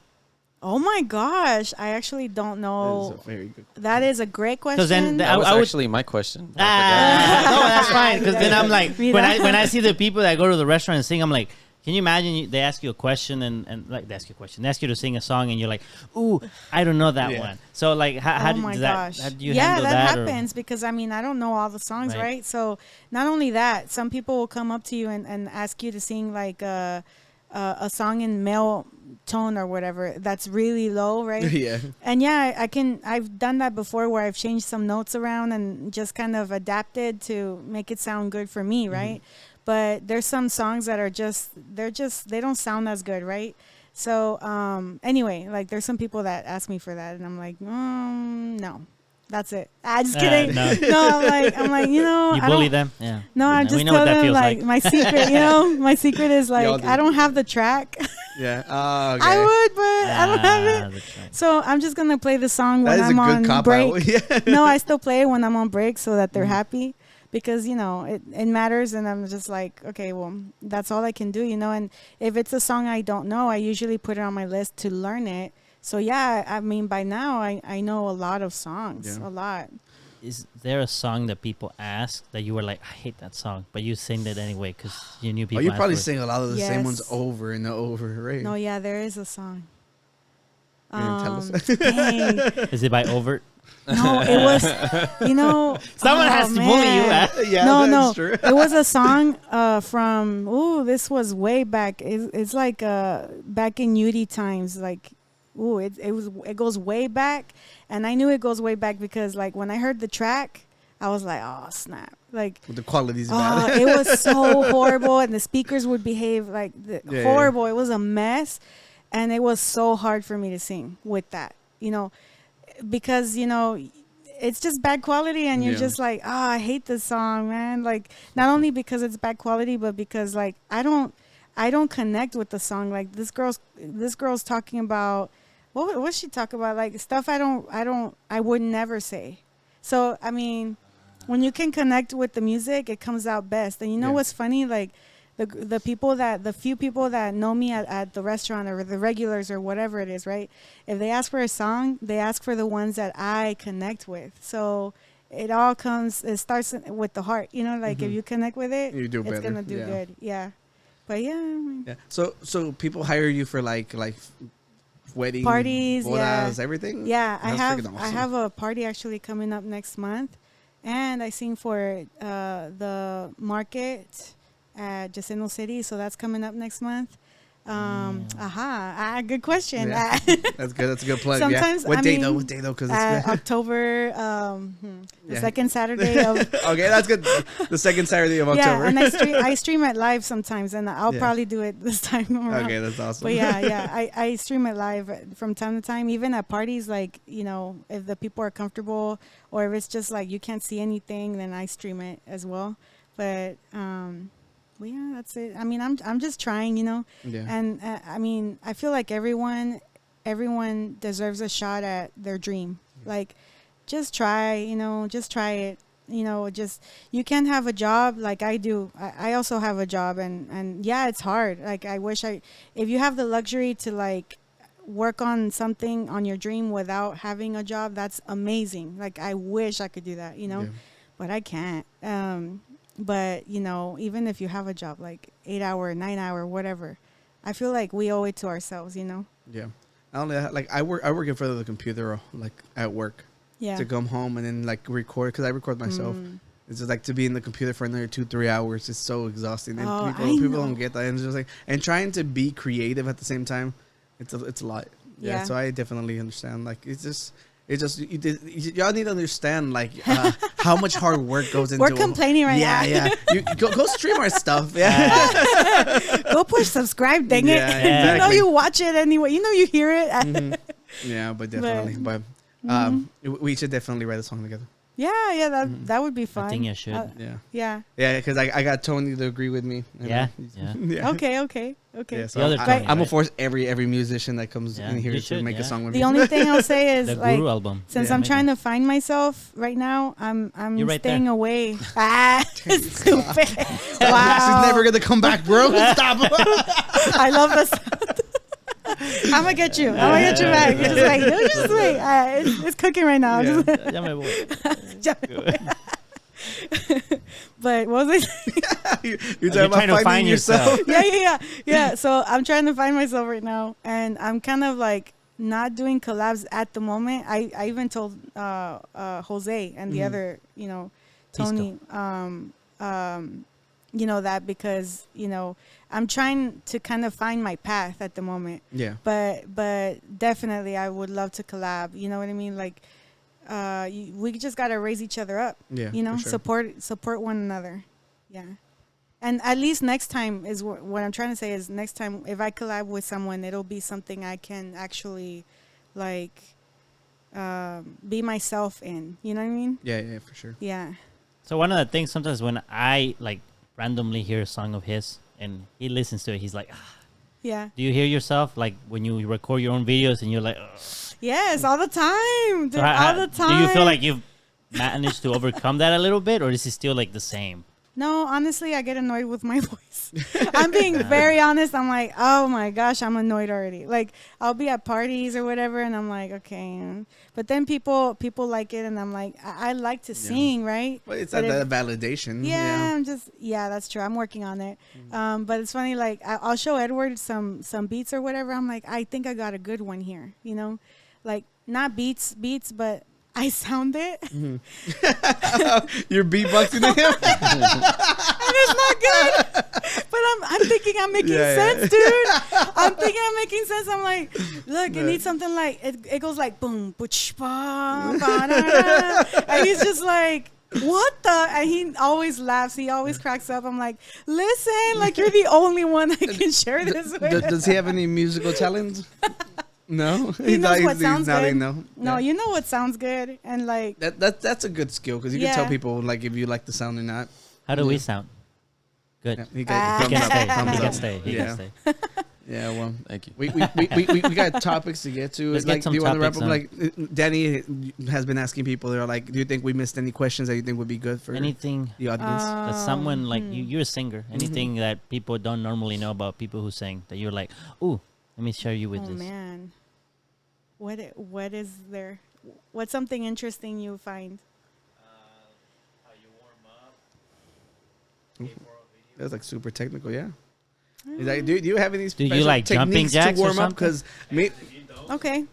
Oh my gosh, I actually don't know. That is a very good. That is a great question. Because then That was I would, actually my question. no, that's fine. Because then I'm like, when I see the people that go to the restaurant and sing, I'm like, can you imagine they ask you a question and like they ask you to sing a song and you're like, ooh, I don't know that one. So like, how do you handle that? That happens because I mean I don't know all the songs, right? So not only that, some people will come up to you and ask you to sing like a song in male tone or whatever that's really low, right? Yeah. And yeah, I've done that before where I've changed some notes around and just kind of adapted to make it sound good for me, right? But there's some songs that are they don't sound as good, right? So anyway, like there's some people that ask me for that and I'm like, no. That's it. I'm just kidding. No, I'm like, you know, you bully them. Yeah. No, I just tell them like my secret. You know, my secret is like I don't have the track. Yeah. Oh, okay. I would, but I don't have it. So I'm just gonna play the song when I'm on break. Yeah. No, I still play it when I'm on break so that they're happy because you know it matters. And I'm just like, okay, well, that's all I can do, you know. And if it's a song I don't know, I usually put it on my list to learn it. So, yeah, I mean, by now, I know a lot of songs, a lot. Is there a song that people ask that you were like, I hate that song, but you sing it anyway because you knew people you probably sing a lot of the same ones over and over, right? No, yeah, there is a song. Tell us. Dang. Is it by Overt? No, it was, you know. Someone has to bully you. Yeah, no. True. It was a song from, this was way back. It's like back in Udi times, like. Ooh, it goes way back, and I knew it goes way back because like when I heard the track, I was like, oh snap! Like the quality's bad. It was so horrible, and the speakers would behave like horrible. Yeah. It was a mess, and it was so hard for me to sing with that, you know, because you know it's just bad quality, and you're just like, I hate this song, man. Like not only because it's bad quality, but because like I don't connect with the song. Like this girl's talking about. What's she talk about? Like stuff I would never say. So, I mean, when you can connect with the music, it comes out best. And you know what's funny? Like the few people that know me at the restaurant or the regulars or whatever it is, right? If they ask for a song, they ask for the ones that I connect with. So it starts with the heart, you know, like if you connect with it, it's going to do good. Yeah. But yeah. So people hire you for like wedding parties, bodas, everything. Yeah, I have a party actually coming up next month, and I sing for the market at Jacinto City, so that's coming up next month. Good question. Yeah. That's good. That's a good plug. Sometimes, What day though? Because it's October, the second Saturday of. Okay, that's good. The second Saturday of October. Yeah, and I stream it live sometimes, and I'll probably do it this time around. Okay, that's awesome. But I stream it live from time to time, even at parties. Like you know, if the people are comfortable, or if it's just like you can't see anything, then I stream it as well. But well, yeah, that's it. I mean, I'm just trying, you know. Yeah. And I mean, I feel like everyone deserves a shot at their dream. Yeah. Like, just try, you know, just try it. You know, just you can't have a job like I do. I also have a job, and yeah, it's hard. Like, if you have the luxury to like work on something on your dream without having a job, that's amazing. Like, I wish I could do that, you know, but I can't. But, you know, even if you have a job, like 8 hour, 9 hour, whatever, I feel like we owe it to ourselves, you know? Yeah. I work in front of the computer, like at work. Yeah. To come home and then like record, because I record myself. It's just like to be in the computer for another 2-3 hours is so exhausting. And people don't get that. And it's just like, and trying to be creative at the same time, it's a lot. Yeah. So I definitely understand. Like, it's just y'all need to understand like how much hard work goes into. We're complaining right now. Yeah. You go stream our stuff. Yeah. Go push subscribe. Dang it! Exactly. You know you watch it anyway. You know you hear it. Yeah, but definitely. But we should definitely write a song together. Yeah, that would be fun. I think you should. Yeah, because I got Tonny to agree with me. Yeah. Okay. Yeah, so I'm gonna force every musician that comes in here to make a song with me. The only thing I'll say is the like, Guru album. Since I'm trying to find myself right now, I'm staying away. Stupid. Wow. She's never gonna come back, bro. Stop. I love the sound. I'm gonna get you. I'm gonna get you back. You're just like, no, just wait. It's cooking right now. Yeah. But what was You're trying to find yourself. Yeah. So I'm trying to find myself right now, and I'm kind of like not doing collabs at the moment. I even told Jose and the other, Tonny, that because I'm trying to kind of find my path at the moment. Yeah. But definitely I would love to collab. You know what I mean? Like, we just gotta raise each other up. Yeah. Sure. Support one another. Yeah. And at least next time is what I'm trying to say is next time if I collab with someone, it'll be something I can actually like be myself in. You know what I mean? Yeah, for sure. Yeah. So one of the things sometimes when I like randomly hear a song of his and he listens to it, he's like, yeah. Do you hear yourself like when you record your own videos and you're like, ugh. Yes, all the time, dude, So all the time. Do you feel like you've managed to overcome that a little bit, or is it still like the same? No, honestly, I get annoyed with my voice. I'm being very honest. I'm like, oh my gosh, I'm annoyed already. Like, I'll be at parties or whatever, and I'm like, okay. But then people like it, and I'm like, I like to sing, right? Well, it's not that validation. Yeah, that's true. I'm working on it. But it's funny, like, I'll show Edward some beats or whatever. I'm like, I think I got a good one here, Like, not beats, but I sound it. Mm-hmm. You're beatboxing to him? And it's not good. But I'm thinking I'm making sense, dude. I'm thinking I'm making sense. I'm like, look, it needs something like, it goes like, boom, butch, ba, ba-da-da. And he's just like, what the? And he always laughs. He always cracks up. I'm like, listen, like you're the only one I can share this with. Does he have any musical talents? No, he knows what sounds good. No, you know what sounds good, and like that's a good skill because you can tell people like if you like the sound or not. How do we sound? Good. Yeah, he can stay. He can stay. Yeah, well, thank you. We got topics to get to. Let's like, get some do you want to wrap topics up? Like, Danny has been asking people. They're like, "Do you think we missed any questions that you think would be good for anything the audience?" That someone like you're a singer. Anything that people don't normally know about people who sing that you're like, ooh, let me share you with this. Oh man, what is there? What's something interesting you find? How you warm up. That's like super technical, yeah. Is that, do you have any special you like jumping techniques jacks to or warm up? something? Because Okay.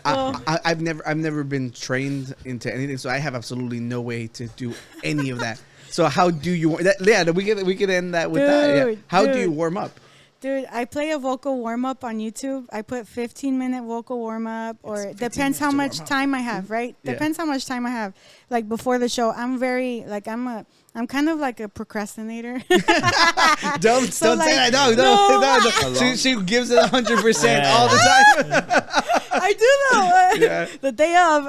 I've never been trained into anything, so I have absolutely no way to do any of that. So how do you? We could end that with that. Yeah. How do you warm up? Dude, I play a vocal warm-up on YouTube. I put 15-minute vocal warm-up, or it depends how much time I have, right? Yeah. Depends how much time I have. Like, before the show, I'm kind of like a procrastinator. Don't say that. No. She gives it 100% all the time. I do though. Yeah. The day of.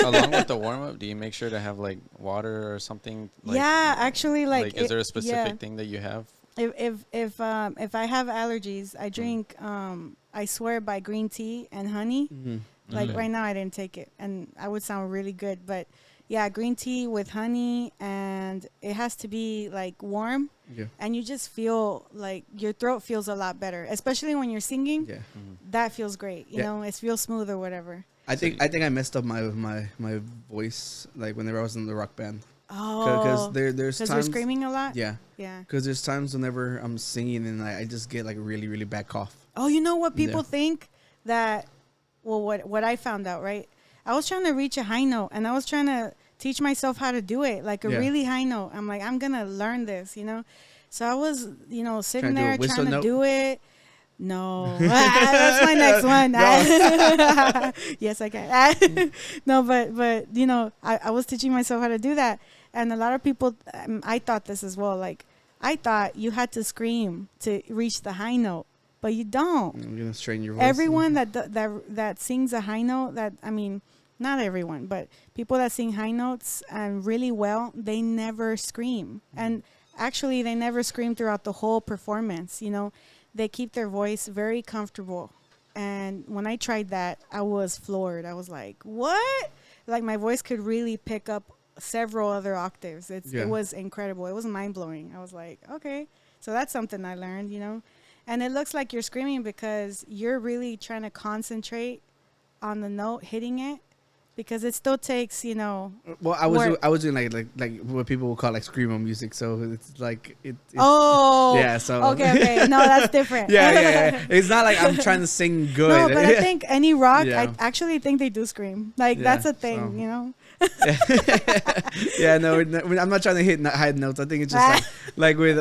Along with the warm-up, do you make sure to have, like, water or something? Like, yeah, actually, like is there a specific thing that you have? If I have allergies, I drink I swear by green tea and honey. Mm-hmm. Like right now I didn't take it and I would sound really good, but yeah, green tea with honey, and it has to be like warm. Yeah. And you just feel like your throat feels a lot better, especially when you're singing. Yeah. That feels great. You know, it feels smooth or whatever. I think I messed up my voice like whenever I was in the rock band. Oh, there's times you're screaming a lot. Yeah. Because there's times whenever I'm singing and I just get like a really, really bad cough. Oh, you know what people think that? Well, what I found out, right? I was trying to reach a high note, and I was trying to teach myself how to do it, like a really high note. I'm like, I'm gonna learn this, So I was, sitting there trying to do it. No, that's my next one. Yes, I can. No, but I was teaching myself how to do that, and a lot of people, I thought this as well. Like, I thought you had to scream to reach the high note, but you don't. You're gonna strain your voice. Everyone that sings a high note, not everyone, but people that sing high notes and really well, they never scream, and actually, they never scream throughout the whole performance. They keep their voice very comfortable. And when I tried that, I was floored. I was like, what? Like, my voice could really pick up several other octaves. It was incredible. It was mind-blowing. I was like, okay. So that's something I learned, And it looks like you're screaming because you're really trying to concentrate on the note, hitting it, because it still takes, Well, I was doing like what people would call like screamo music. So it's like Oh. Yeah. So okay. No, that's different. yeah. It's not like I'm trying to sing good. No, but I think any rock, I actually think they do scream. Like that's a thing, Yeah, no, I'm not trying to hit high notes. I think it's just like with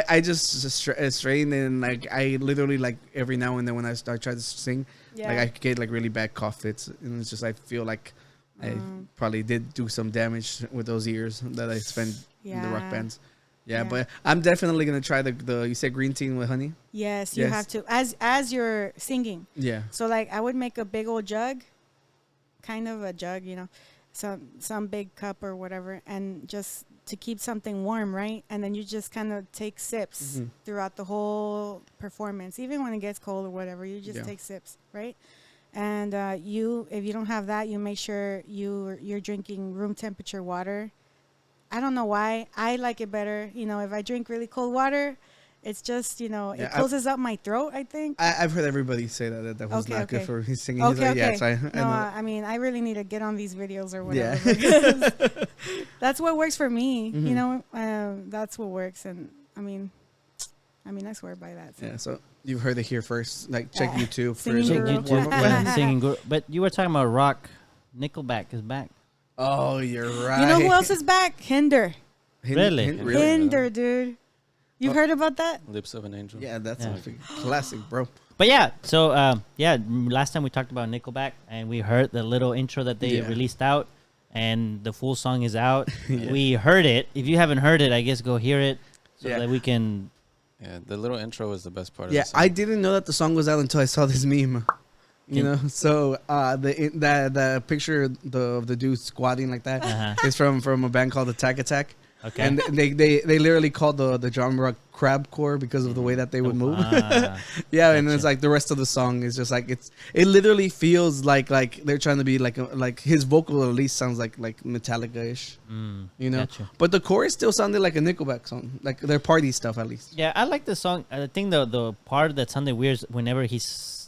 I just strain, and like I literally like every now and then when I try to sing, like I get like really bad cough fits, and it's just I feel like I probably did do some damage with those years that I spent in the rock bands. Yeah, but I'm definitely gonna try the you said green tea with honey. Yes, you have to as you're singing. Yeah. So like I would make a big old jug, kind of a jug, some big cup or whatever, and just to keep something warm, right? And then you just kind of take sips throughout the whole performance, even when it gets cold or whatever. You just take sips, right? And if you don't have that, you make sure you're drinking room temperature water. I don't know why I like it better. If I drink really cold water, it's just, it closes up my throat, I think. I've heard everybody say that was not good for me singing. Okay. Yeah, so I mean, I really need to get on these videos or whatever. Because that's what works for me. That's what works. And I mean, I swear by that. So. Yeah, so you've heard it here first. Like, check YouTube for Singing group. But you were talking about rock. Nickelback is back. Oh, you're right. You know who else is back? Hinder. Really? Hinder, dude. You heard about that? Lips of an Angel. Yeah, that's a classic, bro. But so last time we talked about Nickelback, and we heard the little intro that they released out, and the full song is out. We heard it. If you haven't heard it, I guess go hear it so that we can. Yeah, the little intro was the best part. Yeah, of the song. I didn't know that the song was out until I saw this meme. So the picture of the dude squatting like that is from a band called Attack. Okay. And they literally called the genre crabcore because of the way that they would move. And it's like the rest of the song is just like it literally feels like they're trying to be like his vocal at least sounds like Metallica-ish. Gotcha. But the chorus still sounded like a Nickelback song, like their party stuff at least. Yeah, I like the song. I think the part that sounded weird is whenever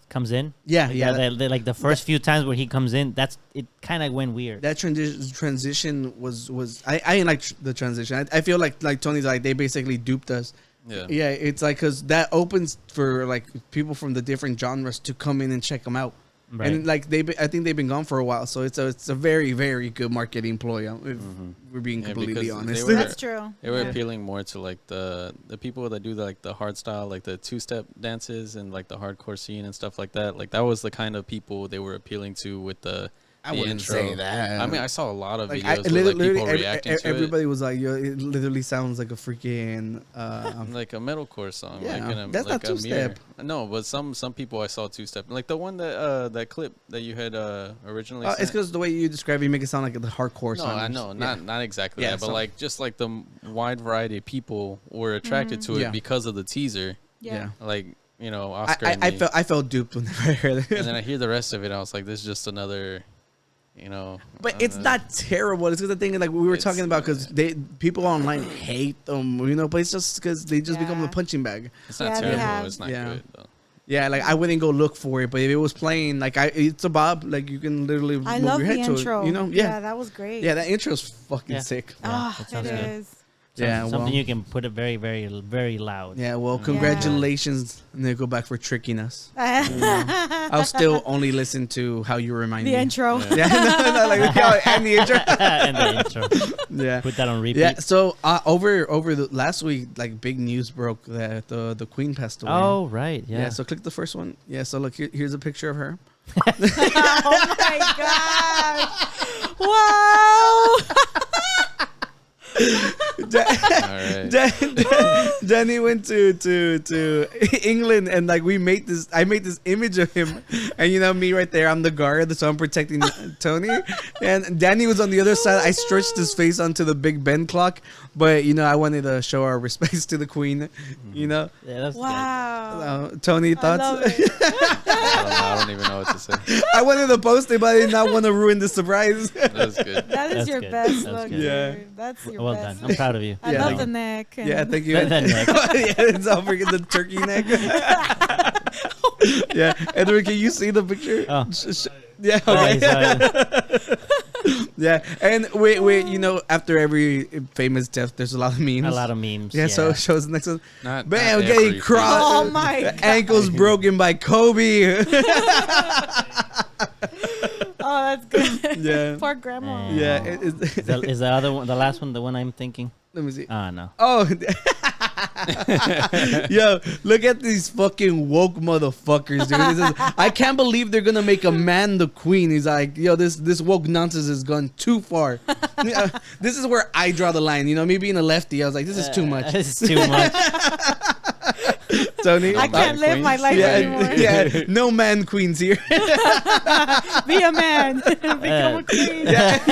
comes in. Like the first few times where he comes in, it kind of went weird. That transition was I didn't like the transition. I feel like Tony's like they basically duped us. Yeah, it's like because that opens for like people from the different genres to come in and check them out. Right. And like I think they've been gone for a while, so it's a very, very good marketing ploy. If we're being completely honest, that's true. They were appealing more to like the people that do the hard style, like the two-step dances and like the hardcore scene and stuff like that. Like that was the kind of people they were appeling to with the. I wouldn't intro. say that. I mean, I saw a lot of videos where people reacting to everybody was like, "Yo, it literally sounds like a freaking like a metalcore song." Yeah, that's not two-step. No, but some people I saw two-step, like the one that clip that you had originally. It's because the way you describe it, you make it sound like the hardcore song. No, I know, not exactly that, but like just like the wide variety of people were attracted to it because of the teaser. Yeah, like Oscar. I felt duped whenever I heard it, and then I hear the rest of it. I was like, this is just another. But it's not terrible. It's just the thing like we were talking about because people online hate them, but it's just because they just become the punching bag. It's not terrible. It's not good though. Yeah, like I wouldn't go look for it, but if it was playing, like it's a bob, like you can literally move your head to it. Yeah, that was great. Yeah, that intro's fucking sick. It is. Something you can put it very, very, very loud. Yeah, well, congratulations, Nickelback, for tricking us. I'll still only listen to How You Remind Me. The intro. And the intro. And the intro. Yeah. Put that on repeat. Yeah, so over the last week, like big news broke that the Queen passed away. Oh, right, yeah. Yeah, so click the first one. Yeah, so look, here's a picture of her. Oh, my gosh. Wow. Danny went to England and like I made this image of him, and me right there, I'm the guard, so I'm protecting Tony, and Danny was on the other side. I stretched his face onto the Big Ben clock, but I wanted to show our respects to the Queen. Yeah, that's wow. Tony, thoughts? I don't even know what to say. I wanted to post it, but I did not want to ruin the surprise. That's good. That is your best look. Yeah, that's your well best. done. I'm proud of you. I love the neck. Yeah, thank you. That neck. Yeah, it's all freaking the turkey neck. Yeah, Edward, can you see the picture? Oh. Yeah, okay. Yeah, and wait, you know, after every famous death, there's a lot of memes. A lot of memes. Yeah, so show us the next one. Not Bam, not getting every crossed. Oh my God. Ankles broken by Kobe. Oh, that's good. Yeah. Poor grandma. Yeah. Is the other one, the last one, the one I'm thinking? Let me see. No. Oh. Yo, look at these fucking woke motherfuckers, dude. I can't believe they're gonna make a man the queen. He's like, yo, this woke nonsense has gone too far. This is where I draw the line. You know, me being a lefty, I was like, this is too much. This is too much. Tony, I can't live my life anymore. Yeah, no man queens here. Be a man. Become a queen. Yeah.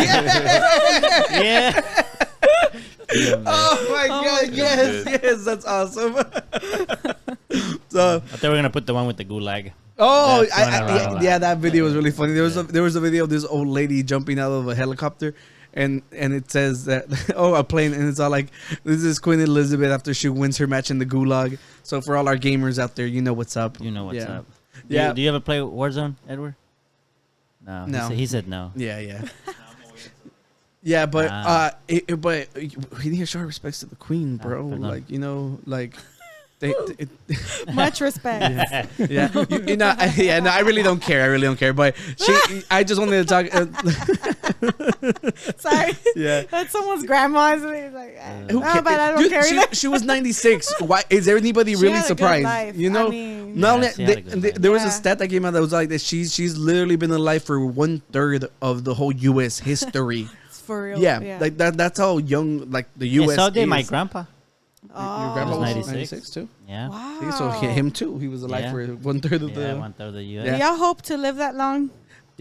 Yeah. Oh my God! Yes, that's awesome. So I thought we were gonna put the one with the gulag. oh, That's one yeah, that video was really funny. There was a video of this old lady jumping out of a helicopter, and it says that a plane, and it's all like, this is Queen Elizabeth after she wins her match in the gulag. So for all our gamers out there, you know what's up. You know what's up. Yeah. Do you ever play Warzone, Edward? No. No. He said no. Yeah. Yeah, but but we need to show our respects to the Queen, bro. Like, you know, like Much respect. Yeah. You know, I really don't care. But I just wanted to talk. Sorry. Yeah. That's someone's grandma's. Like, Who but I don't Dude, care either. she was 96. Why is there anybody She really had a good surprised? life. You know, I mean, not only she had a good life. there was a Yeah. stat that came out that was like that she's literally been alive for 1/3 of the whole U.S. history. It's for real. Yeah, like that's how young like the Yeah, U.S. so did is. my grandpa. Oh. Your grandpa was 96. 96 too. Yeah. Wow. See, so him too. He was alive Yeah. for 1/3 of Yeah, the. 1/3 of the U.S. Yeah. Do y'all hope to live that long?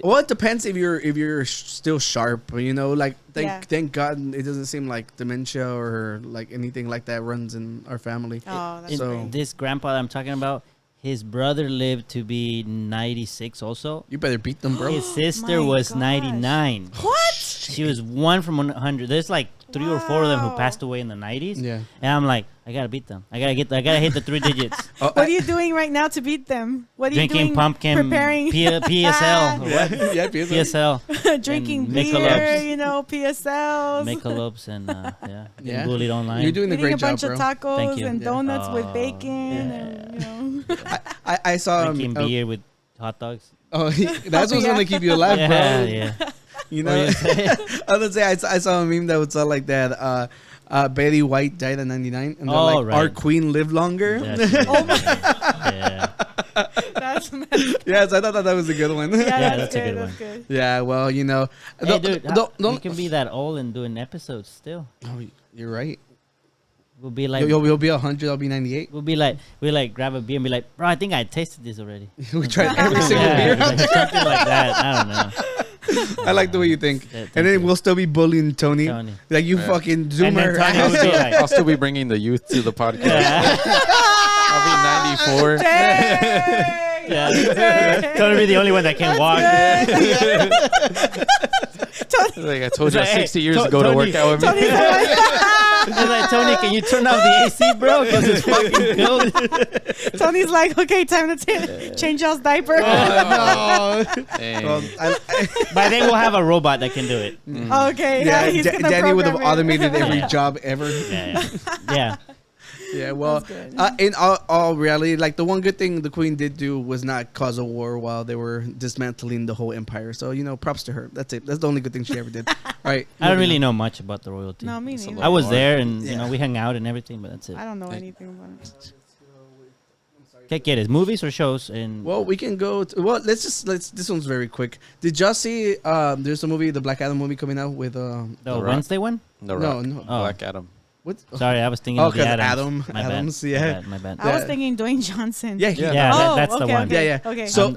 Well, it depends if you're still sharp. You know, like thank God it doesn't seem like dementia or like anything like that runs in our family. Oh, that's So- great. This grandpa that I'm talking about, his brother lived to be 96 also. You better beat them, bro. His sister my was gosh. 99. What? She was 1 from 100. There's like 3 or 4 of them who Wow. passed away in the 90s. Yeah. And I'm like, I gotta beat them. I gotta hit the 3 digits. What are you doing right now to beat them? What are you Drinking doing? pumpkin Preparing. PSL. What? Yeah, PSL. Drinking and beer, Michelob's. you know, PSLs. Michelob's and Yeah. getting bullied online. You're doing a Eating great a bunch job, of bro. tacos Thank you. and Yeah. donuts with Oh, bacon. yeah. And, you know. I saw Drinking beer with hot dogs. Oh, that's what's Yeah. gonna keep you alive, Yeah, bro. yeah. You What know, do you say? I was gonna say I saw a meme that was all like that. Betty White died at 99, and they're Oh, like, right. our queen lived longer. Oh my. Yeah. That's messed up. Yes, I thought that was a good one. Yeah, that's a good. good That's one. good. Yeah, well, you know, Hey, dude, you can be that old and doing episodes still. Oh, you're right. We'll be like, You'll be 100. I'll be 98. we'll like grab a beer and be like, bro, I think I tasted this already. We tried every single beer. like something like that. I don't know. I like the way you think. Yeah, And then we'll still be bullying Tony. Tony. Like you Yeah. fucking And then zoomer. Tony will be like, I'll still be bringing the youth to the podcast. yeah. I'll be 94. Dang! Yeah. Tony will be the only one that can walk. Like I told you, It's like, 60 hey, years ago to Tony- work out with me. Tony's like, He's like, Tony, can you turn off the AC, bro? Because it's fucking cold. Tony's like, okay, time to change y'all's diaper. No. Dang. Well, By then we'll have a robot that can do it. Okay, yeah, he's gonna Danny would have program it. automated every Yeah. job ever. Yeah. Yeah. Yeah, well, That's good. in all reality, like the one good thing the queen did do was not cause a war while they were dismantling the whole empire. So, you know, props to her. That's it. That's the only good thing she ever did. All right. I don't really know much about the royalty. No, me It's a neither. I was lot. there and, you Yeah. know, we hung out and everything, but that's it. I don't know anything about it. ¿Qué quieres? Movies or shows? And Well, we can go. Let's. This one's very quick. Did y'all see? There's a movie, the Black Adam movie coming out with. the The Rock. Wednesday one? The No, Rock. no. Oh. Black Adam. What? Sorry, I was thinking Oh, of the 'cause Adams. Adams, My yeah. bad, my bad. I was Yeah. thinking Dwayne Johnson. Yeah, Yeah. Yeah, Oh, that's the okay, one. okay. Yeah, yeah. Okay. So-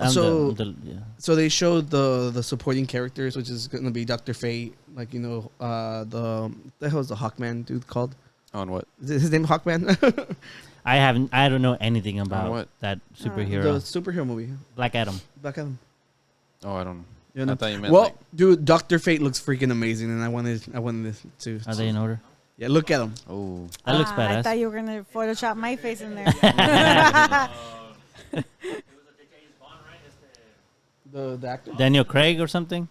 yeah. So they showed the supporting characters, which is gonna be Dr. Fate, like the hell is the Hawkman dude called? On what? Is his name Hawkman? I don't know anything about what? that the superhero. superhero movie, Black Adam. Black Adam. Oh, I don't know. You know? I thought you meant Well, like, dude, Dr. Fate looks freaking amazing, and I wanted to. Are they in order? Yeah, look at him. Oh, That looks I badass. thought you were gonna Photoshop my face in there. The actor. Daniel Craig or something?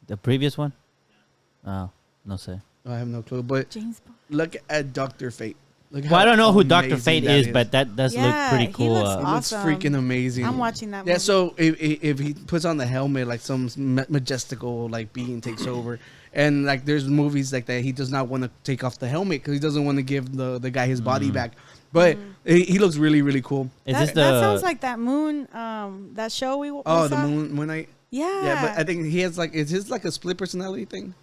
The previous one? Oh, no say. I have no clue, but James Bond. look at Dr. Fate. Look Well, I don't know who Dr. amazing Fate that is, but that does look pretty he cool. looks It looks awesome. freaking amazing. I'm watching that movie. Yeah, so if he puts on the helmet, like some majestical like being takes over, and like there's movies like that, he does not want to take off the helmet because he doesn't want to give the guy his body back. But he looks really, really cool. Is that, this the? that sounds like that moon, that show we Oh, saw. the Moon Knight. Yeah. Yeah, but I think he has like is his like a split personality thing.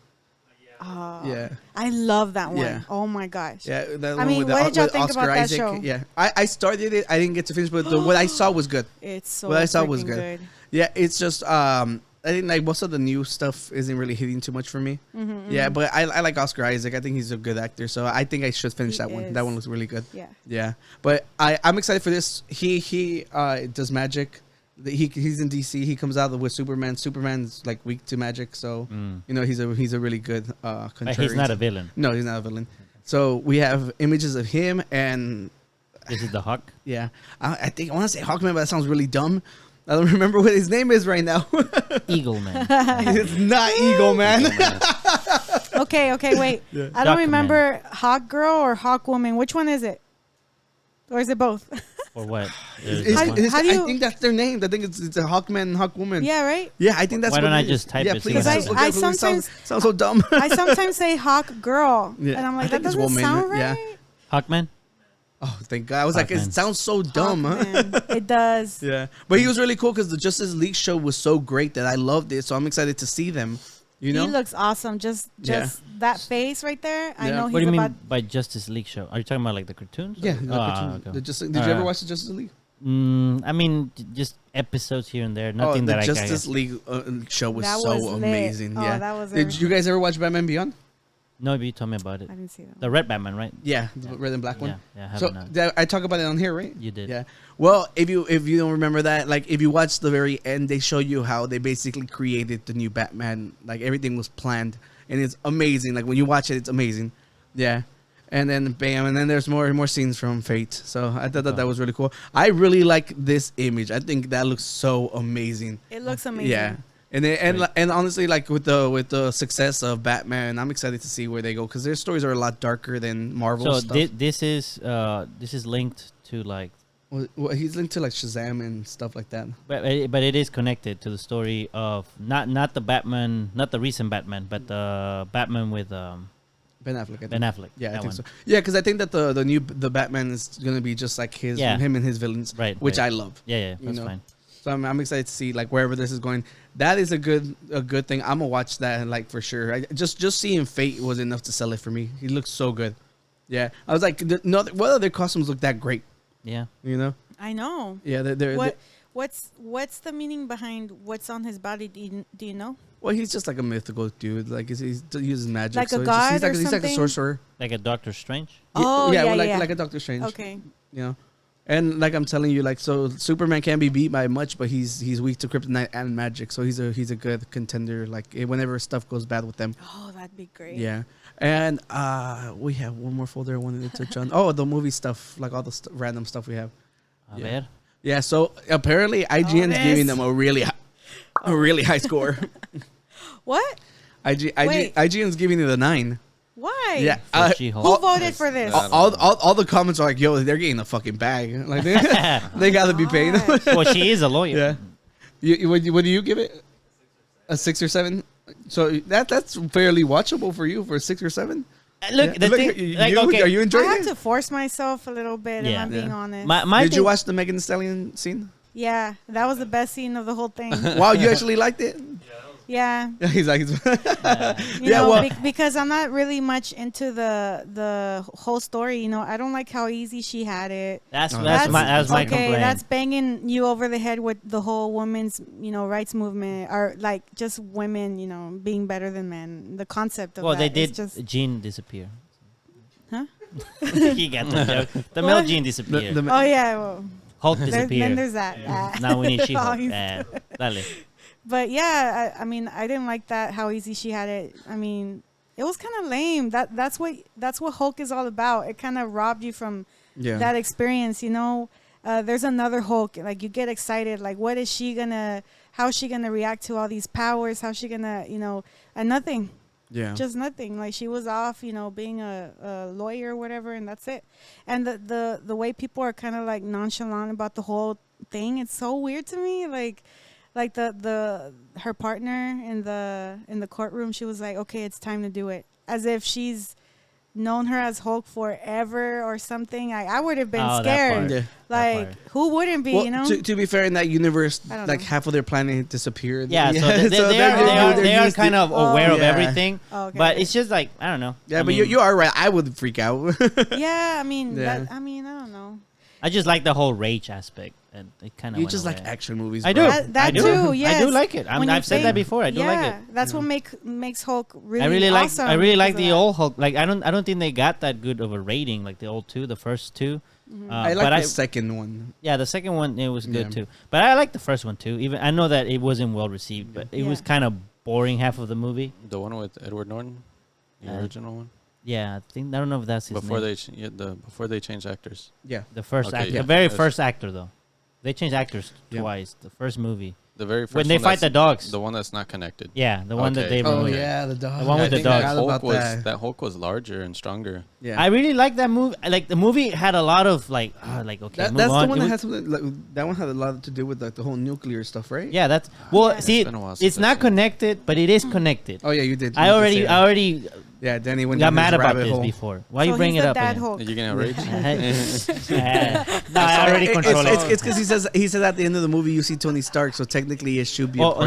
Oh, Yeah. I love that one. Yeah. Oh my gosh. Yeah, that I one mean, with what did y'all with think about that show? Yeah, I started it. I didn't get to finish, but what I saw was good. It's so What I saw was freaking good. Yeah, it's just I think like most of the new stuff isn't really hitting too much for me. Yeah, but I like Oscar Isaac. I think he's a good actor, so I think I should finish He that one. is. That one looks really good. Yeah. Yeah, but I'm excited for this. He does magic. He's in DC. He comes out with Superman. Superman's like weak to magic, so you know he's a really good But contrarian. he's not a villain. No, he's not a villain. So we have images of him and This is the Hawk. yeah, I think I want to say Hawkman, but that sounds really dumb. I don't remember what his name is right now. Eagle Man. It's not Eagle Man. Okay, wait. Yeah. I don't Duckman. remember Hawk Girl or Hawk Woman. Which one is it? Or is it both? Or what? How do you- I think that's their name. I think it's a Hawkman and Hawkwoman. Yeah, right? Yeah, I think that's Why what don't it I is. just type yeah, it? please. Because Look I at it. It sometimes- sounds so dumb. I sometimes say Hawk Girl. Yeah, And I'm I like, think that it's doesn't woman, sound right. yeah. Hawkman? Oh, thank God. I was like, Hawkman. it sounds so dumb. Huh? Hawkman. It does. Yeah, but he was really cool because the Justice League show was so great that I loved it. So I'm excited to see them. You know, He looks awesome. Just Yeah. that face right there. I Yeah. know What do he's you about. mean by Justice League show? Are you talking about like the cartoons? yeah. Or- the cartoon. okay. Did you ever watch the Justice League? I mean, just episodes here and there. Nothing the that Justice League show was That so was lit. amazing. Oh, Yeah, that was did you guys ever watch Batman Beyond? No, but you told me about it. I didn't see that. The Red Batman, right? Yeah, the red and black one. Yeah, I So haven't. now. I talk about it on here, right? You did. Yeah. Well, if you don't remember that, like if you watch the very end, they show you how they basically created the new Batman. Like everything was planned, and it's amazing. Like when you watch it, it's amazing. Yeah. And then bam, and then there's more scenes from Fate. So I thought that was really cool. I really like this image. I think that looks so amazing. It looks amazing. Yeah. And honestly, like with the success of Batman, I'm excited to see where they go because their stories are a lot darker than Marvel So stuff. this is linked to like, Well, he's linked to like Shazam and stuff like that. but it is connected to the story of not the Batman, not the recent Batman, but the Batman with Ben Affleck. I think. Ben Affleck. Yeah, I that think one. so. Yeah, because I think that the Batman is gonna be just like him and his villains, Right, Which right. I love. Yeah, You that's know. fine. So I'm excited to see like wherever this is going. That is a good thing. I'm gonna watch that like for sure. Just seeing Fate was enough to sell it for me. He looks so good. Yeah, I was like, no, what other costumes look that great? Yeah. You know? I know. Yeah, they're What's the meaning behind what's on his body? Do you know? well, he's just like a mythical dude. Like he uses magic. Like a he's god he's like, or he's like a something? sorcerer. Like a Doctor Strange. Oh, yeah, well, yeah. like a Doctor Strange. Okay. You know, and like I'm telling you, like so Superman can't be beat by much, but he's weak to kryptonite and magic, so he's a good contender. Like whenever stuff goes bad with them. Oh, that'd be great. Yeah, and we have one more folder I wanted to touch on. Oh, the movie stuff, like all the random stuff we have. A Yeah. ver. Yeah, so apparently IGN's this. giving them a really high score. What? Wait. IGN's giving it a 9. Why? Yeah, For She-Hulk. Who voted for this? all the comments are like, "Yo, they're getting a fucking bag. Like they gotta be paid." Gosh. Well, she is a lawyer. Yeah. What do you give it? A 6 or 7? So that's fairly watchable for you for 6 or 7. Look, Yeah. the thing, like, okay, Are you I enjoying have it? to force myself a little bit, if Yeah. I'm being Yeah. honest. my Did you thing- watch the Megan Thee Stallion scene? Yeah, that was the best scene of the whole thing. Wow, you actually liked it? Yeah. He's like, You Yeah, know, well- because I'm not really much into the whole story. You know, I don't like how easy she had it. That's No, that's my okay, complaint. that's banging you over the head with the whole women's, rights movement, or like just women, being better than men. The concept of well, that they is did just, Gene disappear. Huh? He got the joke. The male What? Gene disappeared. oh yeah, well, Hulk then disappeared. there's that. Now we need She-Hulk. Oh, he's- Dale. But yeah, I mean, I didn't like that how easy she had it. I mean, it was kind of lame. That's what Hulk is all about. It kind of robbed you from that experience, you know. There's another Hulk. Like, you get excited. Like, how is she gonna react to all these powers? How's she gonna, you know, and nothing. Yeah. Just nothing. Like, she was off, you know, being a lawyer or whatever, and that's it. And the way people are kind of like nonchalant about the whole thing, it's so weird to me. Like her partner in the courtroom, she was like, okay, it's time to do it, as if she's known her as Hulk forever or something. I would have been scared. Yeah. Like, who wouldn't be, well, you know? To be fair, in that universe, like half of their planet disappeared. Yeah, so they are kind of aware of everything. Oh, okay, but it's just like, I don't know. Yeah, but you are right. I would freak out. Yeah, I mean, I don't know. I just like the whole rage aspect. And it kind of you just like action movies. I do. I do. Too, yes. I do like it. I've said that before. I do like it. That's what makes Hulk really awesome. I really like the old Hulk. Like, I don't think they got that good of a rating like the old two, the first two. Mm-hmm. I like the second one. Yeah, the second one, it was good too. But I like the first one too. Even I know that it wasn't well received, but it was kind of boring half of the movie. The one with Edward Norton, the original one. Yeah, I don't know if that's his before name. Before they changed actors. Yeah, the first actor, the very first actor though. They changed actors twice. The first movie. The very first when they fight the dogs. The one that's not connected. Yeah, the one that they removed. Oh yeah, the dog. The one with the dogs. That Hulk was larger and stronger. Yeah, I really like that movie. Like, the movie had a lot of like okay. That's the one that had something. Like, that one had a lot to do with like the whole nuclear stuff, right? Yeah, that's see, it's not connected, but it is connected. Oh yeah, you did. I already. Yeah, Danny went got mad about this before. Why you bring it up? Are you gonna rage? No, I already control it. It's because he says at the end of the movie you see Tony Stark, so technically it should be. Not on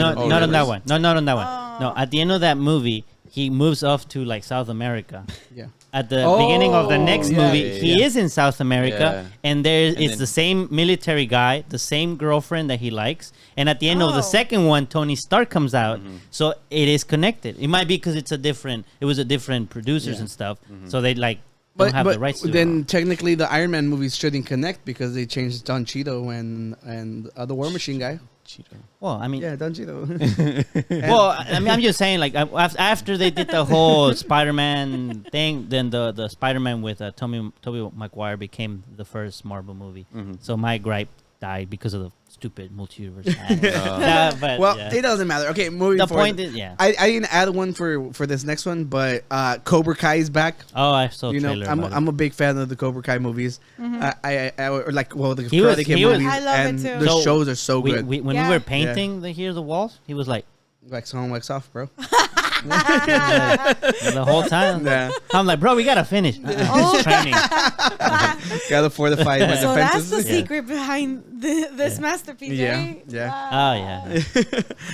that one. Not on that one. No, at the end of that movie, he moves off to like South America. Yeah. At the beginning of the next movie, he is in South America, and it's the same military guy, the same girlfriend that he likes, and at the end of the second one, Tony Stark comes out, so it is connected. It might be because it was a different producers and stuff, so they like don't have the rights to then technically the Iron Man movies shouldn't connect because they changed Don Cheadle and the War Machine guy. Cheeto. Well, I mean, yeah, Don Cheadle. Well, I mean, I'm just saying, like, after they did the whole Spider-Man thing, then the Spider-Man with Tobey Maguire became the first Marvel movie. Mm-hmm. So my gripe died because of the stupid multiverse. It doesn't matter. Okay, moving forward. The point is, I didn't add one for this next one, but Cobra Kai is back. Oh, I saw. I'm a big fan of the Cobra Kai movies. Mm-hmm. the Karate Kid movies. I love and it too. The shows are so good. When we were painting the walls, he was like, wax on, wax off, bro. The whole time. Yeah. I'm like, bro, we gotta finish. Training. Gotta fortify my so defenses. That's the secret behind this masterpiece, right? Yeah. Wow. Oh yeah.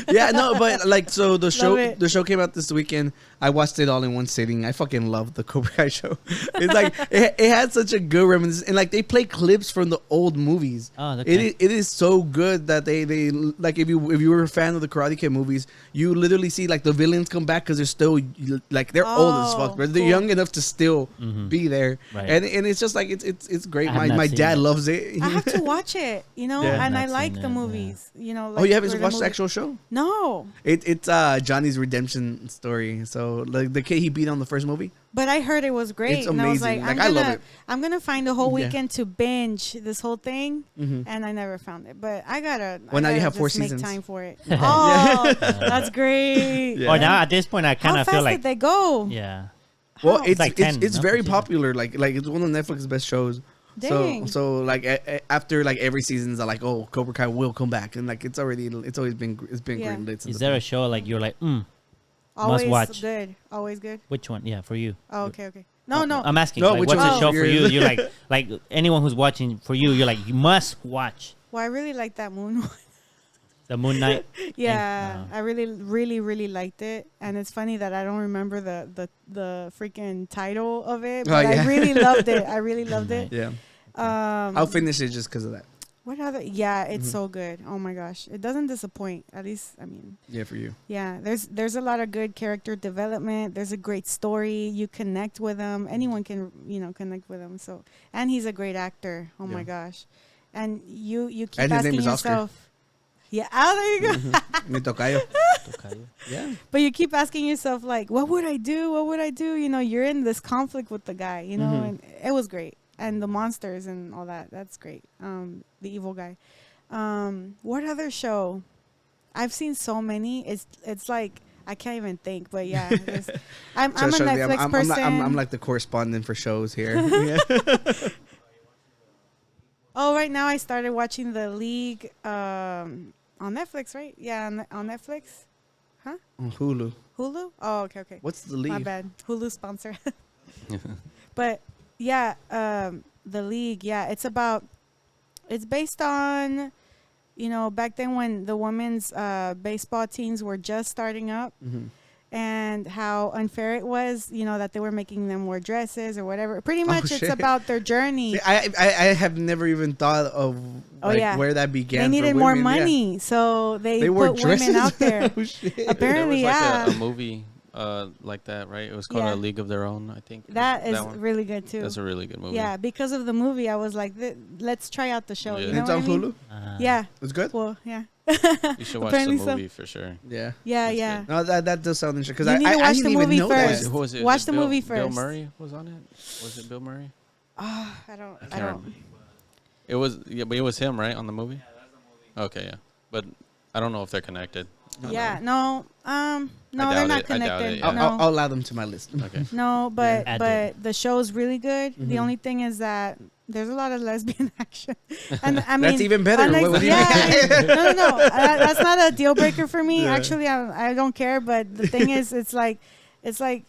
Yeah, no, but like, so the show came out this weekend. I watched it all in one sitting. I fucking love the Cobra Kai show. It's like it had such a good reminiscence, and like they play clips from the old movies. Oh, okay. It is so good that they like if you were a fan of the Karate Kid movies, you literally see like the villains come back because they're still like they're old as fuck, but they're young enough to still be there, right. and it's just like it's great. My dad loves it. I have to watch it, and I like the movies, Like, oh, you haven't watched the actual show? No. It's Johnny's redemption story. So like the kid he beat on the first movie. But I heard it was great. It's amazing. And I was like, I love it. I'm gonna find a whole weekend to binge this whole thing, and I never found it. But I gotta. Well, now you have 4 make seasons. Time for it. Oh, that's great. Yeah. Or now at this point, I kind of feel like did they go? Yeah. Well, it's very popular. Like it's one of Netflix's best shows. Dang. So like after like every season's like, oh, Cobra Kai will come back, and like it's always been great. Is there a show like you're like always must watch? Good. Always good. Which one? Yeah, for you. Oh, okay. No. I'm asking. No, like, what's the show for you? You're like anyone who's watching for you. You're like you must watch. Well, I really like that Moon one. The Moon Knight. Yeah, I really, really, really liked it, and it's funny that I don't remember the freaking title of it, but I really loved it. I really loved it. Yeah. I'll finish it just because of that. What other? Yeah, it's so good. Oh my gosh, it doesn't disappoint. At least, I mean. Yeah, for you. Yeah, there's a lot of good character development. There's a great story. You connect with him. Anyone can connect with him. So, and he's a great actor. Oh my gosh, and you keep asking yourself. Oscar. Yeah, there you go. Mi tocayo. Yeah. But you keep asking yourself, like, what would I do? What would I do? You know, you're in this conflict with the guy, you know, and it was great. And the monsters and all that. That's great. The evil guy. What other show? I've seen so many. It's like, I can't even think, but yeah. I'm a Netflix person. I'm like the correspondent for shows here. Yeah. Oh, right now I started watching The League on Netflix, right? Yeah, on Netflix. Huh? On Hulu. Hulu? Oh, okay. What's The League? My bad. Hulu sponsor. But yeah, The League. Yeah, it's based on, you know, back then when the women's baseball teams were just starting up. And how unfair it was, you know, that they were making them wear dresses or whatever. Pretty much it's about their journey. See, I have never even thought of where that began. They needed more money, so they put women out there. Apparently, there was like a movie like that, right? It was called A League of Their Own, I think. That is really good, too. That's a really good movie. Yeah, because of the movie, I was like, let's try out the show. Yeah. You know it's on Hulu? Yeah. It's good? Well, yeah. You should watch the movie for sure. Yeah. Yeah. No, that does sound interesting. You need to watch the movie first. Who was it? Watch the movie first. Bill Murray was on it? Was it Bill Murray? Oh, I don't. It was, yeah, but it was him, right, on the movie? Yeah, that's the movie. Okay, yeah. But I don't know if they're connected. No, they're not connected. I'll allow them to my list. Okay. No, but the show's really good. The only thing is that there's a lot of lesbian action, and I mean that's even better. No. That's not a deal breaker for me. Yeah. Actually, I don't care. But the thing is, it's like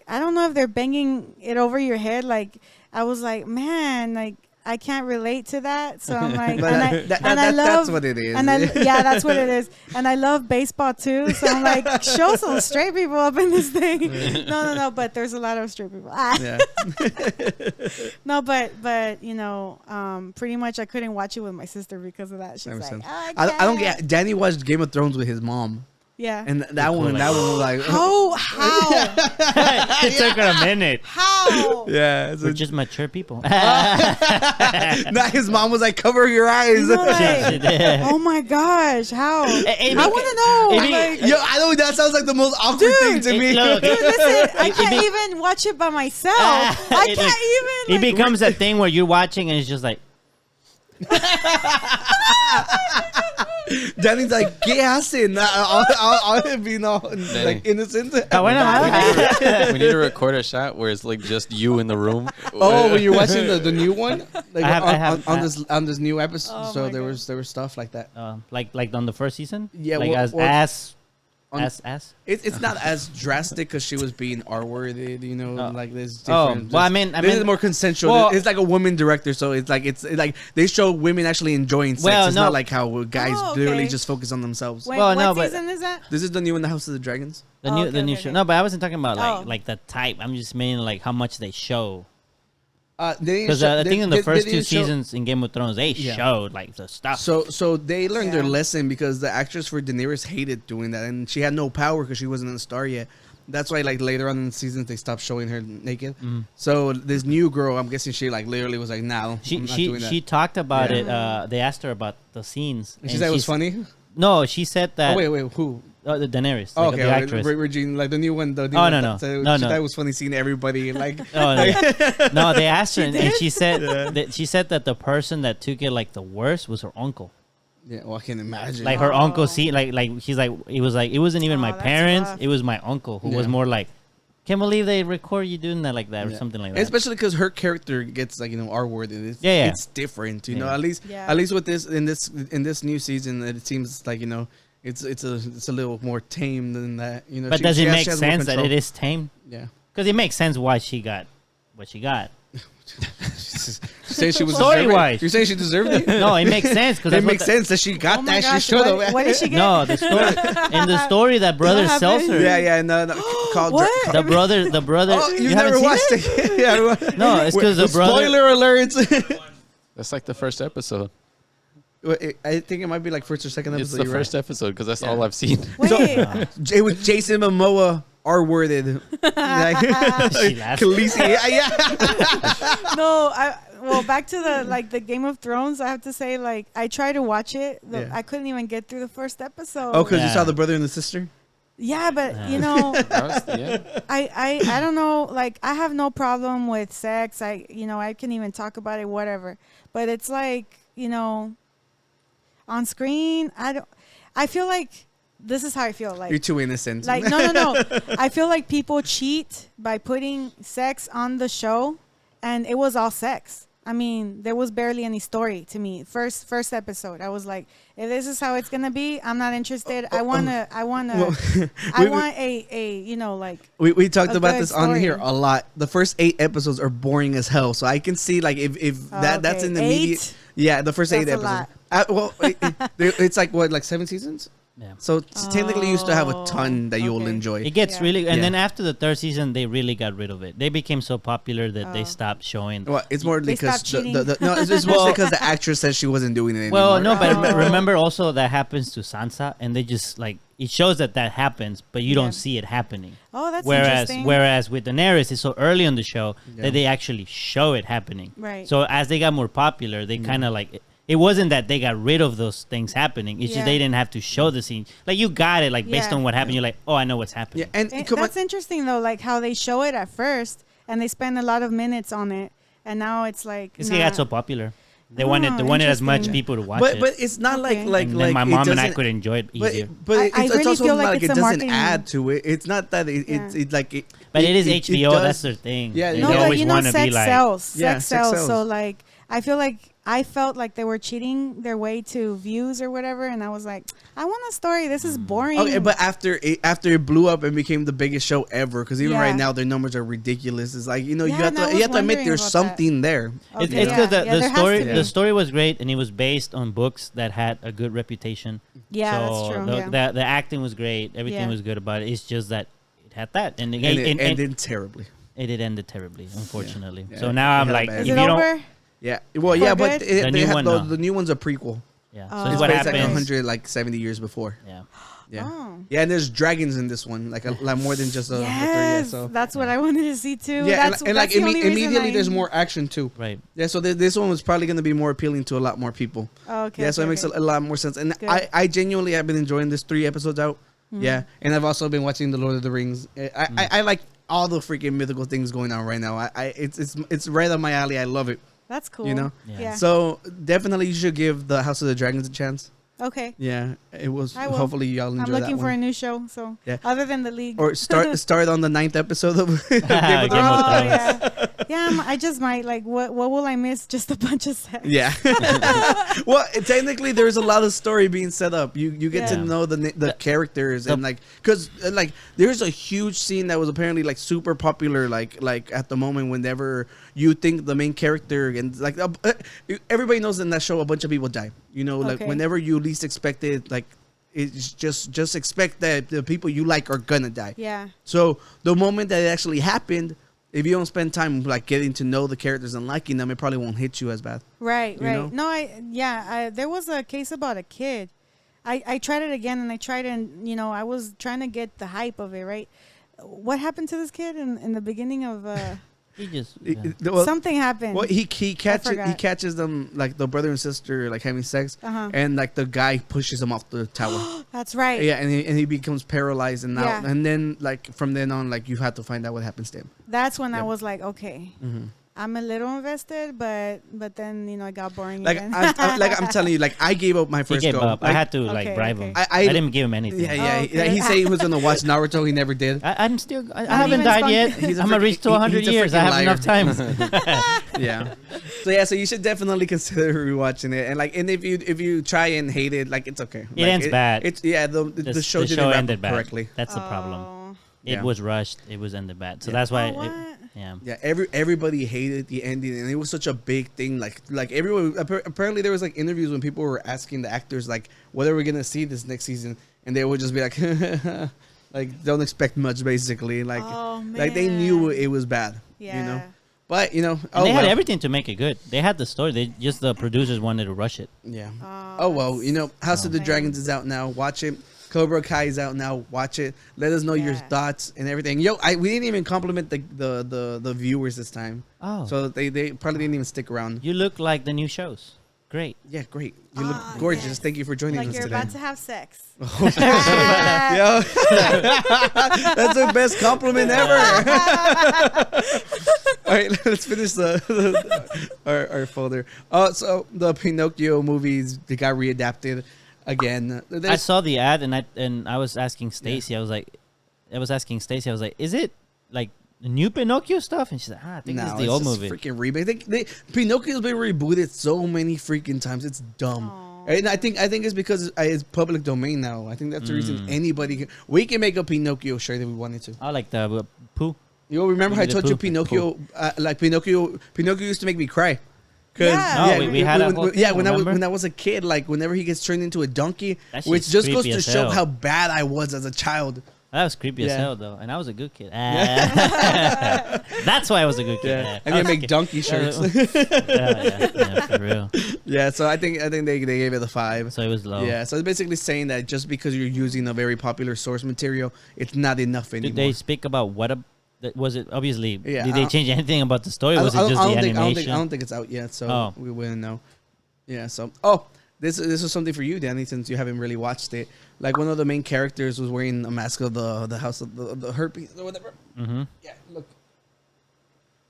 I don't know if they're banging it over your head. Like I was like, man, like I can't relate to that. So I'm like, that's what it is. That's what it is. And I love baseball too. So I'm like, show some straight people up in this thing. No. But there's a lot of straight people. Yeah. No, but you know, pretty much I couldn't watch it with my sister because of that. She's like, I don't get. Danny watched Game of Thrones with his mom. Yeah. And that one was like, how? It took her a minute. How? Yeah. We're just mature people. Now his mom was like, cover your eyes. You know, like, oh my gosh, how? I want to know. Yo, I know that sounds like the most awkward thing to me. Dude, listen, I can't even watch it by myself. I can't even. It becomes a thing where you're watching and it's just like. Danny's like, ¿qué hacen? I'll be like innocent. We need to record a shot where it's like just you in the room. Oh, when you're watching the new one, like on this new episode. Oh, so there was stuff like that. Like on the first season. Yeah, like It's not as drastic because she was being R-worded, you know, like this. Well, I mean, this is more consensual. Well, it's like a woman director, so it's like they show women actually enjoying sex. It's not like how guys literally just focus on themselves. Wait, what season is that? This is the new in the House of the Dragons. The new show. No, but I wasn't talking about like the type. I'm just meaning like how much they show. Because I think in the first two seasons in Game of Thrones, they showed like the stuff. So they learned their lesson because the actress for Daenerys hated doing that, and she had no power because she wasn't a star yet. That's why like later on in the seasons they stopped showing her naked. So this new girl, I'm guessing she like literally was like, "No, I'm not doing that." She talked about it. They asked her about the scenes. And she said it was funny. No, she said that. Oh, wait, who? The Daenerys. Oh, okay, the actress. Regine, like the new one. No. She thought it was funny seeing everybody like. No, they asked her, and she said that the person that took it like the worst was her uncle. Yeah, well, I can imagine. Like her uncle, like he's like it wasn't even my parents. Rough. It was my uncle who was more like, can't believe they record you doing that like that or something like that. Especially because her character gets like R-worded. It's different, you know. At least with this in this new season, it seems like it's a little more tame than that, you know. But does it make sense that it is tame? Yeah, because it makes sense why she got what she got. Saying she was story-wise. You're saying she deserved it? No, it makes sense because it makes sense that she got that. Gosh, she should have. What did she get? No, the story in the story that brother sells her. Yeah. No. The brother. Oh, you never watched it? Yeah. No, it's because the brother. Spoiler alert. That's like the first episode. I think it might be like first or second episode. It's the first episode because that's all I've seen. Wait. So, it was Jason Momoa R-worded. Like, Khaleesi. Yeah. No, well, back to the Game of Thrones. I have to say, like, I tried to watch it. I couldn't even get through the first episode. Oh, because you saw the brother and the sister. Yeah, but you know, Yeah. I don't know. Like, I have no problem with sex. I can even talk about it, whatever. But it's like, on screen, I feel like this is how I feel. Like, you're too innocent. Like, no. I feel like people cheat by putting sex on the show, and it was all sex. I mean, there was barely any story to me. First episode, I was like, if this is how it's gonna be, I'm not interested. I want a like. We talked about this story on here a lot. The first 8 episodes are boring as hell. So I can see like if that's in the immediate. Yeah, the first That's 8 episodes. It's like what, like 7 seasons? Yeah. So technically, you still have a ton that you will enjoy. It gets really, and Yeah. then after the 3rd season, they really got rid of it. They became so popular that they stopped showing. Well, it's more They because stopped cheating. no, it's mostly because the actress said she wasn't doing it anymore. Well, no, but Oh. remember also that happens to Sansa, and they just like it shows that happens, but you don't see it happening. Oh, that's Whereas interesting. with Daenerys, it's so early on the show Yeah. that they actually show it happening. Right. So as they got more popular, they kind of like. It wasn't that they got rid of those things happening. It's just they didn't have to show the scene. Like, you got it, like, based Yeah. on what happened. You're like, oh, I know what's happening. yeah, and come on. That's interesting though, like how they show it at first, and they spend a lot of minutes on it, and now it's like. It got so popular. They wanted as much interesting. people to watch But it. but it's not Okay. like and like then my it mom and I doesn't- could enjoy it easier. But I it's really also feel not like like it's it a doesn't marketing- add to it. It's not that it's like it. But it is HBO. does- That's their thing. Yeah, They no, No, but always you know, want to be sex like. sells. Yeah, Sex sex sells. sells. So like, I felt like they were cheating their way to views or whatever, and I was like, I want a story. This is boring. Okay, but after it blew up and became the biggest show ever, because even Yeah. right now their numbers are ridiculous. It's like, you Yeah, have no, I to was admit wondering there's about something there. It's Okay. because Yeah, the there has story to be. the story was great, and it was based on books that had a good reputation. Yeah, so that's true. The acting was great. Everything Yeah. was good about it. It's just that it had that, and And again, it ended terribly. it ended terribly, unfortunately. Yeah. So now I'm Yeah, like, bad. if Is you it don't, over? Yeah. Well, For yeah, but good? The new one, no. the new one's a prequel. yeah. Oh. So It's what based like happens? 170 years before. Yeah. Yeah. Oh. Yeah, and there's dragons in this one, like more than just a the three. Yes, So that's what I wanted to see too. yeah, that's, and like that's the only reason immediately I- there's more action too. Right. Yeah, so this one was probably going to be more appealing to a lot more people. Oh, okay. Yeah, so okay, it makes okay. a lot more sense. And Good. I genuinely have been enjoying this 3 episodes out. Mm-hmm. Yeah, and I've also been watching the Lord of the Rings. I like all the freaking mythical things going on right now. It's right up my alley. I love it. That's cool. You know? Yeah. Yeah. So definitely you should give the House of the Dragons a chance. Okay. Yeah, it was. I will. Hopefully y'all enjoy I'm that looking for a one. new show. So Yeah. other than the league. Or start on the 9th episode of Game of Game of Thrones. Thrones. yeah. Yeah, I just might like. What will I miss? Just a bunch of sex. Yeah. Well, technically, there's a lot of story being set up. You get to Yeah. know the characters and like because like there's a huge scene that was apparently like super popular like at the moment whenever you think the main character and like everybody knows in that show a bunch of people die. You know, like Okay. whenever you least expect it, like it's just expect that the people you like are gonna die. Yeah. So the moment that it actually happened, if you don't spend time like getting to know the characters and liking them, it probably won't hit you as bad. Right. You Right. know? No, there was a case about a kid. I tried it again, and I tried it, and I was trying to get the hype of it. Right. What happened to this kid in the beginning of? He just. Well, Something happened. well, he forgot. catches them like the brother and sister like having sex, Uh-huh. and like the guy pushes him off the tower. That's right. Yeah, and he becomes paralyzed and now Yeah. and then like from then on like you have to find out what happens to him. That's when I Yeah. was like, okay, I'm a little invested, but then it got boring Like again. I'm telling you, like I gave up my He first gave go. up. I Like, had to like Okay, bribe okay. him. I- I didn't give him anything. Yeah, yeah. Oh, okay. He said he was gonna watch Naruto. He never did. I'm still. I Not haven't even died spunk- yet. He's a I'm gonna freaking- reach to 100 he's a years. I freaking have liar. enough time. Yeah. So you should definitely consider rewatching it. And if you try and hate it, like it's okay. It Like, ends bad. It's the show the didn't show wrap ended up bad. correctly. That's the problem. Oh. It Yeah. was rushed. It was ended bad. So Yeah. that's why. Oh, what? Yeah. Yeah, everybody hated the ending, and it was such a big thing. Like everyone apparently there was like interviews when people were asking the actors like, "What are we gonna see this next season?" And they would just be like, like don't expect much, basically. Like Oh, like they knew man. it was bad. Yeah. You know, but you know, And they had everything to make it good. They had the story. They just the producers wanted to rush it. Yeah. Oh, Oh well, you know, House of the man. Dragons is out now. Watch it. Cobra Kai is out now. Watch it. Let us know your Yeah. thoughts and everything. Yo, we didn't even compliment the viewers this time. Oh. So they probably didn't even stick around. You look like the new shows. great. Yeah, great. You look gorgeous. Yes. Thank you for joining Like us you're today. about to have sex. Yeah. That's the best compliment ever. All right, let's finish our folder. So the Pinocchio movies, they got readapted again. I saw the ad and I was asking Stacy. Yeah. I was asking Stacy. I was like, is it like the new Pinocchio stuff? And she's like, I think it's the old movie. Freaking remake. Pinocchio's been rebooted so many freaking times. It's dumb. Aww. And I think it's because it's public domain now. I think that's the reason we can make a Pinocchio shirt if we wanted to. I like the poo. You remember how I told you Pinocchio? Pinocchio used to make me cry. Yeah. No, we had a whole thing, when I was a kid, like whenever he gets turned into a donkey, That which shit's just goes creepy to as show hell. how bad I was as a child. That was creepy as Yeah. hell, though. And I was a good kid. That's why I was a good kid. Yeah, and they make donkey shirts. yeah, for real. Yeah, so I think they gave it a 5. So it was low. Yeah, so it's basically saying that just because you're using a very popular source material, it's not enough anymore. Did they speak about what was it? Obviously, Yeah, did they change anything about the story? Or was it just the animation? I don't think it's out yet, so we wouldn't know. Yeah, so this is something for you, Danny, since you haven't really watched it. Like one of the main characters was wearing a mask of the house of the herpes or whatever. Mm-hmm. Yeah, look.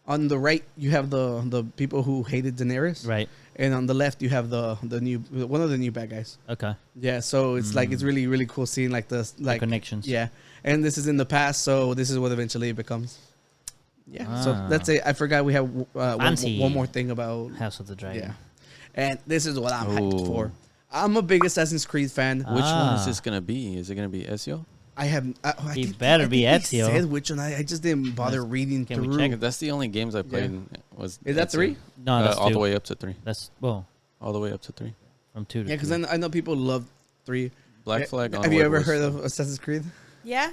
On the right, you have the people who hated Daenerys, Right. and on the left, you have the new one of the new bad guys. Okay. Yeah, so it's like it's really really cool seeing like the connections. Yeah, and this is in the past, so this is what eventually it becomes. Yeah, so that's it. I forgot we have one more thing about House of the Dragon. Yeah, and this is what I'm hyped for. I'm a big Assassin's Creed fan. Which one is this gonna be? Is it gonna be Ezio? I have. I He think- better I be think he Ezio. said which one. I just didn't bother reading can we through. check? That's the only games I played. Was Is that Ezio. 3? No, that's all two. the way up to 3. That's All the way up to 3. from 2 to Yeah, because 3. I know people love 3. Black Flag. Have you ever heard of Assassin's Creed? Yeah.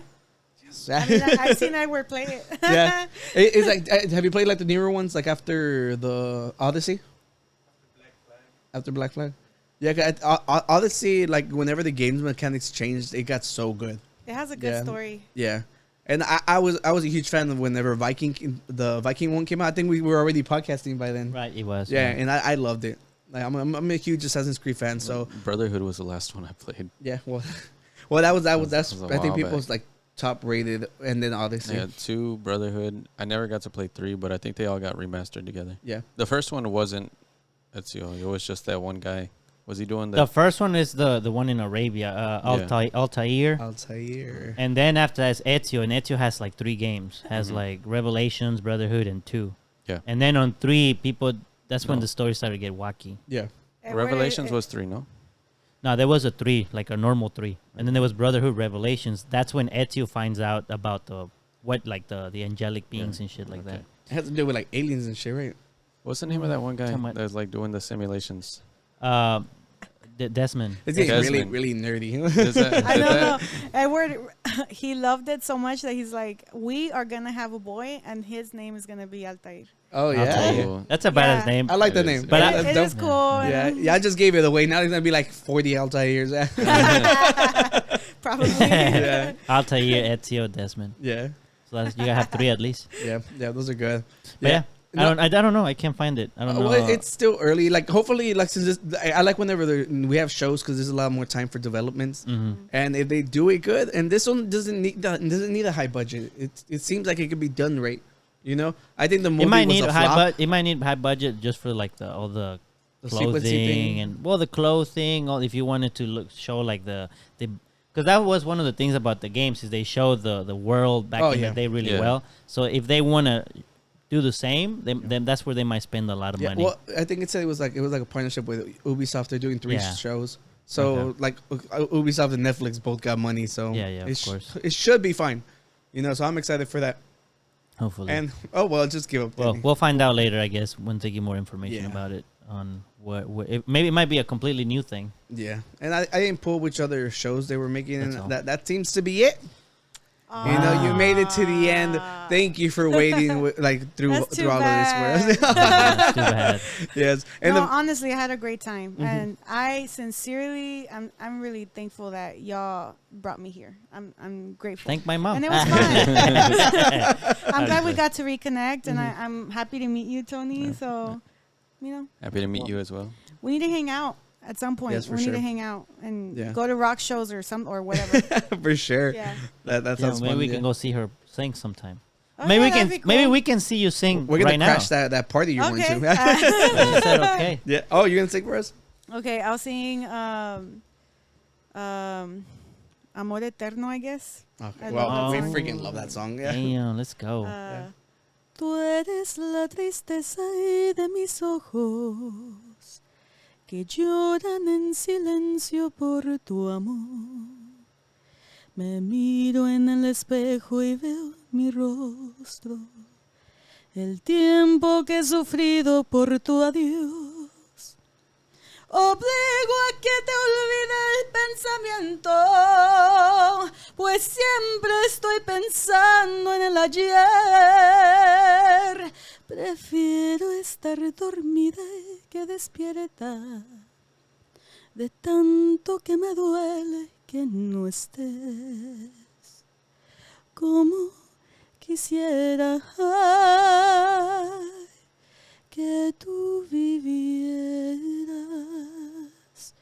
Yes. I mean, I've seen Edward play it. Yeah, it's like. Have you played like the newer ones, like after the Odyssey? After Black Flag. Yeah, Odyssey, like whenever the game's mechanics changed, it got so good. It has a good Yeah. story. Yeah, and I was a huge fan of whenever the Viking one came out. I think we were already podcasting by then. Right, it was. Yeah, and I loved it. Like I'm a huge Assassin's Creed fan. So Brotherhood was the last one I played. yeah, well that's was a I think while people's back. like top rated, and then Odyssey. Yeah, 2 Brotherhood. I never got to play 3, but I think they all got remastered together. Yeah. The first one wasn't Ezio. It was just that one guy. Was he doing The first one is the one in Arabia, Altair. Altair. And then after that is Ezio, and Ezio has like 3 games. Has like Revelations, Brotherhood, and 2. Yeah. And then on 3, that's when the story started to get wacky. Yeah. Revelations was 3, no? No, there was a 3, like a normal 3. And then there was Brotherhood, Revelations. That's when Ezio finds out about the angelic beings and shit like It has to do with like aliens and shit, right? What's the name of that one guy Come on. that was like doing the simulations? that. Desmond. It's getting really, Desmond. really nerdy. Is that- I is don't that- know. Edward, he loved it so much that he's like, we are going to have a boy, and his name is going to be Altair. Oh Altair. yeah. Oh. That's a badass Yeah. name. I like It the is, name. yeah. But I- That's It dope. is cool. Yeah, and yeah. I just gave it away. Now there's gonna be like 40 Altairs. Probably. Yeah. Altair, Ezio, Desmond. Yeah, So you gotta have 3 at least. yeah. Those are good. But yeah. No. I don't know. I can't find it. I don't know. Well, it's still early. Like, hopefully, like since I like whenever we have shows because there's a lot more time for developments. And if they do it good, and this one doesn't need a high budget. It seems like it could be done right. You know, I think the movie It might was need a flop. It might need high budget just for like all the The sequencing clothing thing. and the clothing. Or if you wanted to show like the because that was one of the things about the games is they show the world back in the day really Yeah. well. So if they want to do the same, then that's where they might spend a lot of money. Well, I think it said it was like a partnership with Ubisoft. They're doing 3 Yeah. shows. So Okay. like Ubisoft and Netflix both got money. So Yeah, of course. It should be fine. You know, so I'm excited for that. Hopefully. And just give up. Well, Danny. we'll find out later, I guess, once they get more information Yeah. about it on maybe it might be a completely new thing. Yeah, and I didn't pull which other shows they were making, That's all. and that seems to be it. You know, you made it to the end. Thank you for waiting, through That's too all bad. of this. That's too bad. Yes, and No, honestly, I had a great time, and I sincerely, I'm really thankful that y'all brought me here. I'm grateful. Thank my mom. And it was fun. I'm glad we got to reconnect, and I'm happy to meet you, Tony. So, you know, Happy to meet you as well. We need to hang out at some point. Yes, for we sure. need to hang out and go to rock shows or whatever. For sure. Yeah. That sounds maybe fun. we can go see her sing sometime. Oh, maybe yeah, maybe we can see you sing We're gonna right now. crash that party you're going to. She said okay. Yeah. Oh, you're gonna sing for us? Okay, I'll sing Amor Eterno, I guess. Okay. I Well, love we that song. freaking love that song. Yeah. Damn, let's go. Tú eres la tristeza de mis ojos que lloran en silencio por tu amor. Me miro en el espejo y veo mi rostro, el tiempo que he sufrido por tu adiós. Obligo a que te olvide el pensamiento, pues siempre estoy pensando en el ayer. Prefiero estar dormida que despierta, de tanto que me duele que no estés. Como quisiera que tú vivieras,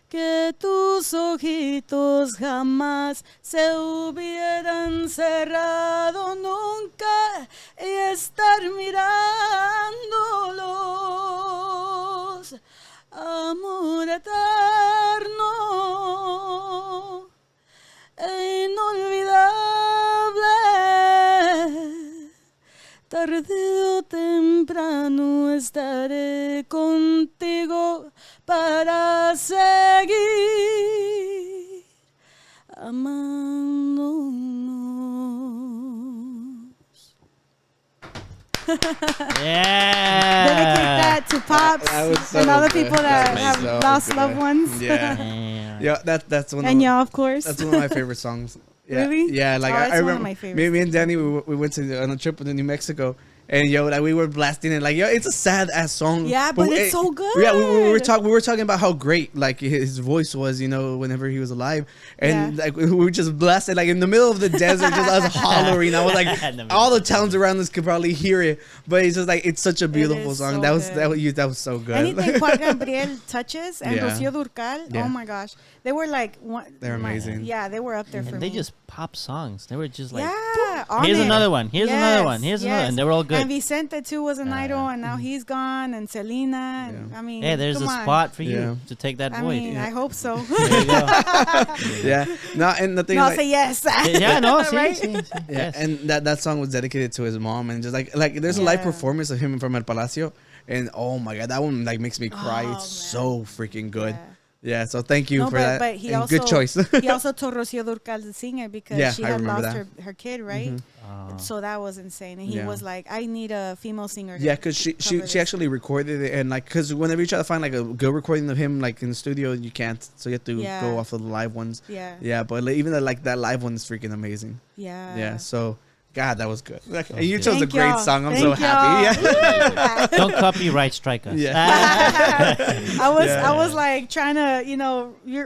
que tus ojitos jamás se hubieran cerrado nunca y estar mirándolos. Amor eterno e inolvidable, tarde o temprano estaré contigo para seguir amándonos. Yeah. Dedicate that to Pops That was so and all the good. people that That's have so lost good. loved ones. Yeah. Damn. Yeah. That's one. And y'all, of course. That's one of my favorite songs. Yeah. Really? Yeah. Like Oh, I that's one of remember my favorites. me and Danny we went on a trip to New Mexico. And like we were blasting it, like it's a sad ass song. Yeah, but it's so good. Yeah, we were talking about how great like his voice was, whenever he was alive, and like we were just blasted like in the middle of the desert, just us hollering. I was like, all the towns around us could probably hear it, but it's just like it's such a beautiful song. So That was so good. Anything Juan Gabriel touches and Yeah. Rocío Dúrcal, Yeah. oh my gosh, they were like They're amazing. Yeah, they were up there for And me. they just pop songs. They were just like, yeah, on here's it. another one. Here's another one. Here's another, yes. and they were all good. And Vicente too was an idol, and now he's gone. And Selena, and, I mean, Hey, there's a come on. spot for you Yeah. to take that I void. mean, I hope so. There you go. Yeah, no, and the thing No, is, I'll like, say yes. Yeah, no, see, Right? see, yeah, yes. and that song was dedicated to his mom, and just like there's a live Yeah. performance of him from El Palacio, and oh my god, that one like makes me cry. Oh, It's man. so freaking good. Yeah. Yeah, so thank you No, for but- that. but he and also- good choice. He also told Rocío Dúrcal to sing it because Yeah, she I had remember lost that. her kid, right? So that was insane. And he Yeah. was like, I need a female singer. to Yeah, because she cover this. actually recorded it, and like because whenever you try to find like a good recording of him like in the studio, you can't, so you have to Yeah. go off of the live ones. Yeah. Yeah, but like, even that live one is freaking amazing. Yeah. Yeah, so God, that was good. And you chose a Thank great y'all. song. I'm Thank so happy. y'all. Yeah. Don't copyright strike us. Yeah. I Yeah. was like trying to,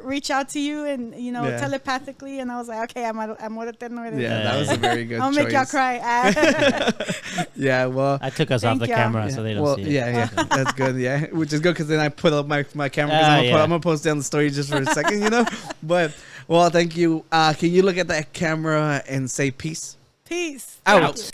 reach out to you and, Yeah. telepathically. And I was like, okay, Amor Eterno. Yeah, that was a very good I'll choice. make y'all cry. Yeah, well, I took us off Thank the y'all. camera so they don't well, see it. yeah, that's good. Yeah, which is good because then I put up my camera. Ah, I'm yeah. gonna post down the story just for a second, But well, thank you. Can you look at that camera and say peace? Peace. Out.